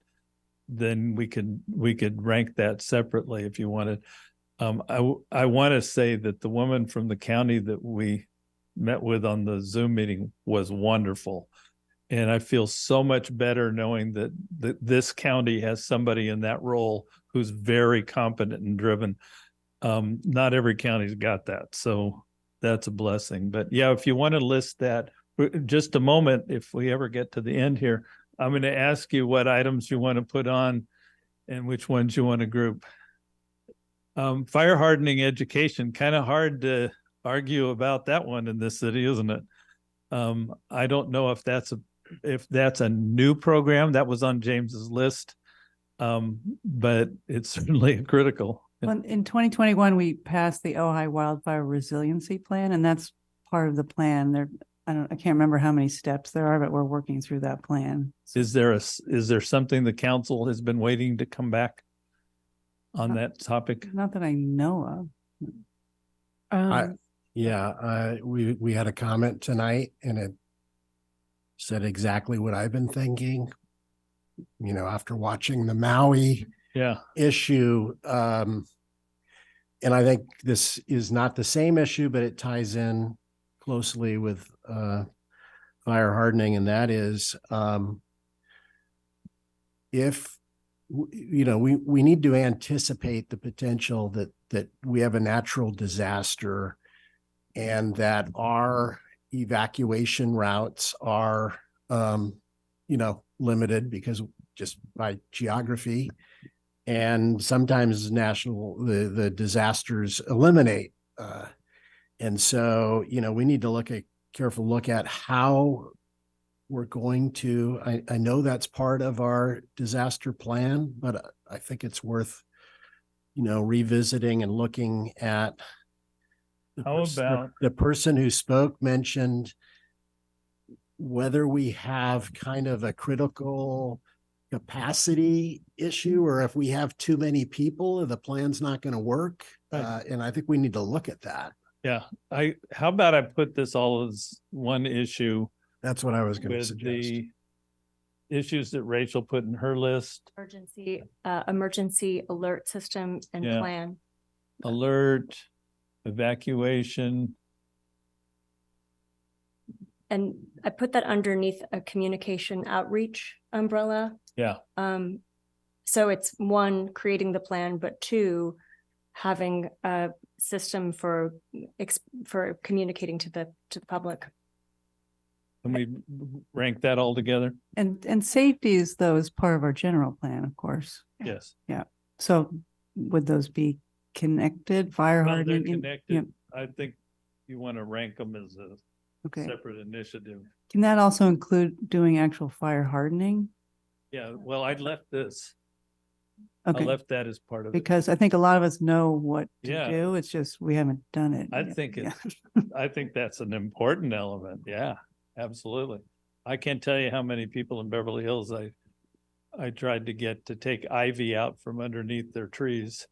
then we could rank that separately if you wanted. I want to say that the woman from the county that we met with on the Zoom meeting was wonderful. And I feel so much better knowing that this county has somebody in that role who's very competent and driven. Not every county's got that. So that's a blessing. But yeah, if you want to list that, just a moment, if we ever get to the end here, I'm going to ask you what items you want to put on and which ones you want to group. Fire hardening education, kind of hard to argue about that one in this city, isn't it? I don't know if that's a new program that was on James's list. But it's certainly critical. Well, in 2021, we passed the Ojai Wildfire Resiliency Plan, and that's part of the plan. I can't remember how many steps there are, but we're working through that plan. Is there something the council has been waiting to come back on that topic? Not that I know of. We had a comment tonight and it said exactly what I've been thinking. You know, after watching the Maui issue, and I think this is not the same issue, but it ties in closely with fire hardening, and that is if you know, we need to anticipate the potential that we have a natural disaster and that our evacuation routes are limited because just by geography, and sometimes the disasters eliminate. And so, we need to careful look at how we're going to, I know that's part of our disaster plan, but I think it's worth, revisiting and looking at. The person who spoke mentioned whether we have kind of a critical capacity issue or if we have too many people, the plan's not going to work. And I think we need to look at that. Yeah. How about I put this all as one issue? That's what I was going to suggest. The issues that Rachel put in her list. Emergency alert system and plan. Alert, evacuation. And I put that underneath a communication outreach umbrella. Yeah. So it's one, creating the plan, but two, having a system for communicating to the public. Can we rank that all together? And safety is part of our general plan, of course. Yes. Yeah. So would those be connected? Fire hardening? Connected. I think you want to rank them as a separate initiative. Can that also include doing actual fire hardening? Yeah. Well, I left this. Okay. I left that as part of it. Because I think a lot of us know what to do. It's just we haven't done it. I think that's an important element. Yeah, absolutely. I can't tell you how many people in Beverly Hills I tried to get to take ivy out from underneath their trees.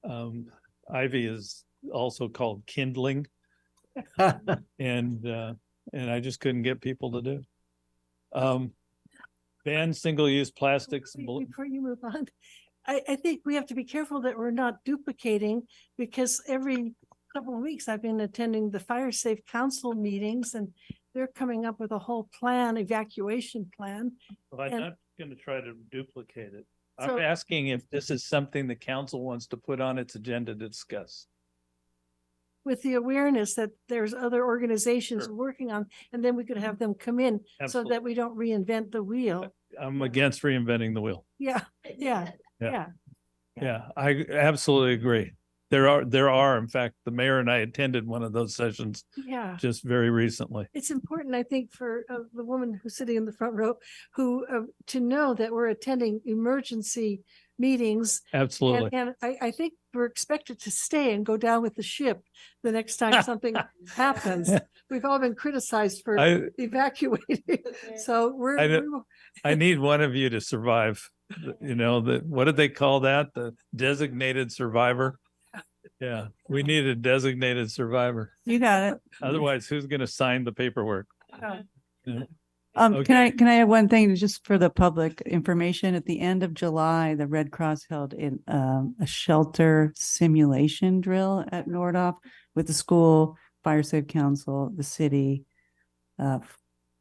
Ivy is also called kindling. and I just couldn't get people to do. Ban single-use plastics. Before you move on, I think we have to be careful that we're not duplicating, because every couple of weeks I've been attending the Fire Safe Council meetings and they're coming up with a whole plan, evacuation plan. Well, I'm not going to try to duplicate it. I'm asking if this is something the council wants to put on its agenda to discuss. With the awareness that there's other organizations working on, and then we could have them come in so that we don't reinvent the wheel. I'm against reinventing the wheel. Yeah. I absolutely agree. There are, in fact, the mayor and I attended one of those sessions just very recently. It's important, I think, for the woman who's sitting in the front row to know that we're attending emergency meetings. Absolutely. And I think we're expected to stay and go down with the ship the next time something happens. We've all been criticized for evacuating. So I need one of you to survive. What did they call that? The designated survivor. Yeah, we need a designated survivor. You got it. Otherwise, who's going to sign the paperwork? Can I add one thing just for the public information? At the end of July, the Red Cross held a shelter simulation drill at Nordoff with the school, Fire Safe Council, the city,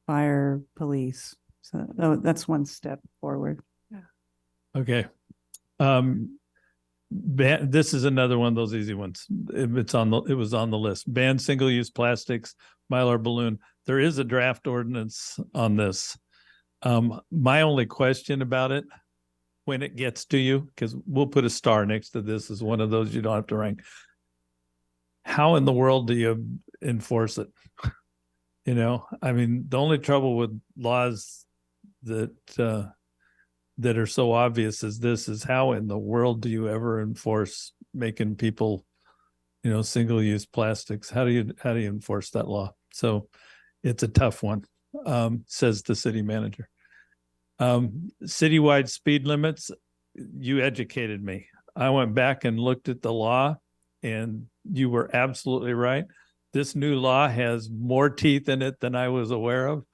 fire, police. So that's one step forward. Okay. This is another one of those easy ones. It was on the list. Ban single-use plastics, Mylar balloon. There is a draft ordinance on this. My only question about it, when it gets to you, because we'll put a star next to this as one of those you don't have to rank. How in the world do you enforce it? You know, I mean, the only trouble with laws that that are so obvious as this is how in the world do you ever enforce making people, you know, single-use plastics? How do you enforce that law? So it's a tough one, says the city manager. Citywide speed limits, you educated me. I went back and looked at the law, and you were absolutely right. This new law has more teeth in it than I was aware of.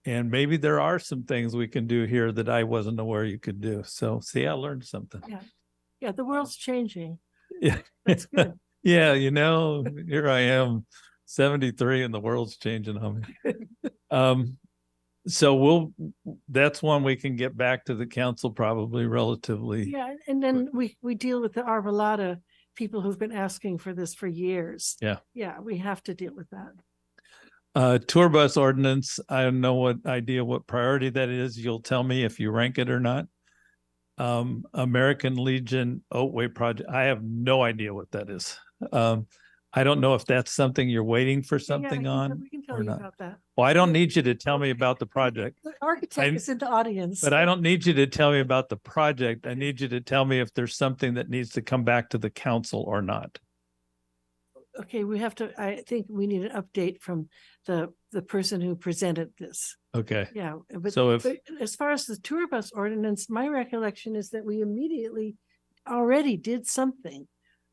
And maybe there are some things we can do here that I wasn't aware you could do. So see, I learned something. Yeah. Yeah, the world's changing. Yeah. That's good. Yeah, you know, here I am, 73, and the world's changing on me. So that's one we can get back to the council probably relatively. Yeah, and then we deal with the Arbolada people who've been asking for this for years. Yeah. Yeah, we have to deal with that. Tour bus ordinance, I don't know what priority that is. You'll tell me if you rank it or not. American Legion Ojai project, I have no idea what that is. I don't know if that's something you're waiting for something on. We can tell or you not. about that. Well, I don't need you to tell me about the project, The architect is in the audience. but I don't need you to tell me about the project. I need you to tell me if there's something that needs to come back to the council or not. Okay, I think we need an update from the person who presented this. Okay. Yeah, but, So but as far as the tour bus ordinance, my recollection is that we immediately already did something.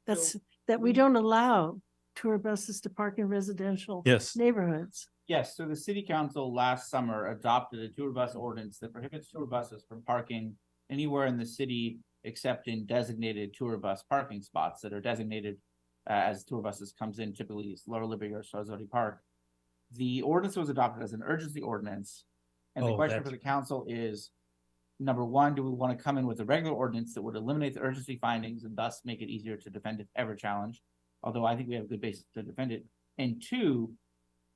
That we don't allow tour buses to park in residential neighborhoods. Yes, so the city council last summer adopted a tour bus ordinance that prohibits tour buses from parking anywhere in the city except in designated tour bus parking spots that are designated as tour buses comes in, typically it's Lower Liberty or Sarzodi Park. The ordinance was adopted as an urgency ordinance. And the question for the council is, number one, do we want to come in with a regular ordinance that would eliminate the urgency findings and thus make it easier to defend if ever challenged? Although I think we have a good basis to defend it. And two,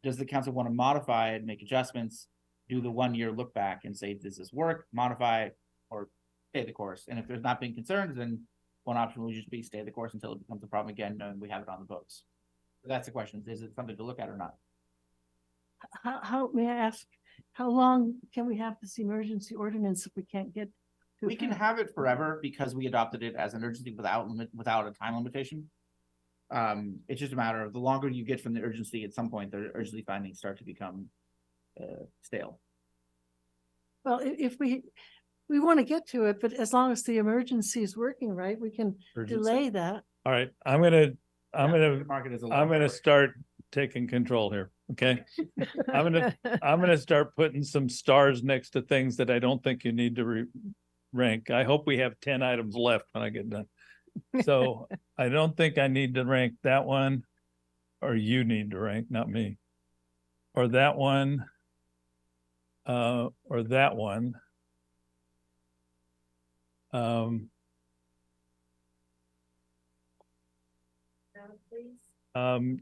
does the council want to modify it, make adjustments, do the 1 year look back and say, does this work, modify it, or stay the course? And if there's not been concerns, then one option will just be stay the course until it becomes a problem again, knowing we have it on the books. So that's the question. Is it something to look at or not? How may I ask, how long can we have this emergency ordinance if we can't get to We can have it forever because we adopted it as an urgency without a time limitation. It's just a matter of the longer you get from the urgency, at some point the urgency findings start to become stale. Well, if we want to get to it, but as long as the emergency is working right, we can delay that. All right, I'm gonna start taking control here. Okay. I'm gonna start putting some stars next to things that I don't think you need to rank. I hope we have 10 items left when I get done. So I don't think I need to rank that one, or you need to rank, not me, or that one, or that one.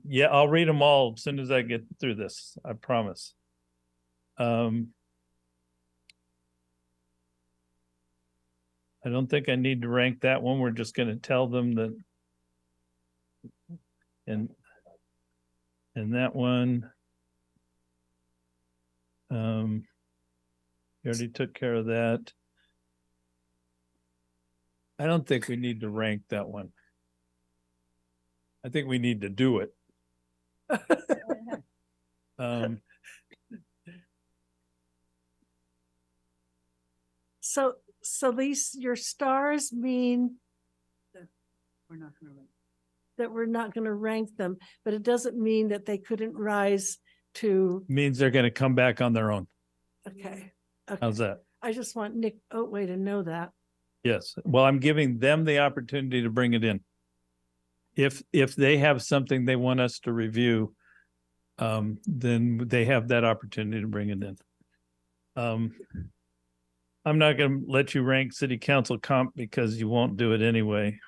Yeah, I'll read them all as soon as I get through this, I promise. I don't think I need to rank that one. We're just going to tell them that. And that one, you already took care of that. I don't think we need to rank that one. I think we need to do it. So these, your stars mean that we're not going to rank them, but it doesn't mean that they couldn't rise to. Means they're going to come back on their own. Okay. How's that? I just want Nick Ojai to know that. Yes. Well, I'm giving them the opportunity to bring it in. If they have something they want us to review, then they have that opportunity to bring it in. I'm not going to let you rank city council comp because you won't do it anyway.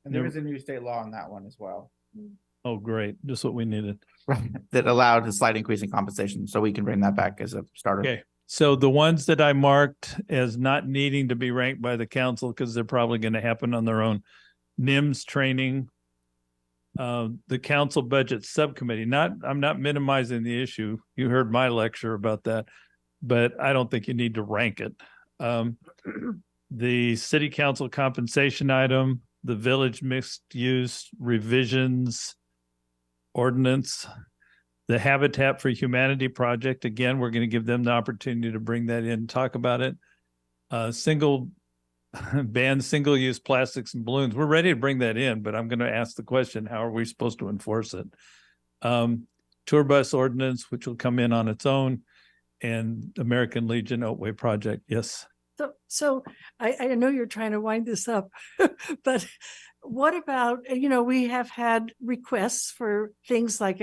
And there is a new state law on that one as well. Oh, great. Just what we needed. That allowed a slight increase in compensation. So we can bring that back as a starter. Okay. So the ones that I marked as not needing to be ranked by the council because they're probably going to happen on their own. NIMS training, the council budget subcommittee, I'm not minimizing the issue. You heard my lecture about that, but I don't think you need to rank it. The city council compensation item, the village mixed use revisions ordinance, the Habitat for Humanity project. Again, we're going to give them the opportunity to bring that in and talk about it. Ban single-use plastics and balloons. We're ready to bring that in, but I'm going to ask the question, how are we supposed to enforce it? Tour bus ordinance, which will come in on its own, and American Legion Ojai project. Yes. So I know you're trying to wind this up, but what about, we have had requests for things like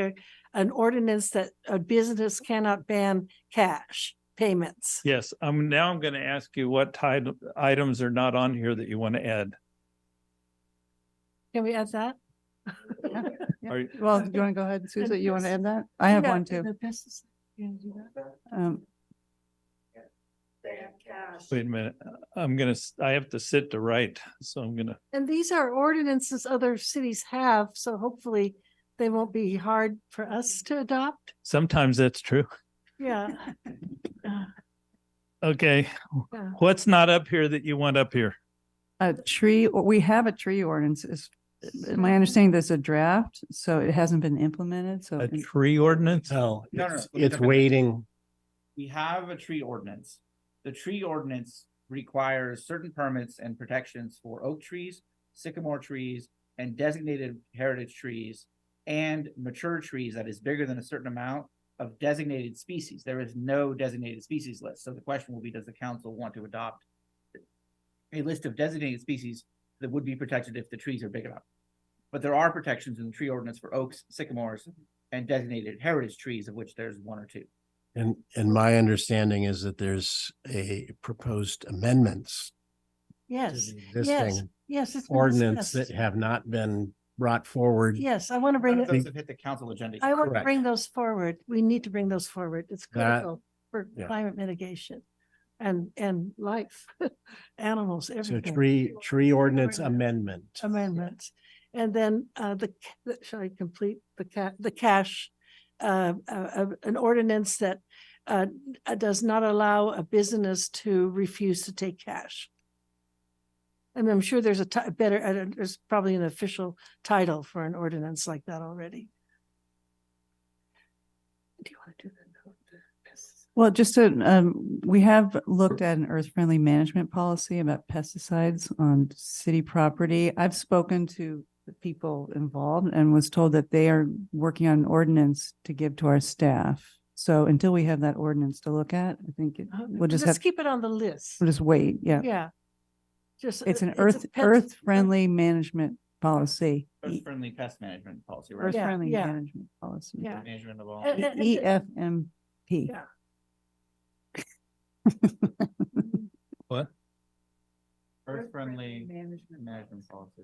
an ordinance that a business cannot ban cash payments. Yes. Now I'm going to ask you what items are not on here that you want to add. Can we add that? Well, do you want to go ahead, Susan? You want to add that? I have one too. Wait a minute. I have to sit to write, so I'm gonna. And these are ordinances other cities have, so hopefully they won't be hard for us to adopt. Sometimes that's true. Yeah. Okay. Yeah. What's not up here that you want up here? We have a tree ordinance. My understanding there's a draft, so it hasn't been implemented, so. A tree ordinance? No, No, no, it's waiting. We have a tree ordinance. The tree ordinance requires certain permits and protections for oak trees, sycamore trees, and designated heritage trees, and mature trees that is bigger than a certain amount of designated species. There is no designated species list. So the question will be, does the council want to adopt a list of designated species that would be protected if the trees are big enough? But there are protections in the tree ordinance for oaks, sycamores, and designated heritage trees, of which there's one or two. And my understanding is that there's a proposed amendments Yes, to the yes, existing yes. It's been ordinance that discussed. have not been brought forward. Yes, I want to bring None of those it. have hit the council agenda. I want to Correct. bring those forward. We need to bring those forward. It's That- critical for yeah. climate mitigation and life, animals, So everything. tree ordinance amendment. Amendments. And then shall I complete the cash, an ordinance that does not allow a business to refuse to take cash. And I'm sure there's there's probably an official title for an ordinance like that already. Do you want to do that? Well, we have looked at an earth-friendly management policy about pesticides on city property. I've spoken to the people involved and was told that they are working on an ordinance to give to our staff. So until we have that ordinance to look at, I think we'll just keep it on the list. We'll just wait. Yeah. Yeah. Just It's an a pest- earth-friendly management policy. Earth-friendly pest management policy, right? Earth-friendly yeah. management policy. Yeah. Management of all. EFMP. Yeah. What? Earth-friendly management policy.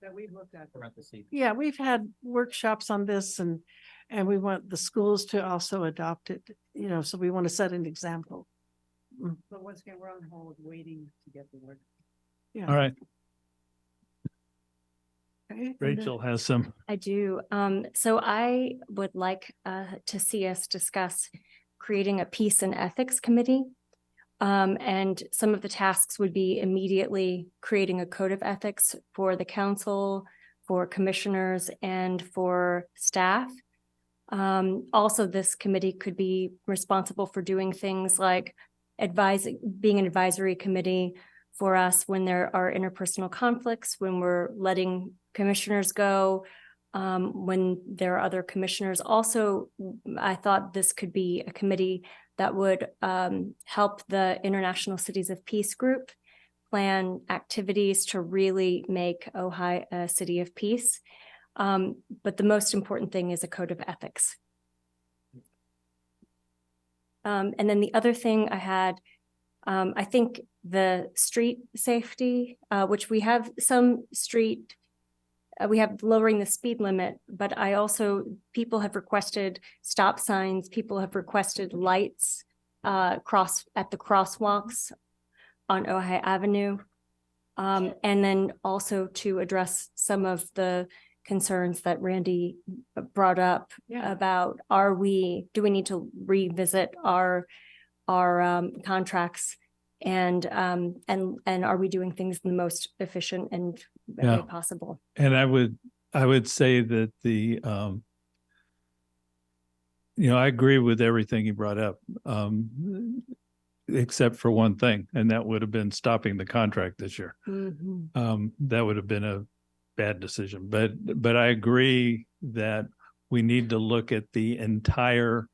That we've looked at. Parentheses. Yeah, we've had workshops on this and we want the schools to also adopt it, so we want to set an example. But once again, we're on hold waiting to get the word. Yeah. All right. Okay. Rachel has some. I do. So I would like to see us discuss creating a peace and ethics committee. And some of the tasks would be immediately creating a code of ethics for the council, for commissioners, and for staff. Also, this committee could be responsible for doing things like being an advisory committee for us when there are interpersonal conflicts, when we're letting commissioners go, when there are other commissioners. Also, I thought this could be a committee that would help the International Cities of Peace group plan activities to really make Ojai a city of peace. But the most important thing is a code of ethics. And then the other thing I had, I think the street safety, which we have some street, we have lowering the speed limit, but people have requested stop signs, people have requested lights at the crosswalks on Ojai Avenue. And then also to address some of the concerns that Randy brought up about do we need to revisit our contracts and are we doing things in the most efficient and way possible? And I would say that I agree with everything he brought up, except for one thing, and that would have been stopping the contract this year. That would have been a bad decision, but I agree that we need to look at the entire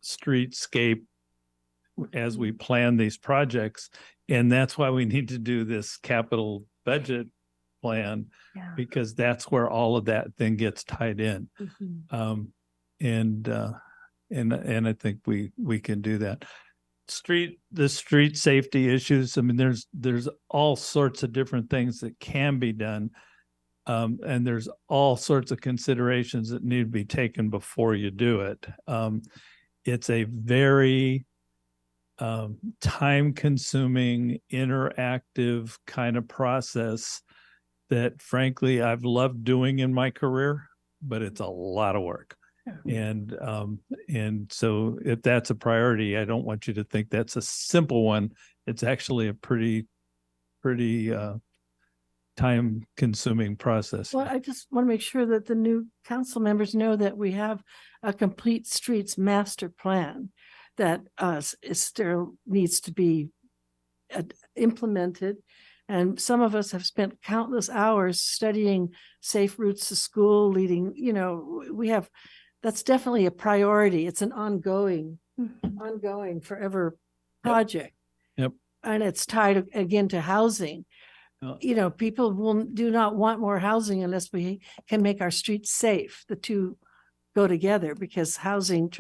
streetscape as we plan these projects. And that's why we need to do this capital budget plan, because that's where all of that then gets tied in. And I think we can do that. The street safety issues. I mean, there's all sorts of different things that can be done. And there's all sorts of considerations that need to be taken before you do it. It's a very time-consuming, interactive kind of process that, frankly, I've loved doing in my career, but it's a lot of work. And so if that's a priority, I don't want you to think that's a simple one. It's actually a pretty time-consuming process. Well, I just want to make sure that the new council members know that we have a complete streets master plan that still needs to be implemented. And some of us have spent countless hours studying safe routes to school, that's definitely a priority. It's an ongoing forever project. Yep. And it's tied again to housing. People do not want more housing unless we can make our streets safe. The two go together because housing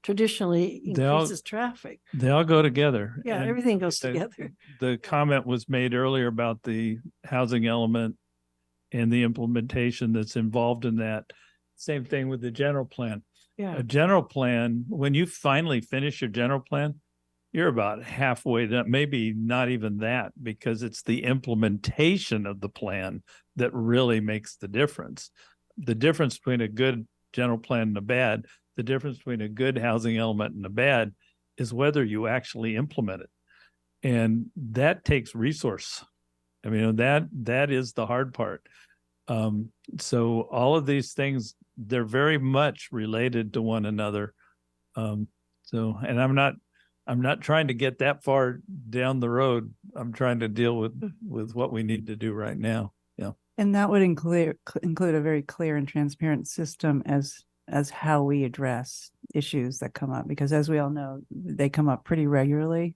traditionally increases traffic. They all go together. Yeah, And everything goes together. The comment was made earlier about the housing element and the implementation that's involved in that. Same thing with the general plan. Yeah. A general plan, when you finally finish your general plan, you're about halfway done, maybe not even that, because it's the implementation of the plan that really makes the difference. The difference between a good general plan and a bad, the difference between a good housing element and a bad is whether you actually implement it. And that takes resource. I mean, that is the hard part. So all of these things, they're very much related to one another. And I'm not trying to get that far down the road. I'm trying to deal with what we need to do right now. Yeah. And that would include a very clear and transparent system as how we address issues that come up, because as we all know, they come up pretty regularly,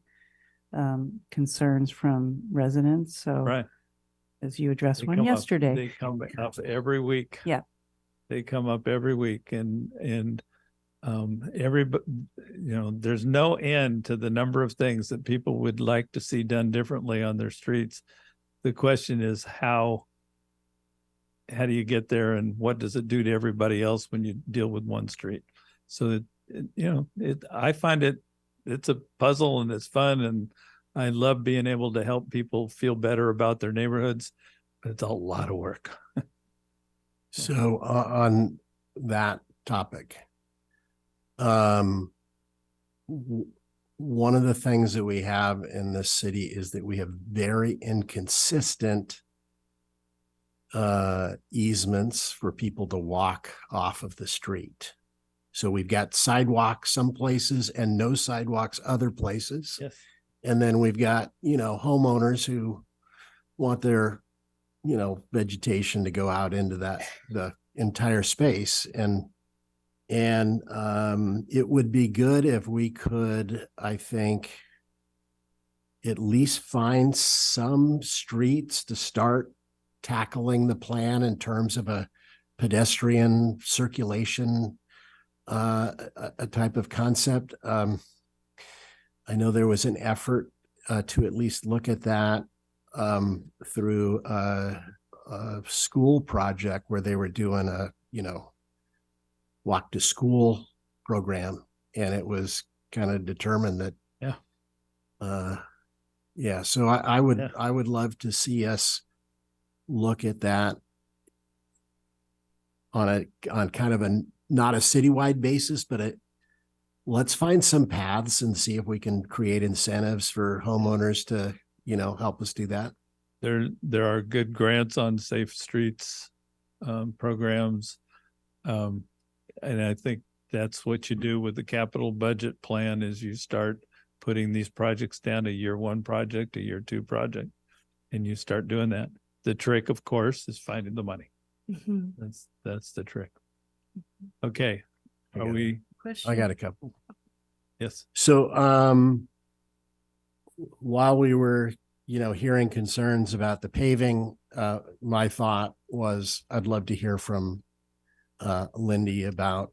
concerns from residents. So right. As you addressed They one come up- yesterday. they come up every week. Yeah. They come up every week, and there's no end to the number of things that people would like to see done differently on their streets. The question is how do you get there, and what does it do to everybody else when you deal with one street? So I find it's a puzzle, and it's fun, and I love being able to help people feel better about their neighborhoods, but it's a lot of work. So on that topic, one of the things that we have in this city is that we have very inconsistent easements for people to walk off of the street. So we've got sidewalks some places and no sidewalks other places. Yes. And then we've got, homeowners who want their, vegetation to go out into the entire space. And it would be good if we could, I think, at least find some streets to start tackling the plan in terms of a pedestrian circulation, a type of concept. I know there was an effort to at least look at that through a school project where they were doing a, walk to school program. And it was kind of determined that, so I would love to see us look at that on kind of not a citywide basis, but let's find some paths and see if we can create incentives for homeowners to, help us do that. There are good grants on safe streets programs. And I think that's what you do with the capital budget plan is you start putting these projects down, a year one project, a year two project, and you start doing that. The trick, of course, is finding the money. That's the trick. Okay. Are we? I got a couple. Yes. So, while we were, hearing concerns about the paving, my thought was I'd love to hear from Lindy about,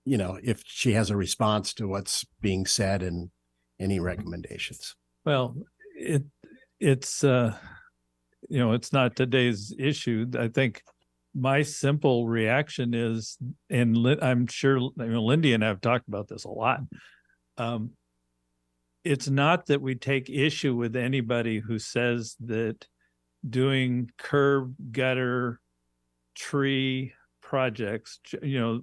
if she has a response to what's being said and any recommendations. Well, it's it's not today's issue. I think my simple reaction is, and I'm sure Lindy and I have talked about this a lot. It's not that we take issue with anybody who says that doing curb, gutter, tree projects,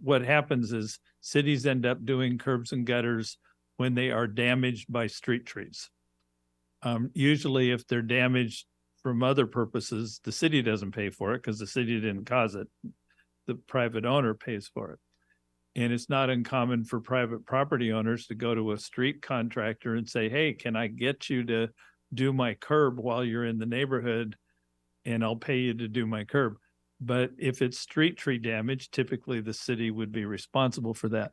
what happens is cities end up doing curbs and gutters when they are damaged by street trees. Usually if they're damaged from other purposes, the city doesn't pay for it because the city didn't cause it. The private owner pays for it. And it's not uncommon for private property owners to go to a street contractor and say, hey, can I get you to do my curb while you're in the neighborhood and I'll pay you to do my curb. But if it's street tree damage, typically the city would be responsible for that.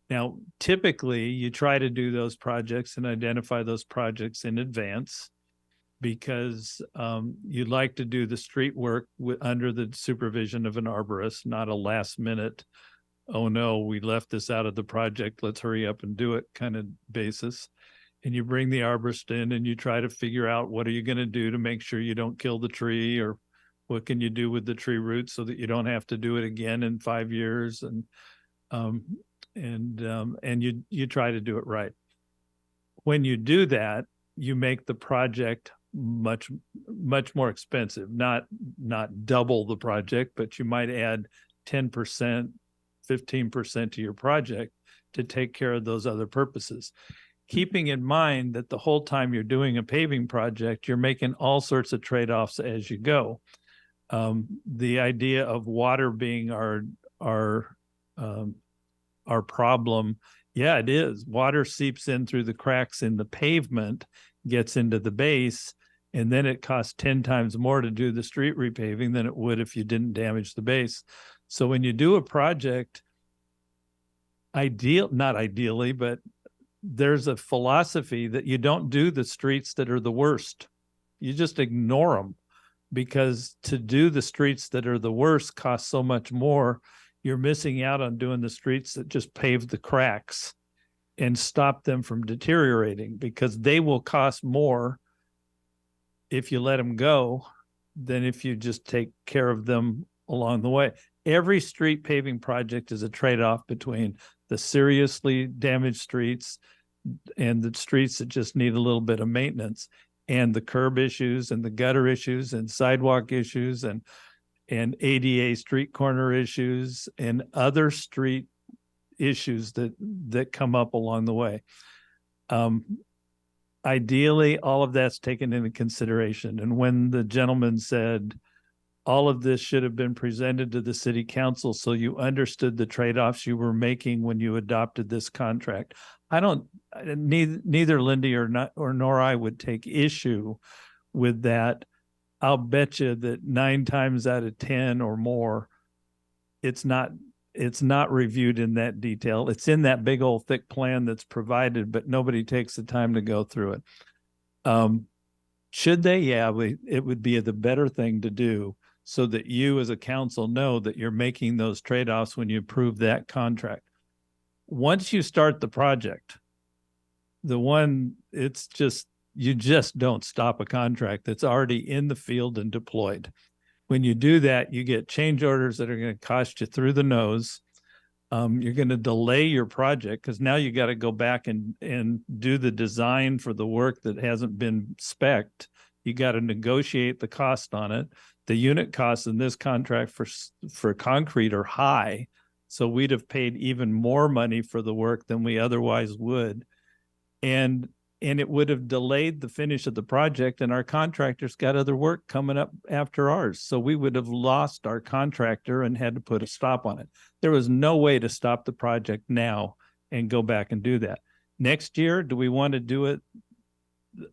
Now, typically you try to do those projects and identify those projects in advance because you'd like to do the street work under the supervision of an arborist, not a last minute, oh no, we left this out of the project, let's hurry up and do it kind of basis. And you bring the arborist in and you try to figure out what are you going to do to make sure you don't kill the tree, or what can you do with the tree roots so that you don't have to do it again in 5 years, and you try to do it right. When you do that, you make the project much more expensive, not double the project, but you might add 10%, 15% to your project to take care of those other purposes. Keeping in mind that the whole time you're doing a paving project, you're making all sorts of trade-offs as you go. The idea of water being our problem, yeah, it is. Water seeps in through the cracks in the pavement, gets into the base, and then it costs 10 times more to do the street repaving than it would if you didn't damage the base. So when you do a project, not ideally, but there's a philosophy that you don't do the streets that are the worst. You just ignore them, because to do the streets that are the worst costs so much more. You're missing out on doing the streets that just pave the cracks and stop them from deteriorating, because they will cost more if you let them go than if you just take care of them along the way. Every street paving project is a trade-off between the seriously damaged streets and the streets that just need a little bit of maintenance, and the curb issues and the gutter issues and sidewalk issues and ADA street corner issues and other street issues that come up along the way. Ideally, all of that's taken into consideration. And when the gentleman said, all of this should have been presented to the city council so you understood the trade-offs you were making when you adopted this contract. Neither Lindy nor I would take issue with that. I'll bet you that 9 times out of 10 or more, it's not reviewed in that detail. It's in that big old thick plan that's provided, but nobody takes the time to go through it. Should they? Yeah, it would be the better thing to do, so that you as a council know that you're making those trade-offs when you approve that contract. Once you start the project, you just don't stop a contract that's already in the field and deployed. When you do that, you get change orders that are going to cost you through the nose. You're going to delay your project because now you got to go back and do the design for the work that hasn't been spec'd You got to negotiate the cost on it. The unit costs in this contract for concrete are high. So we'd have paid even more money for the work than we otherwise would. And it would have delayed the finish of the project, and our contractors got other work coming up after ours. So we would have lost our contractor and had to put a stop on it. There was no way to stop the project now and go back and do that. Next year, do we want to do it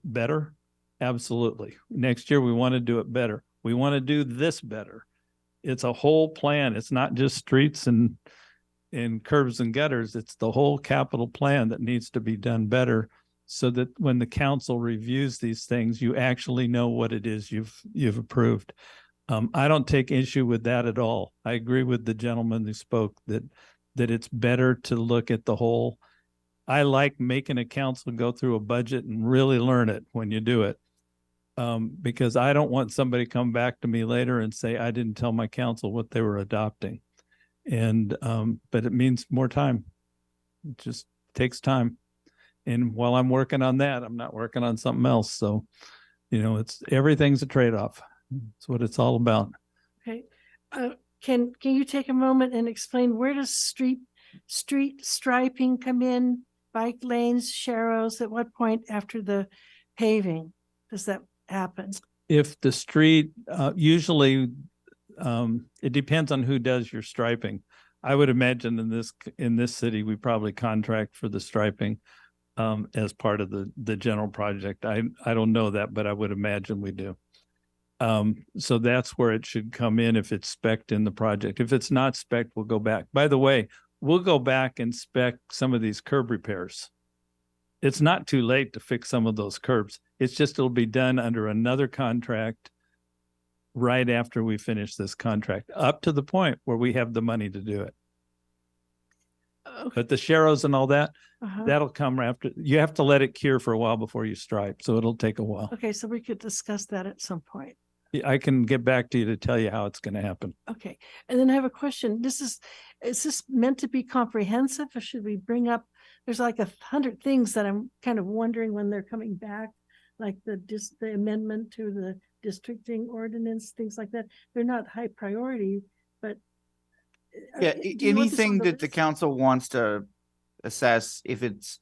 better? Absolutely. Next year, we want to do it better. We want to do this better. It's a whole plan. It's not just streets and curbs and gutters. It's the whole capital plan that needs to be done better, so that when the council reviews these things, you actually know what it is you've approved. I don't take issue with that at all. I agree with the gentleman who spoke that it's better to look at the whole. I like making a council go through a budget and really learn it when you do it. Because I don't want somebody to come back to me later and say, I didn't tell my council what they were adopting. And, but it means more time. It just takes time. And while I'm working on that, I'm not working on something else. So, everything's a trade-off. That's what it's all about. Okay. Can you take a moment and explain, where does street striping come in? Bike lanes, sharrows, at what point after the paving does that happen? If the street, usually, it depends on who does your striping. I would imagine in this city, we probably contract for the striping as part of the general project. I don't know that, but I would imagine we do. So that's where it should come in if it's spec'd in the project. If it's not spec'd, we'll go back. By the way, we'll go back and spec some of these curb repairs. It's not too late to fix some of those curbs. It's just it'll be done under another contract right after we finish this contract, up to the point where we have the money to do it. But the sharrows and all that, that'll come after. You have to let it cure for a while before you stripe. So it'll take a while. Okay, so we could discuss that at some point. I can get back to you to tell you how it's going to happen. Okay. And then I have a question. Is this meant to be comprehensive, or should we bring up, there's like 100 things that I'm kind of wondering when they're coming back, like the amendment to the districting ordinance, things like that. They're not high priority, but Yeah, do you want this on anything the that the list? council wants to assess, if it's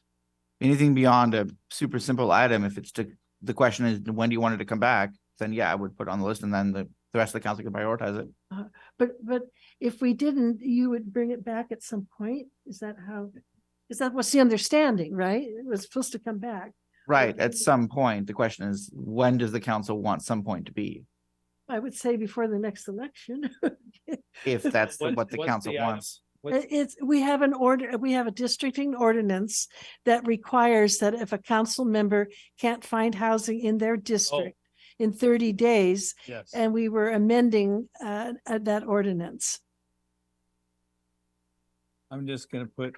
anything beyond a super simple item, if it's the question is, when do you want it to come back? Then yeah, I would put it on the list, and then the rest of the council can prioritize it. But if we didn't, you would bring it back at some point? Is that what's the understanding, right? It was supposed to come back. Right, at some point. The question is, when does the council want some point to be? I would say before the next election. If that's what the What's council the item? wants. We have a districting ordinance that requires that if a council member can't find housing in their district in 30 days, Yes. and we were amending that ordinance. I'm just going to put,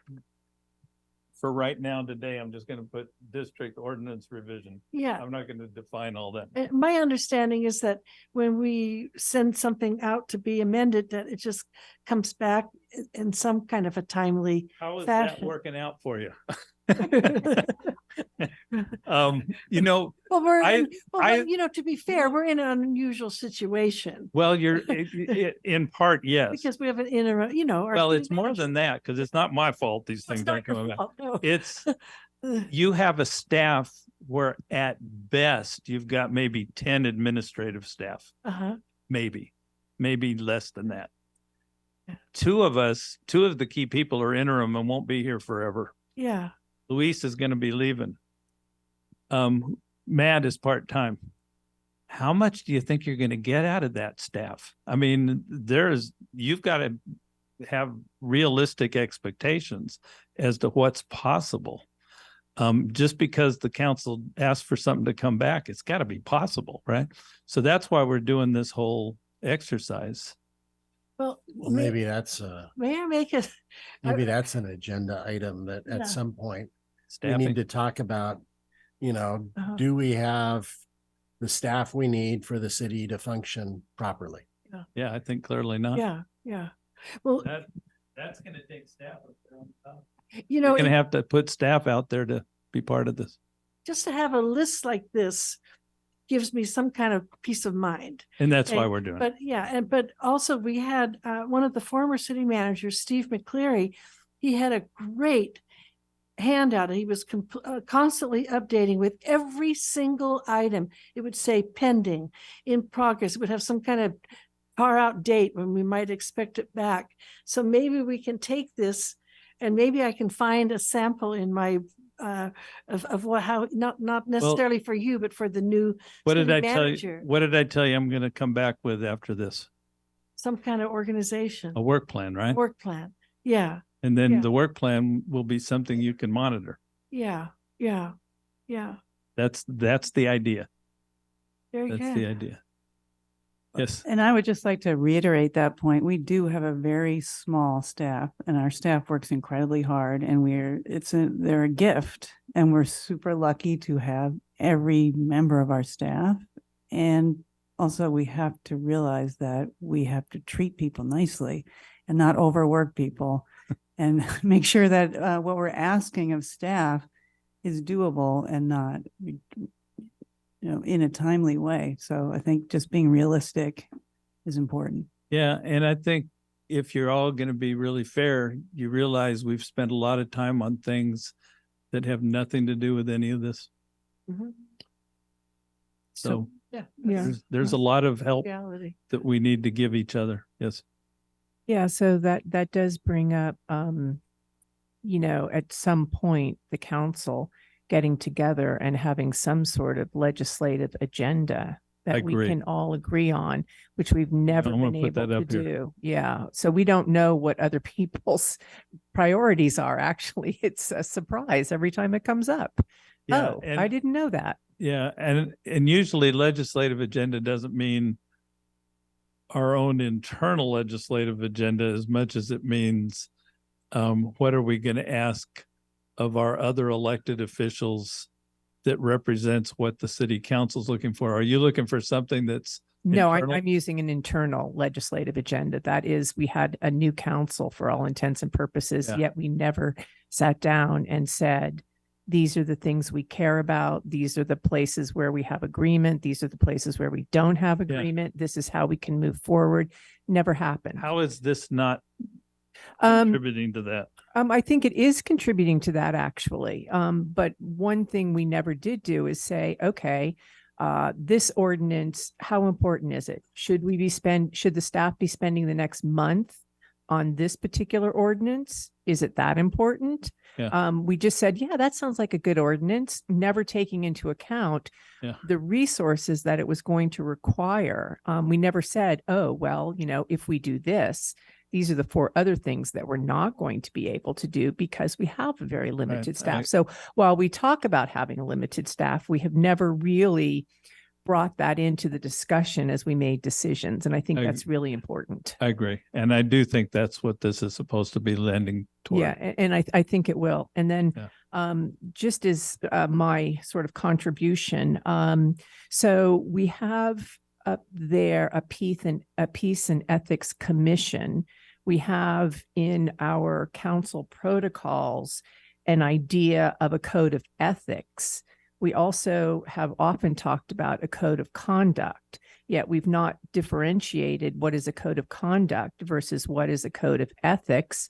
for right now today, I'm just going to put district ordinance revision. Yeah. I'm not going to define all that. My understanding is that when we send something out to be amended, that it just comes back in some kind of a timely How is fashion. that working out for you? Well, to be fair, we're in an unusual situation. Well, you're in part, yes. Because we have an interim, Well, it's more than that, because it's not my fault these things aren't coming back. no. It's, you have a staff where at best you've got maybe 10 administrative staff, maybe less than that. Two of the key people are interim and won't be here forever. Yeah. Luis is going to be leaving. Matt is part-time. How much do you think you're going to get out of that staff? I mean, you've got to have realistic expectations as to what's possible. Just because the council asked for something to come back, it's got to be possible, right? So that's why we're doing this whole exercise. Well, maybe that's may I make it? Maybe that's an agenda item that at some point we need to talk about, do we have the staff we need for the city to function properly? Yeah, I think clearly not. Yeah. Well, that's going to take staff. You're going to have to put staff out there to be part of this. Just to have a list like this gives me some kind of peace of mind. And that's why And- we're doing it. But yeah, but also we had one of the former city managers, Steve McCleary, he had a great handout. He was constantly updating with every single item. It would say pending, in progress. It would have some kind of far out date when we might expect it back. So maybe we can take this and maybe I can find a sample in my of what, how, not necessarily for you, but for the new What did city I tell you? manager, What did I tell you I'm going to come back with after this? some kind of organization, A work plan, right? work plan. Yeah, And then yeah. the work plan will be something you can monitor. yeah, yeah, yeah. That's the idea. Very That's good. the idea. Yes. And I would just like to reiterate that point. We do have a very small staff and our staff works incredibly hard and they're a gift and we're super lucky to have every member of our staff. And also we have to realize that we have to treat people nicely and not overwork people and make sure that what we're asking of staff is doable and not, in a timely way. So I think just being realistic is important. Yeah. And I think if you're all going to be really fair, you realize we've spent a lot of time on things that have nothing to do with any of this. Mhm. So Yeah. there's a lot of help Reality. that we need to give each other. Yes. Yeah, so that does bring up, at some point, the council getting together and having some sort of legislative agenda that we agree. can all agree on, which we've never I'm gonna been put that able to up here. do. Yeah, so we don't know what other people's priorities are. Actually, it's a surprise every time it comes up. Yeah, Oh, and- I didn't know that. Yeah. And usually legislative agenda doesn't mean our own internal legislative agenda as much as it means what are we going to ask of our other elected officials that represents what the city council's looking for? Are you looking for something that's No, internal? I'm using an internal legislative agenda. That is, we had a new council for all intents and purposes, Yeah. yet we never sat down and said, these are the things we care about. These are the places where we have agreement. These are the places where we don't have agreement. This is how we can move forward. Never happened. How is this not Um, contributing to that? I think it is contributing to that actually. But one thing we never did do is say, okay, this ordinance, how important is it? Should the staff be spending the next month on this particular ordinance? Is it that important? Yeah. We just said, yeah, that sounds like a good ordinance, never taking into account Yeah. the resources that it was going to require. We never said, oh, well, if we do this, these are the 4 other things that we're not going to be able to do because we have a very limited staff. So while we talk about having a limited staff, we have never really brought that into the discussion as we made decisions. And I think that's really important. I agree. And I do think that's what this is supposed to be lending toward. Yeah, and I think it will. And then Yeah. just as my sort of contribution, so we have up there a peace and ethics commission. We have in our council protocols an idea of a code of ethics. We also have often talked about a code of conduct, yet we've not differentiated what is a code of conduct versus what is a code of ethics.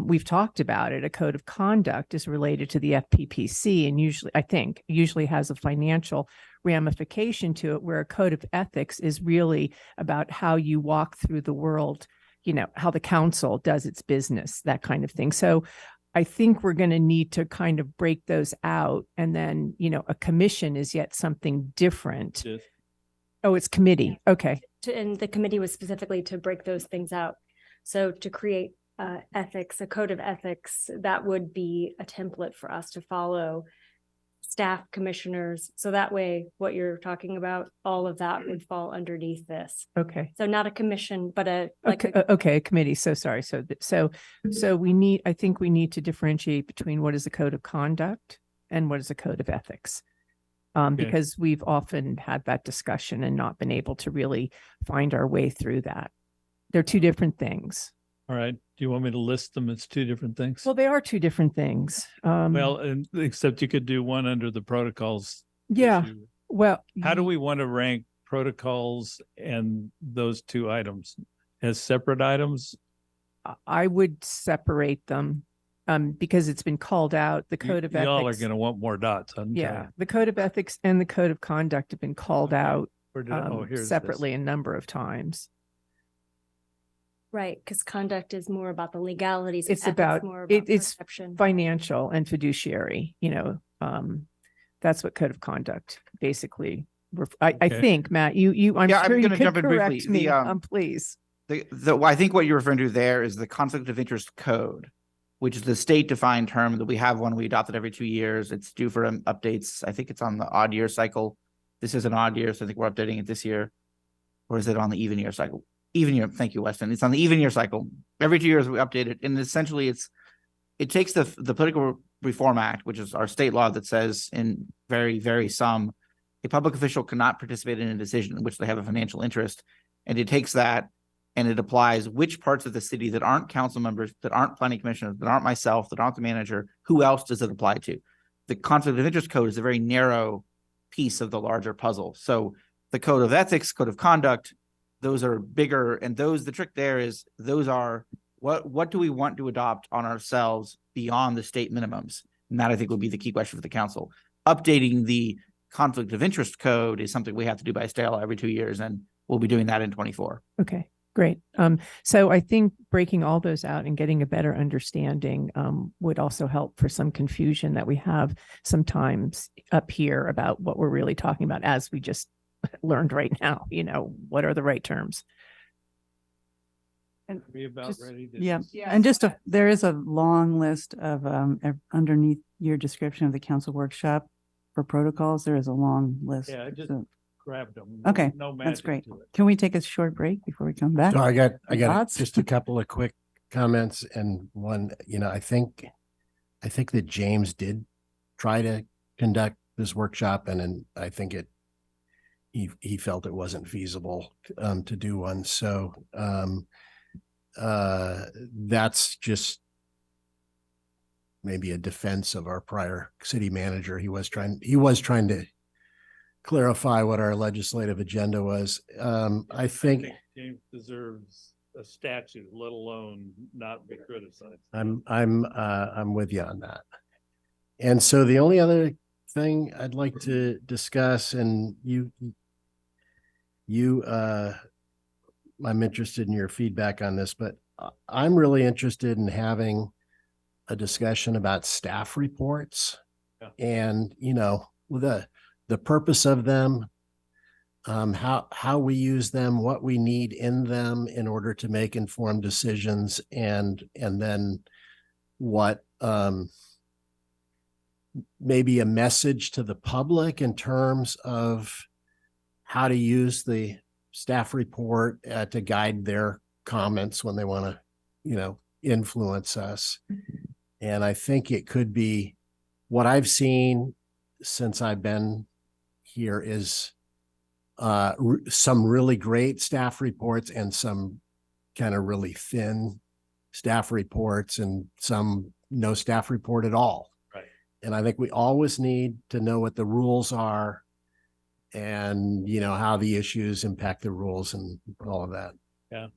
We've talked about it. A code of conduct is related to the FPPC and usually has a financial ramification to it, where a code of ethics is really about how you walk through the world, how the council does its business, that kind of thing. So I think we're going to need to kind of break those out. And then, a commission is yet something different. Yes. Oh, it's committee. Okay. And the committee was specifically to break those things out. So to create ethics, a code of ethics, that would be a template for us to follow, staff, commissioners. So that way, what you're talking about, all of that would fall underneath this. Okay. So not a commission, but a committee. So sorry. So I think we need to differentiate between what is a code of conduct and what is a code of ethics. Because we've often had that discussion and not been able to really find our way through that. They're 2 different things. All right. Do you want me to list them as 2 different things? Well, they are 2 different things. Well, and except you could do one under the protocols. Yeah. issue. Well, How do we want to rank protocols and those two items as separate items? I would separate them because it's been called out. The code of Y'all are ethics. going to want more dots. I'm Yeah, telling you. the code of ethics and the code of conduct have been called out Where did here's this. separately a number of times. Right, because conduct is more about the legalities. It's ethics about more it's perception. financial and fiduciary. That's what code of conduct basically. I Okay. think, Matt, I'm Yeah, I'm sure you gonna can jump in briefly. correct me. The, Please. I think what you're referring to there is the conflict of interest code, which is the state defined term that we have one. We adopt it every 2 years. It's due for updates. I think it's on the odd year cycle. This is an odd year, so I think we're updating it this year. Or is it on the even year cycle? Even year. Thank you, Weston. It's on the even year cycle. Every 2 years we update it. And essentially it takes the Political Reform Act, which is our state law that says in very, very sum, a public official cannot participate in a decision in which they have a financial interest. And it takes that and it applies which parts of the city that aren't council members, that aren't planning commissioners, that aren't myself, that aren't the manager, who else does it apply to? The conflict of interest code is a very narrow piece of the larger puzzle. So the code of ethics, code of conduct, those are bigger. And the trick there is those are what do we want to adopt on ourselves beyond the state minimums? And that I think would be the key question for the council. Updating the conflict of interest code is something we have to do by state law every 2 years. And we'll be doing that in 24. Okay. Great. So I think breaking all those out and getting a better understanding would also help for some confusion that we have sometimes up here about what we're really talking about, as we just learned right now. What are the right terms? And Are we about just- ready to? Yeah, and there is a long list of underneath your description of the council workshop for protocols. There is a long list. Yeah, I just So- grabbed them. Okay, No that's magic great. to it. Can we take a short break before we come back? So I got Thoughts? just a couple of quick comments and one, I think that James did try to conduct this workshop and I think he felt it wasn't feasible to do one. So that's just maybe a defense of our prior city manager. He was trying to clarify what our legislative agenda was. I think James deserves a statue, let alone not be criticized. I'm with you on that. And so the only other thing I'd like to discuss, and I'm interested in your feedback on this, but I'm really interested in having a discussion about staff reports and, the purpose of them, how we use them, what we need in them in order to make informed decisions, and then what maybe a message to the public in terms of how to use the staff report to guide their comments when they want to, influence us. And I think it could be what I've seen since I've been here is some really great staff reports and some kind of really thin staff reports and some no staff report at all. Right. And I think we always need to know what the rules are and, how the issues impact the rules and all of that. Yeah,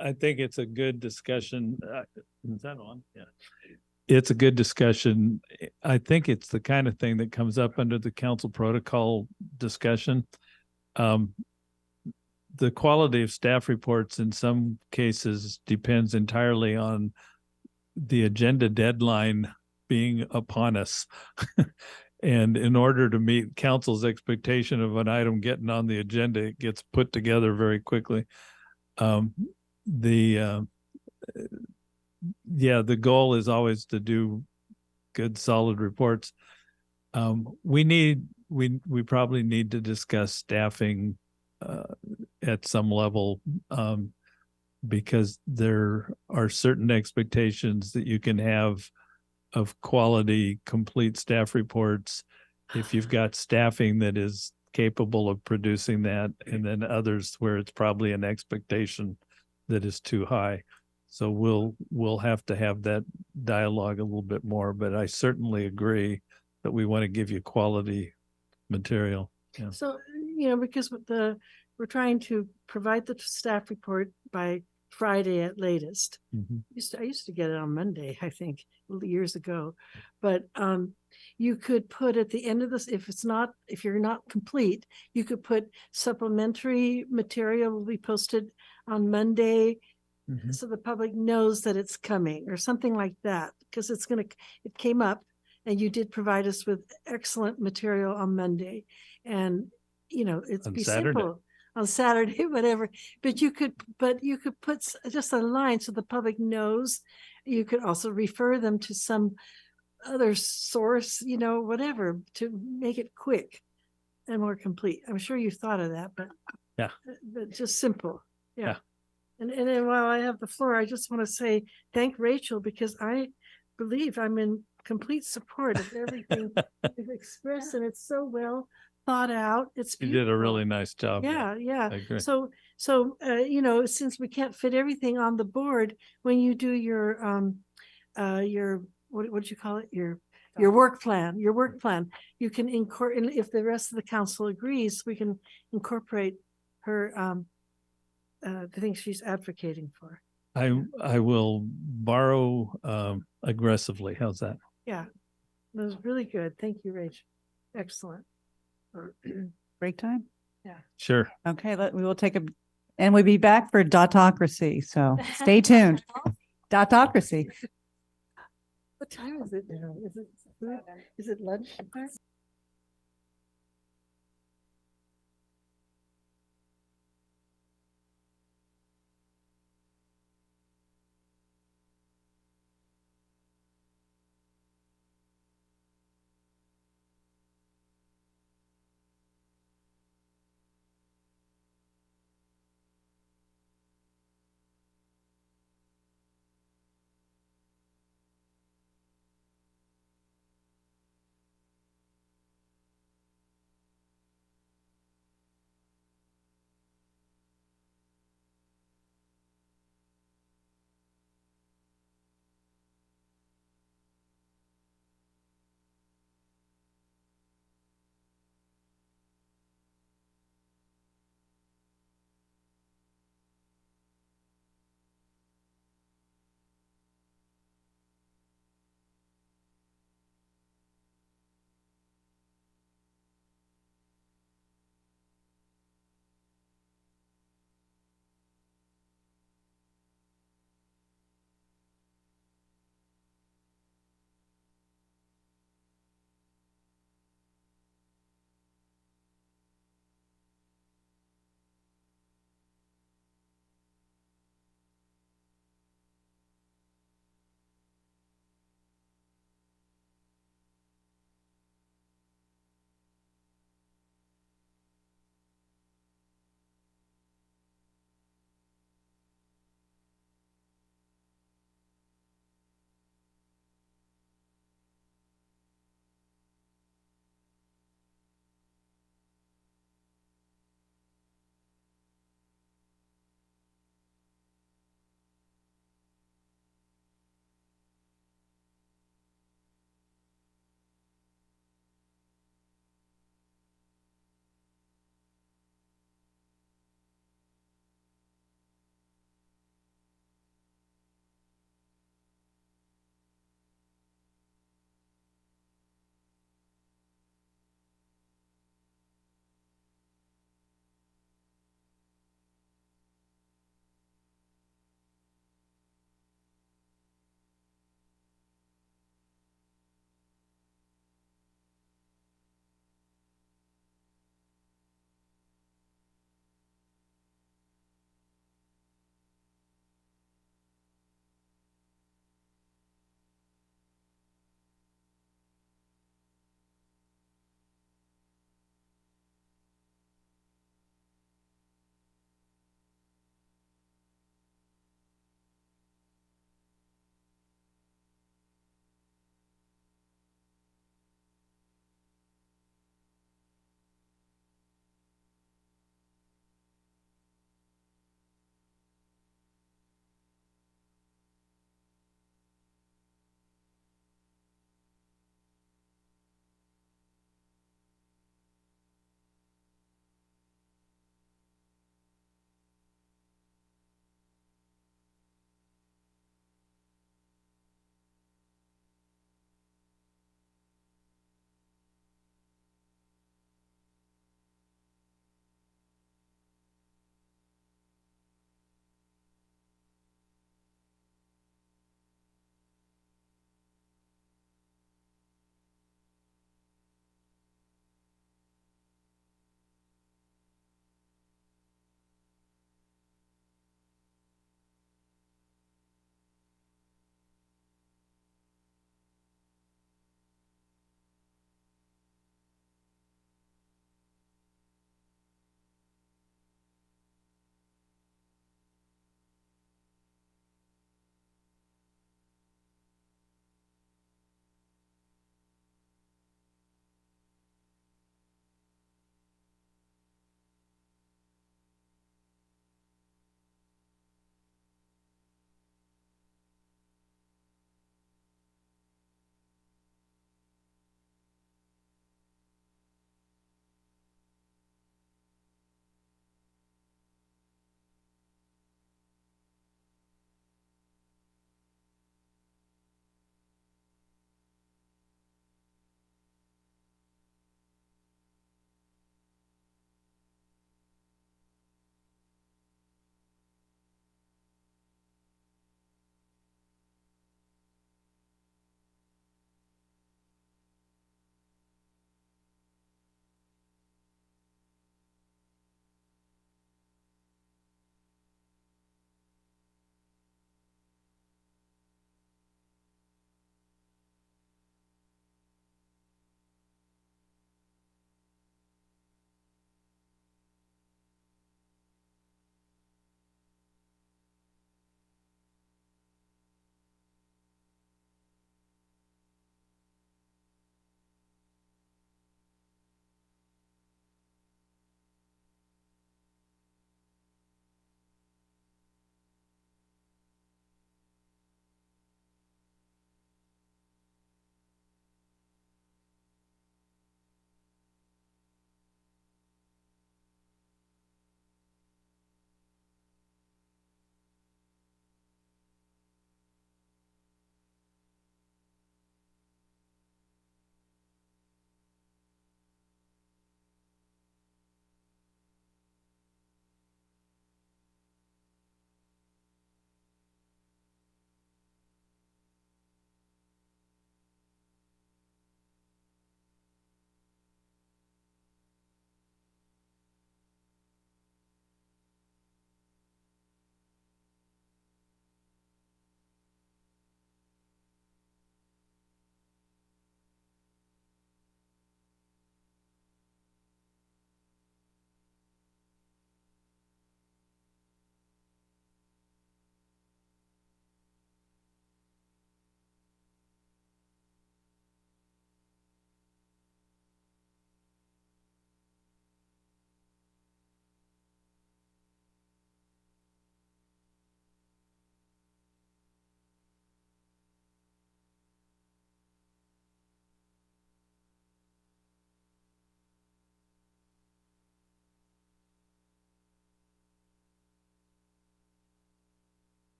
I think it's a good discussion. Is that on? Yeah. It's a good discussion. I think it's the kind of thing that comes up under the council protocol discussion. The quality of staff reports in some cases depends entirely on the agenda deadline being upon us. And in order to meet council's expectation of an item getting on the agenda, it gets put together very quickly. The goal is always to do good, solid reports. We probably need to discuss staffing at some level because there are certain expectations that you can have of quality, complete staff reports if you've got staffing that is capable of producing that, and then others where it's probably an expectation that is too high. So we'll have to have that dialogue a little bit more, but I certainly agree that we want to give you quality material. Yeah. So, because we're trying to provide the staff report by Friday at latest. Mhm. I used to get it on Monday, I think, years ago. But you could put at the end of this, if you're not complete, you could put supplementary material will be posted on Monday. Mhm. So the public knows that it's coming or something like that, because it came up and you did provide us with excellent material on Monday. And, it's On be Saturday. simple on Saturday, whatever, but you could put just a line so the public knows. You could also refer them to some other source, whatever, to make it quick and more complete. I'm sure you thought of that, but just simple. Yeah. And then while I have the floor, I just want to say, thank Rachel, because I believe I'm in complete support of everything you've expressed, and it's so well thought out. It's You beautiful. did a really nice job. Yeah. I agree. So, since we can't fit everything on the board, when you do your what you call it? Your work plan, you can incorporate, if the rest of the council agrees, we can incorporate her, the things she's advocating for. I will borrow aggressively. How's that? Yeah, that was really good. Thank you, Rach. Excellent. Break time? Yeah. Sure. Okay, we will and we'll be back for Dotocracy. So stay tuned. Dotocracy. What time is it now? Is it lunch?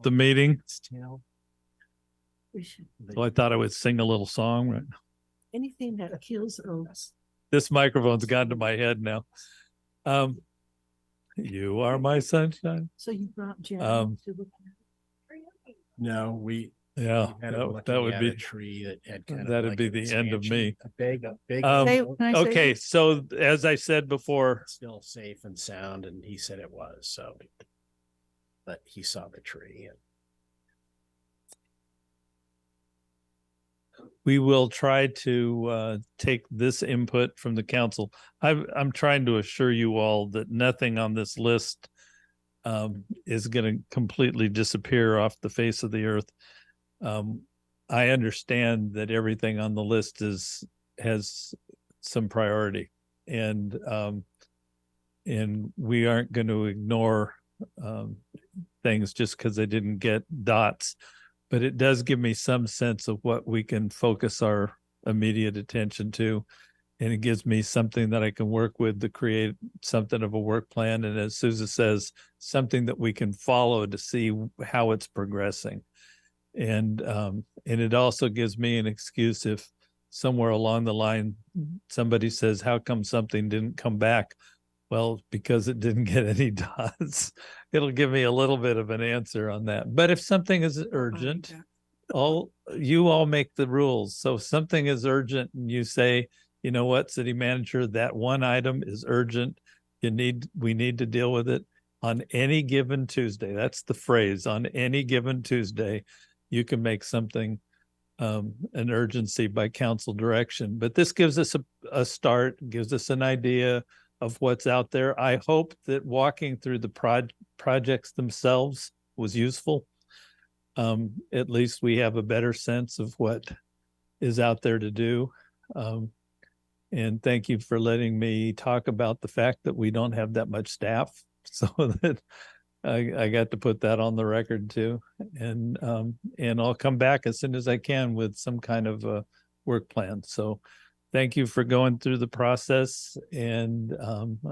The meeting. We should, So I thought I would sing a little song. Right? anything that kills oats. This microphone's gone to my head now. You are my sunshine. So you brought Jen Um, to look No, we Yeah, had him that looking would at be a tree that had kind of that'd like be an the end of expansion, me. A big. Say- can I say Okay, so as I said before, Still safe and sound, and he said it was, so. but he saw the tree. And we will try to take this input from the council. I'm trying to assure you all that nothing on this list is going to completely disappear off the face of the earth. I understand that everything on the list has some priority, and we aren't going to ignore things just because they didn't get dots. But it does give me some sense of what we can focus our immediate attention to. And it gives me something that I can work with to create something of a work plan. And as Susan says, something that we can follow to see how it's progressing. And it also gives me an excuse if somewhere along the line, somebody says, how come something didn't come back? Well, because it didn't get any dots. It'll give me a little bit of an answer on that. But if something is urgent, you all make the rules. So if something is urgent and you say, you know what, city manager, that one item is urgent. We need to deal with it on any given Tuesday. That's the phrase, on any given Tuesday, you can make something an urgency by council direction. But this gives us a start, gives us an idea of what's out there. I hope that walking through the projects themselves was useful. At least we have a better sense of what is out there to do. And thank you for letting me talk about the fact that we don't have that much staff, so that I got to put that on the record too. And I'll come back as soon as I can with some kind of a work plan. So thank you for going through the process, and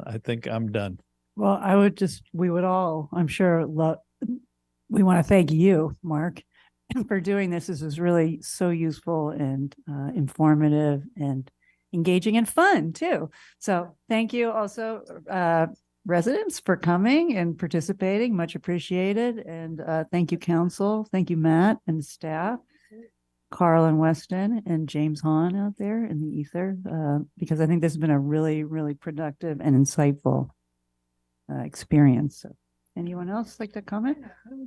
I think I'm done. Well, we would all, I'm sure, we want to thank you, Mark, for doing this. This is really so useful and informative and engaging and fun too. So thank you also, residents, for coming and participating. Much appreciated. And thank you, council. Thank you, Matt and staff, Carl and Weston and James Hahn out there in the ether, because I think this has been a really, really productive and insightful experience. So anyone else like to comment?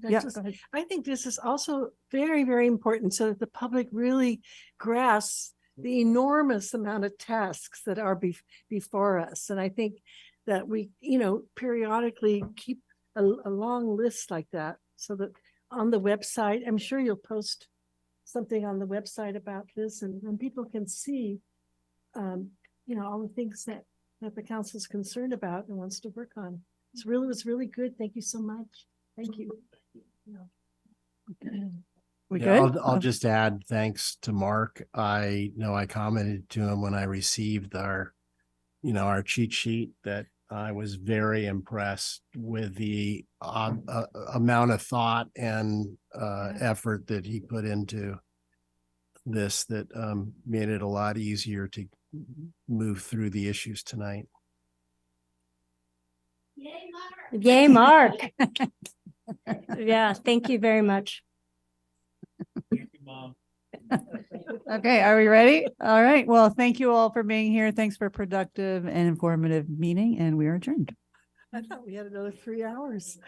Yeah, go ahead. I think this is also very, very important so that the public really grasps the enormous amount of tasks that are before us. And I think that we, periodically keep a long list like that, so that on the website, I'm sure you'll post something on the website about this, and people can see, all the things that the council is concerned about and wants to work on. It was really good. Thank you so much. Thank you. We Yeah, good? I'll just add thanks to Mark. I know I commented to him when I received our cheat sheet that I was very impressed with the amount of thought and effort that he put into this, that made it a lot easier to move through the issues tonight. Yay, Mark. Yeah, thank you very much. Okay, are we ready? All right. Well, thank you all for being here. Thanks for a productive and informative meeting, and we are adjourned. I thought we had another 3 hours.